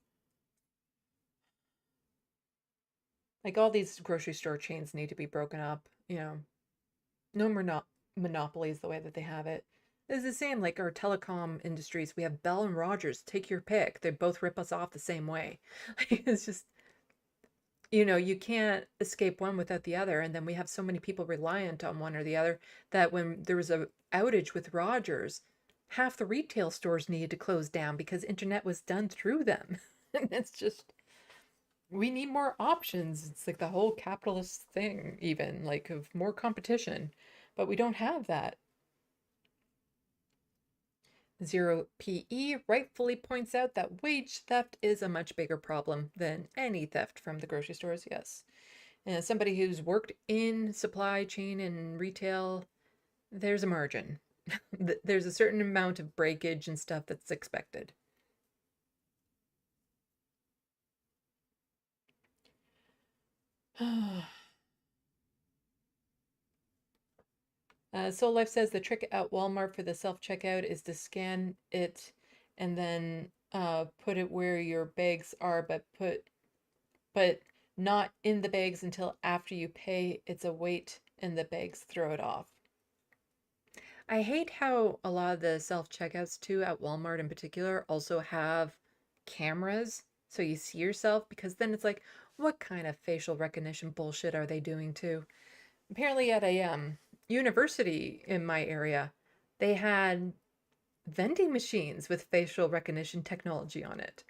Like, all these grocery store chains need to be broken up, no more monopolies the way that they have it. It's the same like our telecom industries. We have Bell and Rogers, take your pick. They both rip us off the same way. It's just, you can't escape one without the other. And then we have so many people reliant on one or the other that when there was a outage with Rogers, half the retail stores needed to close down because internet was done through them. And it's just, we need more options. It's like the whole capitalist thing, even like of more competition, but we don't have that. Zero PE rightfully points out that wage theft is a much bigger problem than any theft from the grocery stores. Yes. And as somebody who's worked in supply chain and retail, there's a margin. There's a certain amount of breakage and stuff that's expected. Soul Life says the trick at Walmart for the self-checkout is to scan it and then put it where your bags are, but not in the bags until after you pay. It's a weight in the bags, throw it off. I hate how a lot of the self-checkouts too at Walmart in particular also have cameras so you see yourself, because then it's like, what kind of facial recognition bullshit are they doing too? Apparently at a university in my area, they had vending machines with facial recognition technology on it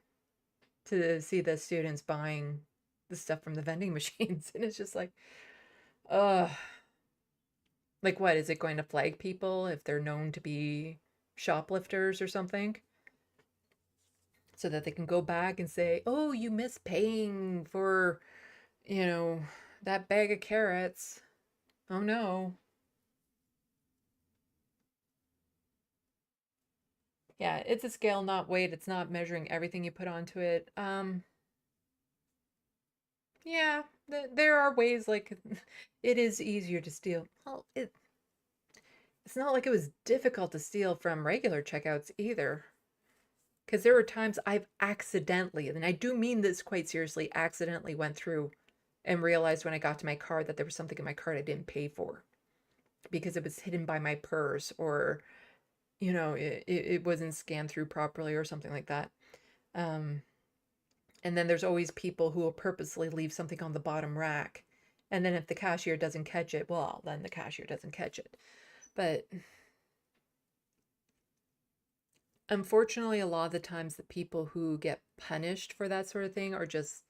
to see the students buying the stuff from the vending machines. And it's just like, like, what is it going to flag people if they're known to be shoplifters or something? So that they can go back and say, oh, you missed paying for, that bag of carrots. Oh no. Yeah, it's a scale, not weight. It's not measuring everything you put onto it. Yeah, there are ways, like, it is easier to steal. Well, it's not like it was difficult to steal from regular checkouts either. Because there were times I've accidentally, and I do mean this quite seriously, accidentally went through and realized when I got to my car that there was something in my cart I didn't pay for because it was hidden by my purse, or it wasn't scanned through properly or something like that. And then there's always people who will purposely leave something on the bottom rack. And then if the cashier doesn't catch it, well, then the cashier doesn't catch it. But unfortunately, a lot of the times the people who get punished for that sort of thing are just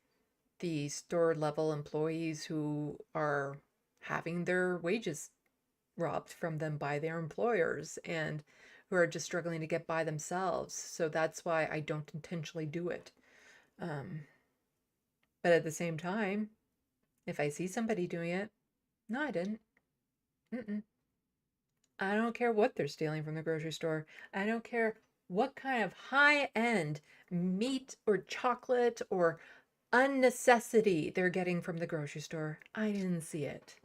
the store level employees who are having their wages robbed from them by their employers and who are just struggling to get by themselves. So that's why I don't intentionally do it. But at the same time, if I see somebody doing it, no, I didn't. I don't care what they're stealing from the grocery store. I don't care what kind of high-end meat or chocolate or unnecessity they're getting from the grocery store. I didn't see it.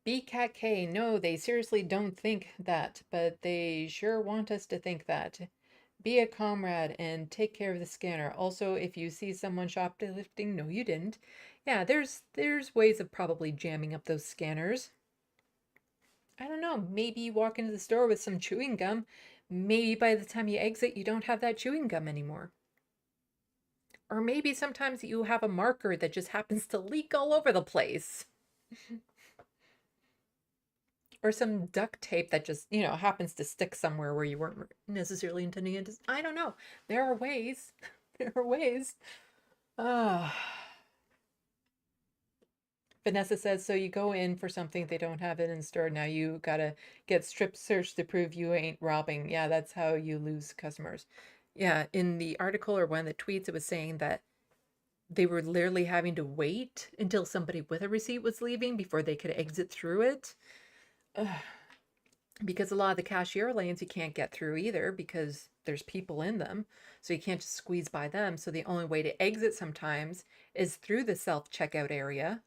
BCatK, no, they seriously don't think that, but they sure want us to think that. Be a comrade and take care of the scanner. Also, if you see someone shoplifting, no, you didn't. Yeah, there's ways of probably jamming up those scanners. I don't know, maybe you walk into the store with some chewing gum. Maybe by the time you exit, you don't have that chewing gum anymore. Or maybe sometimes you have a marker that just happens to leak all over the place. Or some duct tape that just, happens to stick somewhere where you weren't necessarily intending it to. I don't know. There are ways. There are ways. Ah. Vanessa says, so you go in for something, they don't have it in store. Now you gotta get strip search to prove you ain't robbing. Yeah, that's how you lose customers. Yeah, in the article or one of the tweets, it was saying that they were literally having to wait until somebody with a receipt was leaving before they could exit through it. Ugh. Because a lot of the cashier lanes you can't get through either because there's people in them. So you can't just squeeze by them. So the only way to exit sometimes is through the self-checkout area.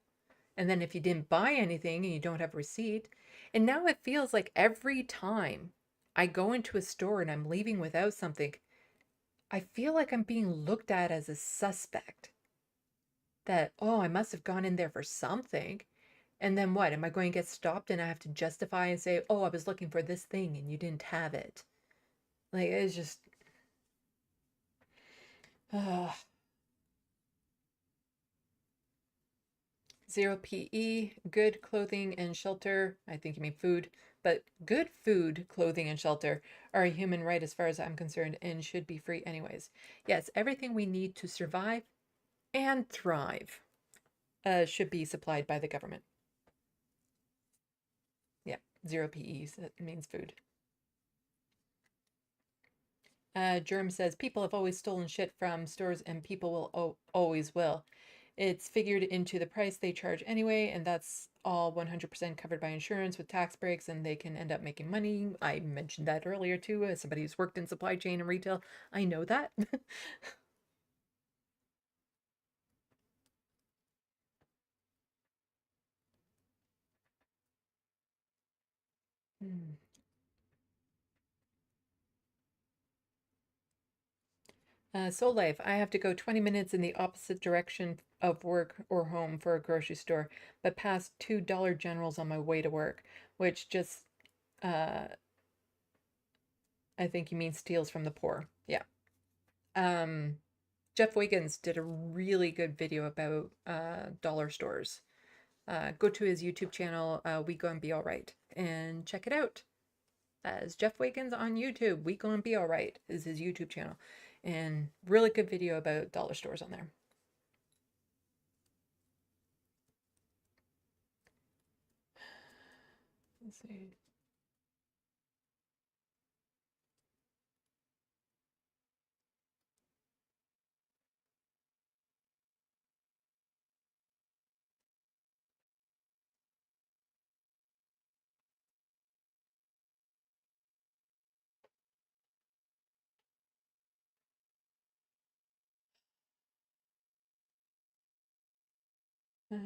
And then if you didn't buy anything and you don't have a receipt, and now it feels like every time I go into a store and I'm leaving without something, I feel like I'm being looked at as a suspect. That, oh, I must have gone in there for something. And then what? Am I going to get stopped and I have to justify and say, oh, I was looking for this thing and you didn't have it? Like, it's just. Zero PE, good clothing and shelter. I think you mean food, but good food, clothing, and shelter are a human right as far as I'm concerned and should be free anyways. Yes, everything we need to survive and thrive should be supplied by the government. Yeah, zero PEs, that means food. Germ says, people have always stolen shit from stores and people will always will. It's figured into the price they charge anyway, and that's all 100% covered by insurance with tax breaks, and they can end up making money. I mentioned that earlier too, as somebody who's worked in supply chain and retail. I know that. Hmm. Soul Life, I have to go 20 minutes in the opposite direction of work or home for a grocery store, but past two Dollar Generals on my way to work, which just, uh, I think you mean steals from the poor. Yeah. Jeff Wiggins did a really good video about dollar stores. Go to his YouTube channel, We Gonna Be Alright, and check it out. As Jeff Wiggins on YouTube, We Gonna Be Alright is his YouTube channel. And really good video about dollar stores on there. Let's see. Uh,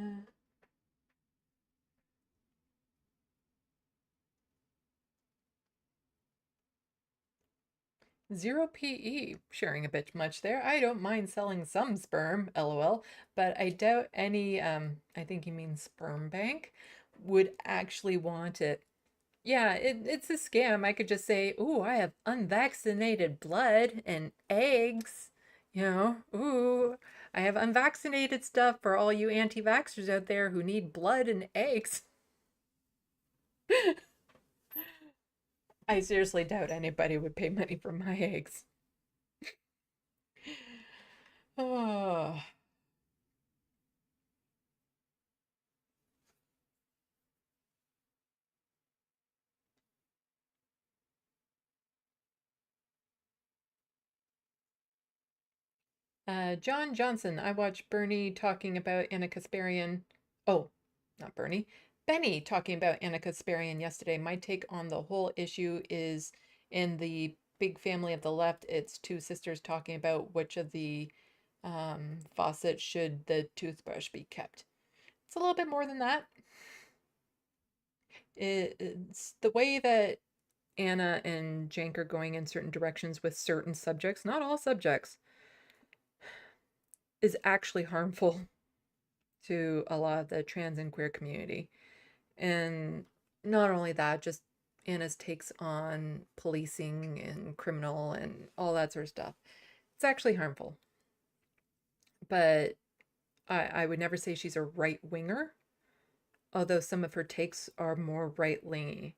Zero PE, sharing a bit much there. I don't mind selling some sperm, lol, but I doubt any, I think you mean sperm bank, would actually want it. Yeah, it's a scam. I could just say, ooh, I have unvaccinated blood and eggs. You know, ooh, I have unvaccinated stuff for all you anti-vaxxers out there who need blood and eggs. I seriously doubt anybody would pay money for my eggs. Oh. John Johnson, I watched Bernie talking about Anna Kasparian. Oh, not Bernie. Benny talking about Anna Kasparian yesterday. My take on the whole issue is in the big family of the left, it's two sisters talking about which of the faucets should the toothbrush be kept. It's a little bit more than that. It's the way that Anna and Jank are going in certain directions with certain subjects, not all subjects, is actually harmful to a lot of the trans and queer community. And not only that, just Anna's takes on policing and criminal and all that sort of stuff. It's actually harmful. But I would never say she's a right winger, although some of her takes are more right wingy.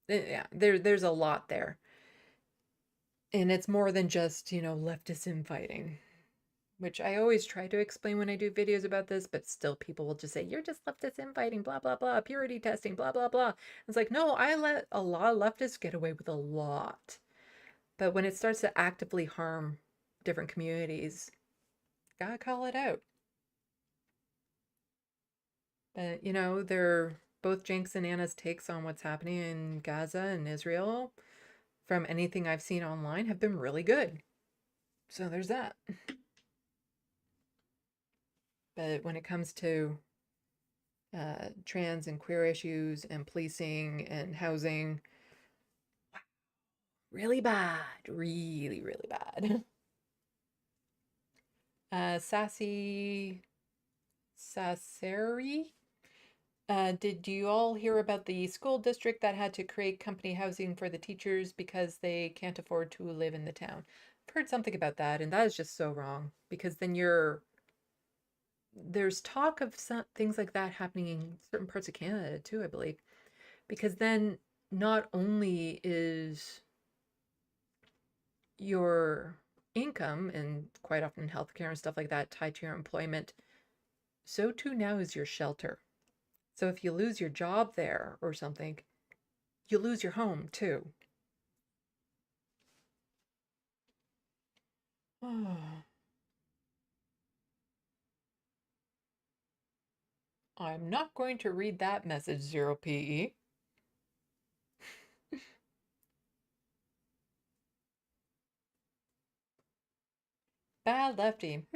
Yeah, there's a lot there. And it's more than just, leftist infighting, which I always try to explain when I do videos about this, but still people will just say, you're just leftist infighting, blah, blah, blah, purity testing, blah, blah, blah. It's like, no, I let a lot of leftists get away with a lot. But when it starts to actively harm different communities, gotta call it out. But, they're both Jenks and Anna's takes on what's happening in Gaza and Israel, from anything I've seen online, have been really good. So there's that. But when it comes to trans and queer issues and policing and housing, really bad. Really, really bad. Sassy Sasseri. Did you all hear about the school district that had to create company housing for the teachers because they can't afford to live in the town? I've heard something about that, and that is just so wrong, because then there's talk of some things like that happening in certain parts of Canada too, I believe, because then not only is your income, and quite often healthcare and stuff like that, tied to your employment, so too now is your shelter. So if you lose your job there or something, you lose your home too. I'm not going to read that message, 0PE. Bad Lefty.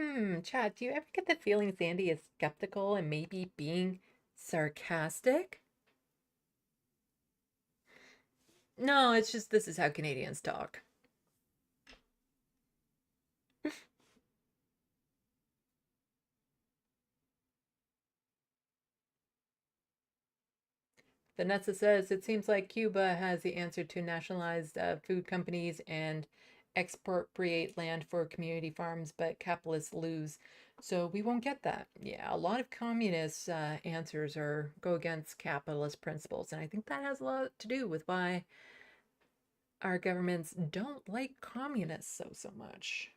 Chad, do you ever get the feeling Sandy is skeptical and maybe being sarcastic? No, it's just this is how Canadians talk. Vanessa says, it seems like Cuba has the answer to nationalize food companies and expropriate land for community farms, but capitalists lose. So we won't get that. Yeah, a lot of communist answers go against capitalist principles. And I think that has a lot to do with why our governments don't like communists so much.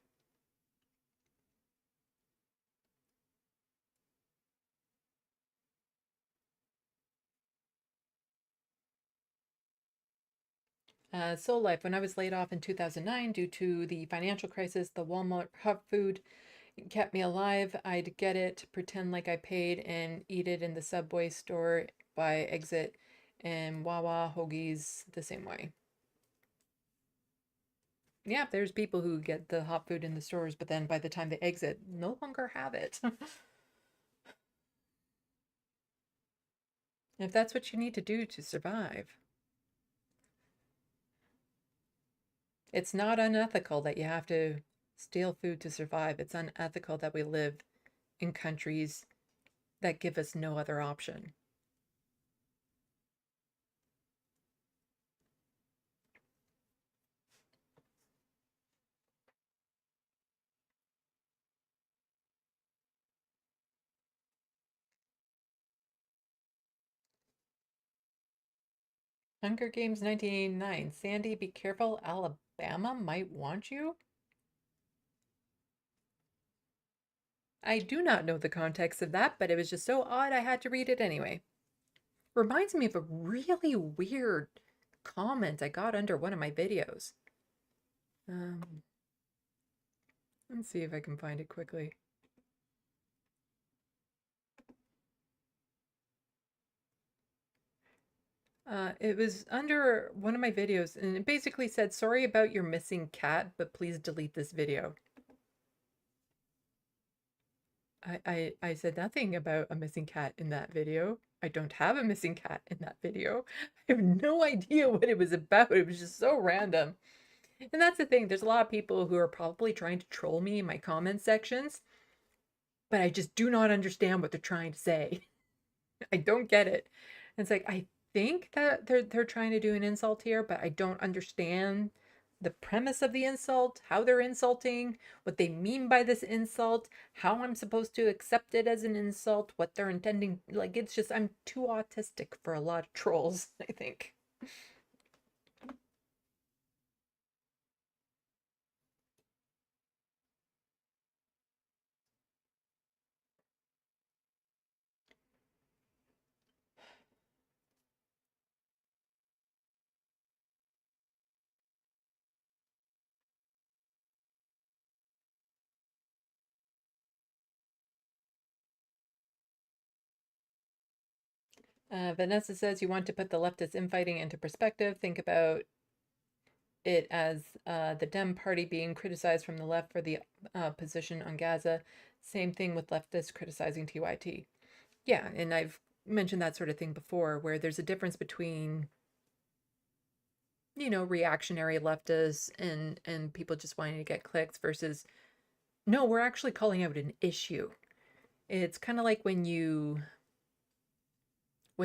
Soul Life, when I was laid off in 2009 due to the financial crisis, the Walmart hot food kept me alive. I'd get it, pretend like I paid, and eat it in the Subway store by exit, and Wawa hoagies the same way. Yeah, there's people who get the hot food in the stores, but then by the time they exit, no longer have it. If that's what you need to do to survive. It's not unethical that you have to steal food to survive. It's unethical that we live in countries that give us no other option. Hunger Games 1989. Sandy, be careful. Alabama might want you. I do not know the context of that, but it was just so odd I had to read it anyway. Reminds me of a really weird comment I got under one of my videos. Let's see if I can find it quickly. It was under one of my videos, and it basically said, sorry about your missing cat, but please delete this video. I said nothing about a missing cat in that video. I don't have a missing cat in that video. I have no idea what it was about. It was just so random. And that's the thing. There's a lot of people who are probably trying to troll me in my comment sections, but I just do not understand what they're trying to say. I don't get it. And it's like, I think that they're trying to do an insult here, but I don't understand the premise of the insult, how they're insulting, what they mean by this insult, how I'm supposed to accept it as an insult, what they're intending. Like, it's just, I'm too autistic for a lot of trolls, I think. Vanessa says you want to put the leftist infighting into perspective. Think about it as the Dem party being criticized from the left for the position on Gaza. Same thing with leftists criticizing TYT. Yeah, and I've mentioned that sort of thing before, where there's a difference between, you know, reactionary leftists and people just wanting to get clicks versus, no, we're actually calling out an issue. It's kind of like when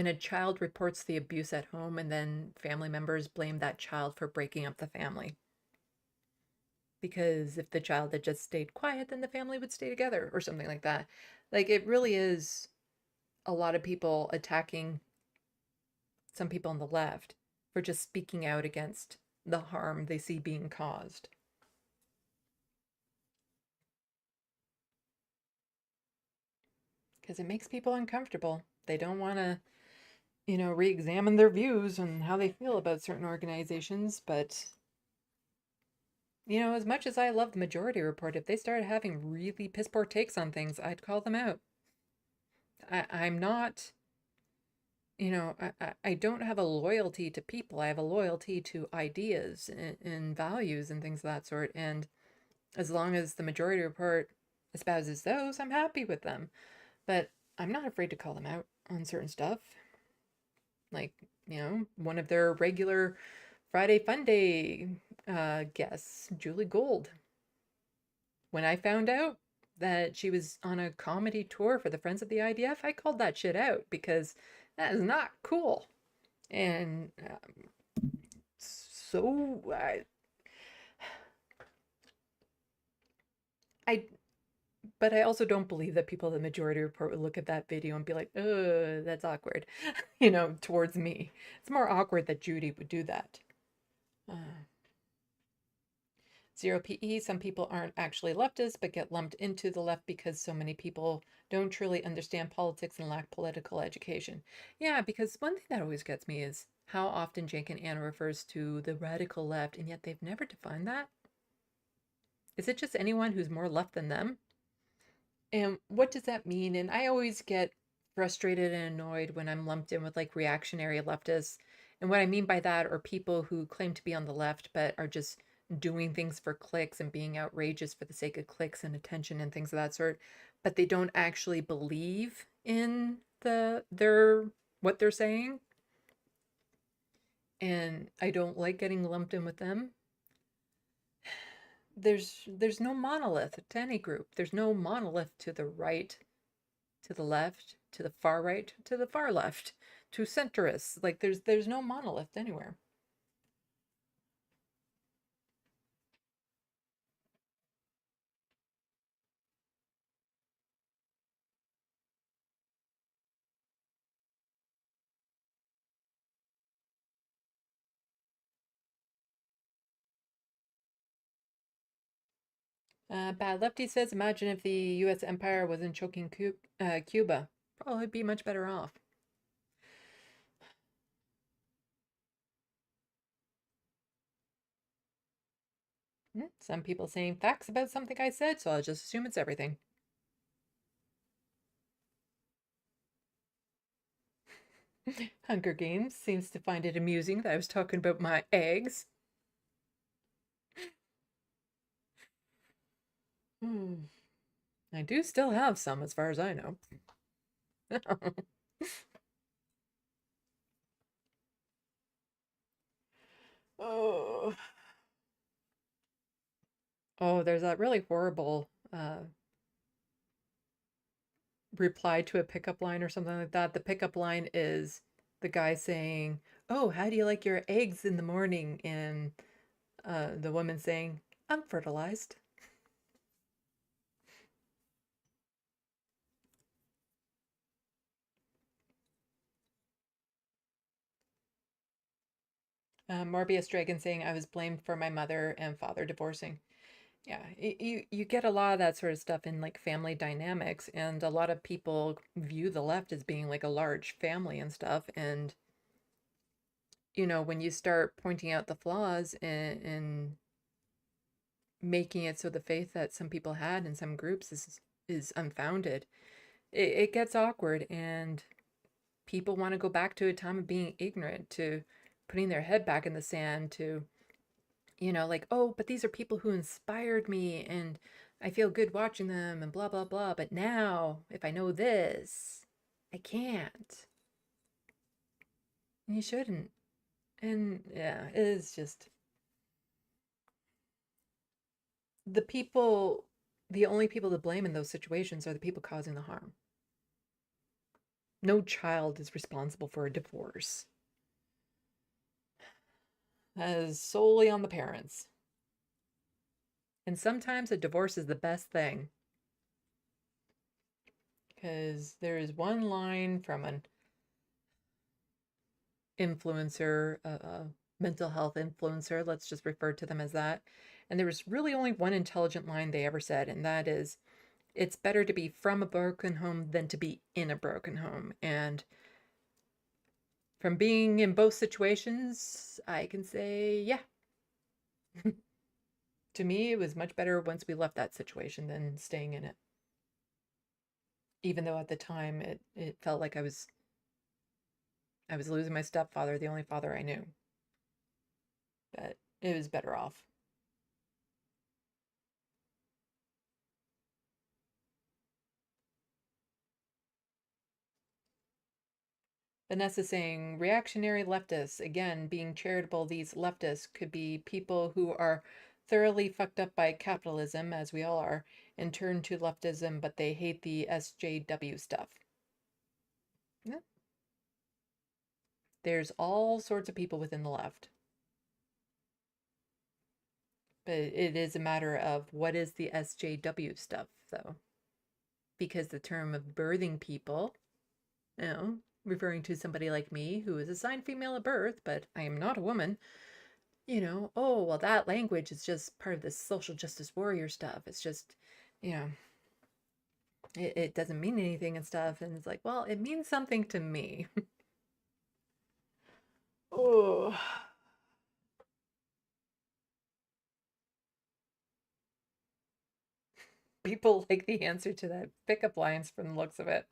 a child reports the abuse at home and then family members blame that child for breaking up the family. Because if the child had just stayed quiet, then the family would stay together or something like that. Like, it really is a lot of people attacking some people on the left for just speaking out against the harm they see being caused. Because it makes people uncomfortable. They don't want to, you know, re-examine their views and how they feel about certain organizations. But, you know, as much as I love the Majority Report, if they started having really piss poor takes on things, I'd call them out. I'm not, you know, I don't have a loyalty to people. I have a loyalty to ideas and values and things of that sort. And as long as the Majority Report espouses those, I'm happy with them. But I'm not afraid to call them out on certain stuff. Like, you know, one of their regular Friday Fun Day guests, Julie Gold. When I found out that she was on a comedy tour for the Friends of the IDF, I called that shit out because that is not cool. And so but I also don't believe that people in the Majority Report would look at that video and be like, "Oh, that's awkward," you know, towards me. It's more awkward that Judy would do that. Zero PE, some people aren't actually leftists, but get lumped into the left because so many people don't truly understand politics and lack political education. Yeah, because one thing that always gets me is how often Jake and Anna refers to the radical left, and yet they've never defined that. Is it just anyone who's more left than them? And what does that mean? And I always get frustrated and annoyed when I'm lumped in with like reactionary leftists. And what I mean by that are people who claim to be on the left but are just doing things for clicks and being outrageous for the sake of clicks and attention and things of that sort, but they don't actually believe in what they're saying. And I don't like getting lumped in with them. There's no monolith to any group. There's no monolith to the right, to the left, to the far right, to the far left, to centrists. Like there's no monolith anywhere. Bad Lefty says, imagine if the U.S. empire wasn't choking Cuba. Probably be much better off. Some people saying facts about something I said, so I'll just assume it's everything. Hunger Games seems to find it amusing that I was talking about my eggs. I do still have some, as far as I know. Oh. Oh, there's that really horrible reply to a pickup line or something like that. The pickup line is the guy saying, "Oh, how do you like your eggs in the morning?" And the woman saying, "I'm fertilized." Morbius Dragon saying, "I was blamed for my mother and father divorcing." Yeah, you get a lot of that sort of stuff in like family dynamics, and a lot of people view the left as being like a large family and stuff. And you know, when you start pointing out the flaws and making it so the faith that some people had in some groups is unfounded, it gets awkward. And people want to go back to a time of being ignorant, to putting their head back in the sand, to, you know, like, oh, but these are people who inspired me and I feel good watching them and blah, blah, blah. But now, if I know this, I can't. You shouldn't. And yeah, it is just the people, the only people to blame in those situations are the people causing the harm. No child is responsible for a divorce. That is solely on the parents. And sometimes a divorce is the best thing. Because there is one line from an influencer, a mental health influencer, let's just refer to them as that. And there was really only one intelligent line they ever said, and that is, it's better to be from a broken home than to be in a broken home. And from being in both situations, I can say, yeah. To me, it was much better once we left that situation than staying in it. Even though at the time it felt like I was losing my stepfather, the only father I knew. But it was better off. Vanessa saying, reactionary leftists, again, being charitable, these leftists could be people who are thoroughly fucked up by capitalism, as we all are, and turn to leftism, but they hate the SJW stuff. Yeah. There's all sorts of people within the left. But it is a matter of what is the SJW stuff, though. Because the term of birthing people, you know, referring to somebody like me who is assigned female at birth, but I am not a woman, you know, oh, well, that language is just part of this social justice warrior stuff. It's just, you know, it doesn't mean anything and stuff. And it's like, well, it means something to me. Oh. People like the answer to that pickup lines from the looks of it.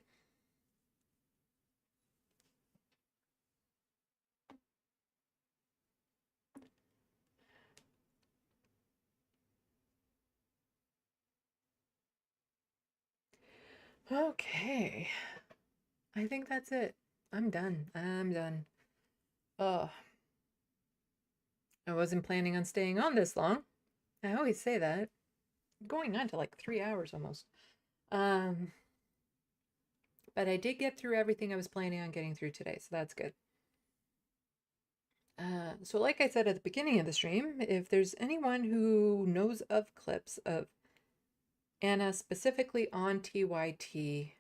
Okay. I think that's it. I'm done. I'm done. Oh. I wasn't planning on staying on this long. I always say that. Going on to like 3 hours almost. But I did get through everything I was planning on getting through today, so that's good. So like I said at the beginning of the stream, if there's anyone who knows of clips of Anna specifically on TYT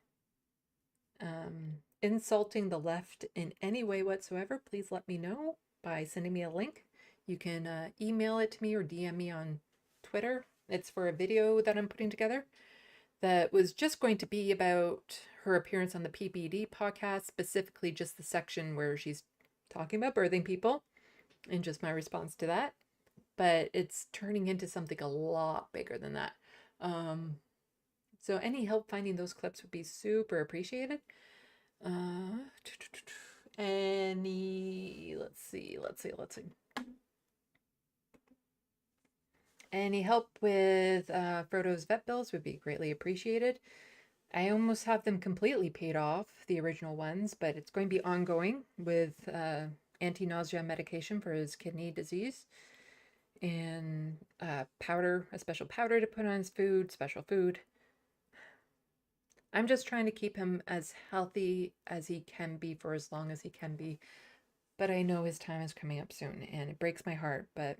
insulting the left in any way whatsoever, please let me know by sending me a link. You can email it to me or DM me on Twitter. It's for a video that I'm putting together that was just going to be about her appearance on the PPD podcast, specifically just the section where she's talking about birthing people and just my response to that. But it's turning into something a lot bigger than that. So any help finding those clips would be super appreciated. Let's see. Any help with Frodo's vet bills would be greatly appreciated. I almost have them completely paid off, the original ones, but it's going to be ongoing with anti-nausea medication for his kidney disease and powder, a special powder to put on his food, special food. I'm just trying to keep him as healthy as he can be for as long as he can be, but I know his time is coming up soon, and it breaks my heart, but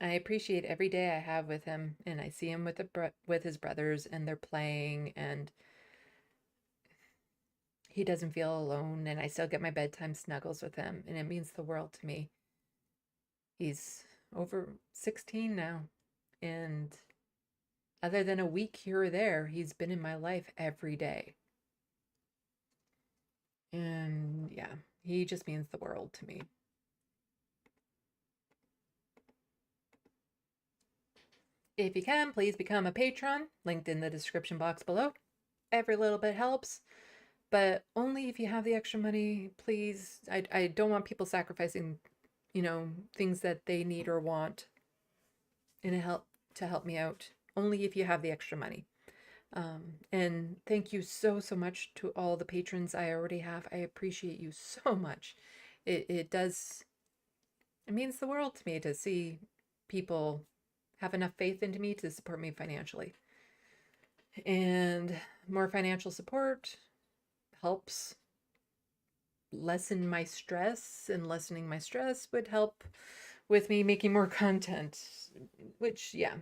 I appreciate every day I have with him, and I see him with his brothers, and they're playing, and he doesn't feel alone, and I still get my bedtime snuggles with him, and it means the world to me. He's over 16 now, and other than a week here or there, he's been in my life every day. And yeah, he just means the world to me. If you can, please become a patron, linked in the description box below. Every little bit helps. but only if you have the extra money, please. I don't want people sacrificing, you know, things that they need or want to help me out. Only if you have the extra money. And thank you so much to all the patrons I already have. I appreciate you so much. It means the world to me to see people have enough faith into me to support me financially. And more financial support helps lessen my stress, and lessening my stress would help with me making more content, which, yeah,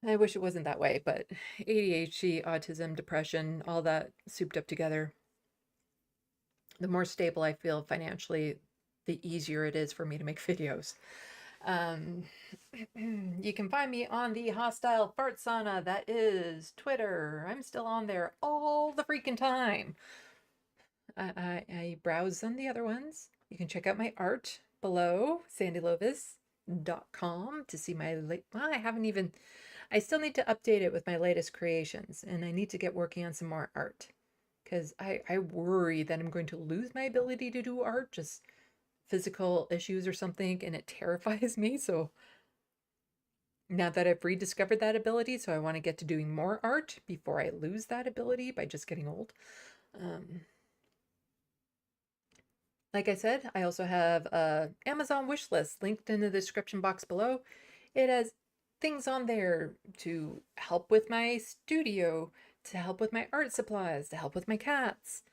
I wish it wasn't that way, but ADHD, autism, depression, all that souped up together. The more stable I feel financially, the easier it is for me to make videos. You can find me on the Hostile Fart Sauna. That is Twitter. I'm still on there all the freaking time. I browse on the other ones. You can check out my art below, SandeeLovas.com, to see my I still need to update it with my latest creations, and I need to get working on some more art, because I worry that I'm going to lose my ability to do art, just physical issues or something, and it terrifies me. So now that I've rediscovered that ability, so I want to get to doing more art before I lose that ability by just getting old. Like I said, I also have a Amazon wish list linked in the description box below. It has things on there to help with my studio, to help with my art supplies, to help with my cats,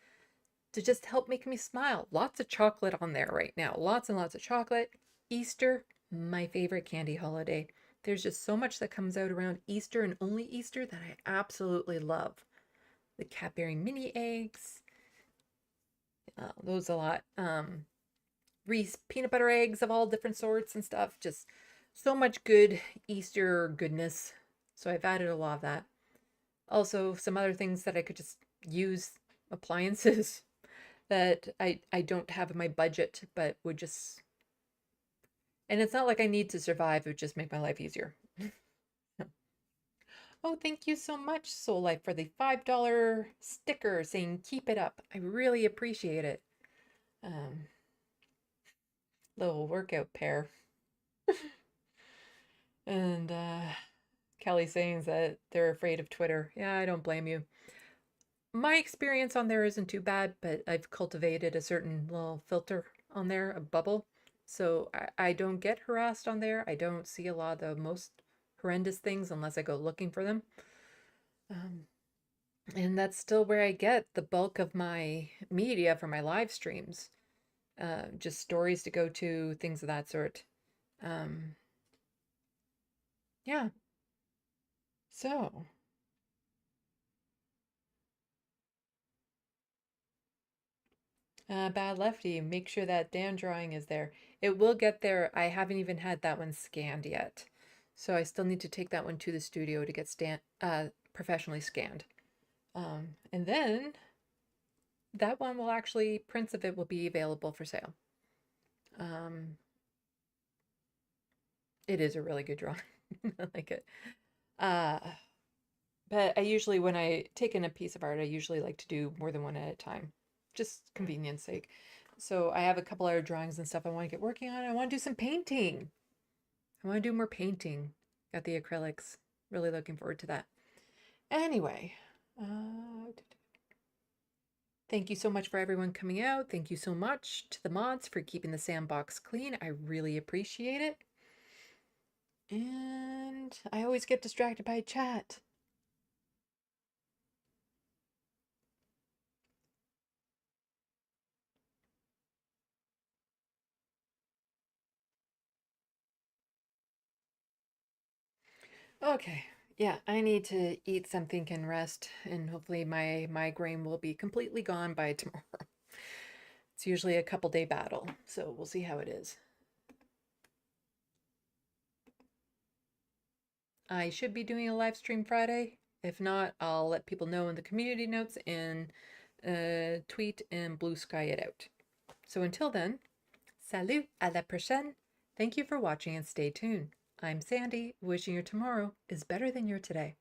to just help make me smile. Lots of chocolate on there right now. Lots and lots of chocolate. Easter, my favorite candy holiday. There's just so much that comes out around Easter and only Easter that I absolutely love. The Cadbury mini eggs. Those a lot. Reese peanut butter eggs of all different sorts and stuff. Just so much good Easter goodness. So I've added a lot of that. Also, some other things that I could just use, appliances that I don't have in my budget, but would just, and it's not like I need to survive, it would just make my life easier. Oh, thank you so much, Soul Life, for the $5 sticker saying keep it up. I really appreciate it. Little workout pair. And Kelly saying that they're afraid of Twitter. Yeah, I don't blame you. My experience on there isn't too bad, but I've cultivated a certain little filter on there, a bubble. So I don't get harassed on there. I don't see a lot of the most horrendous things unless I go looking for them. And that's still where I get the bulk of my media for my live streams. Just stories to go to, things of that sort. Yeah. So. Bad Lefty, make sure that Dan drawing is there. It will get there. I haven't even had that one scanned yet. So I still need to take that one to the studio to get professionally scanned. And then that one will actually, prints of it will be available for sale. It is a really good drawing. I like it. But I usually, when I take in a piece of art, I usually like to do more than one at a time. Just convenience sake. So I have a couple other drawings and stuff I want to get working on. I want to do some painting. I want to do more painting. Got the acrylics. Really looking forward to that. Anyway, thank you so much for everyone coming out. Thank you so much to the mods for keeping the sandbox clean. I really appreciate it. And I always get distracted by chat. Okay, yeah, I need to eat something and rest, and hopefully my migraine will be completely gone by tomorrow. It's usually a couple-day battle, so we'll see how it is. I should be doing a live stream Friday. If not, I'll let people know in the community notes and tweet and blue sky it out. So until then, salut, à la prochaine. Thank you for watching and stay tuned. I'm Sandy, wishing your tomorrow is better than your today.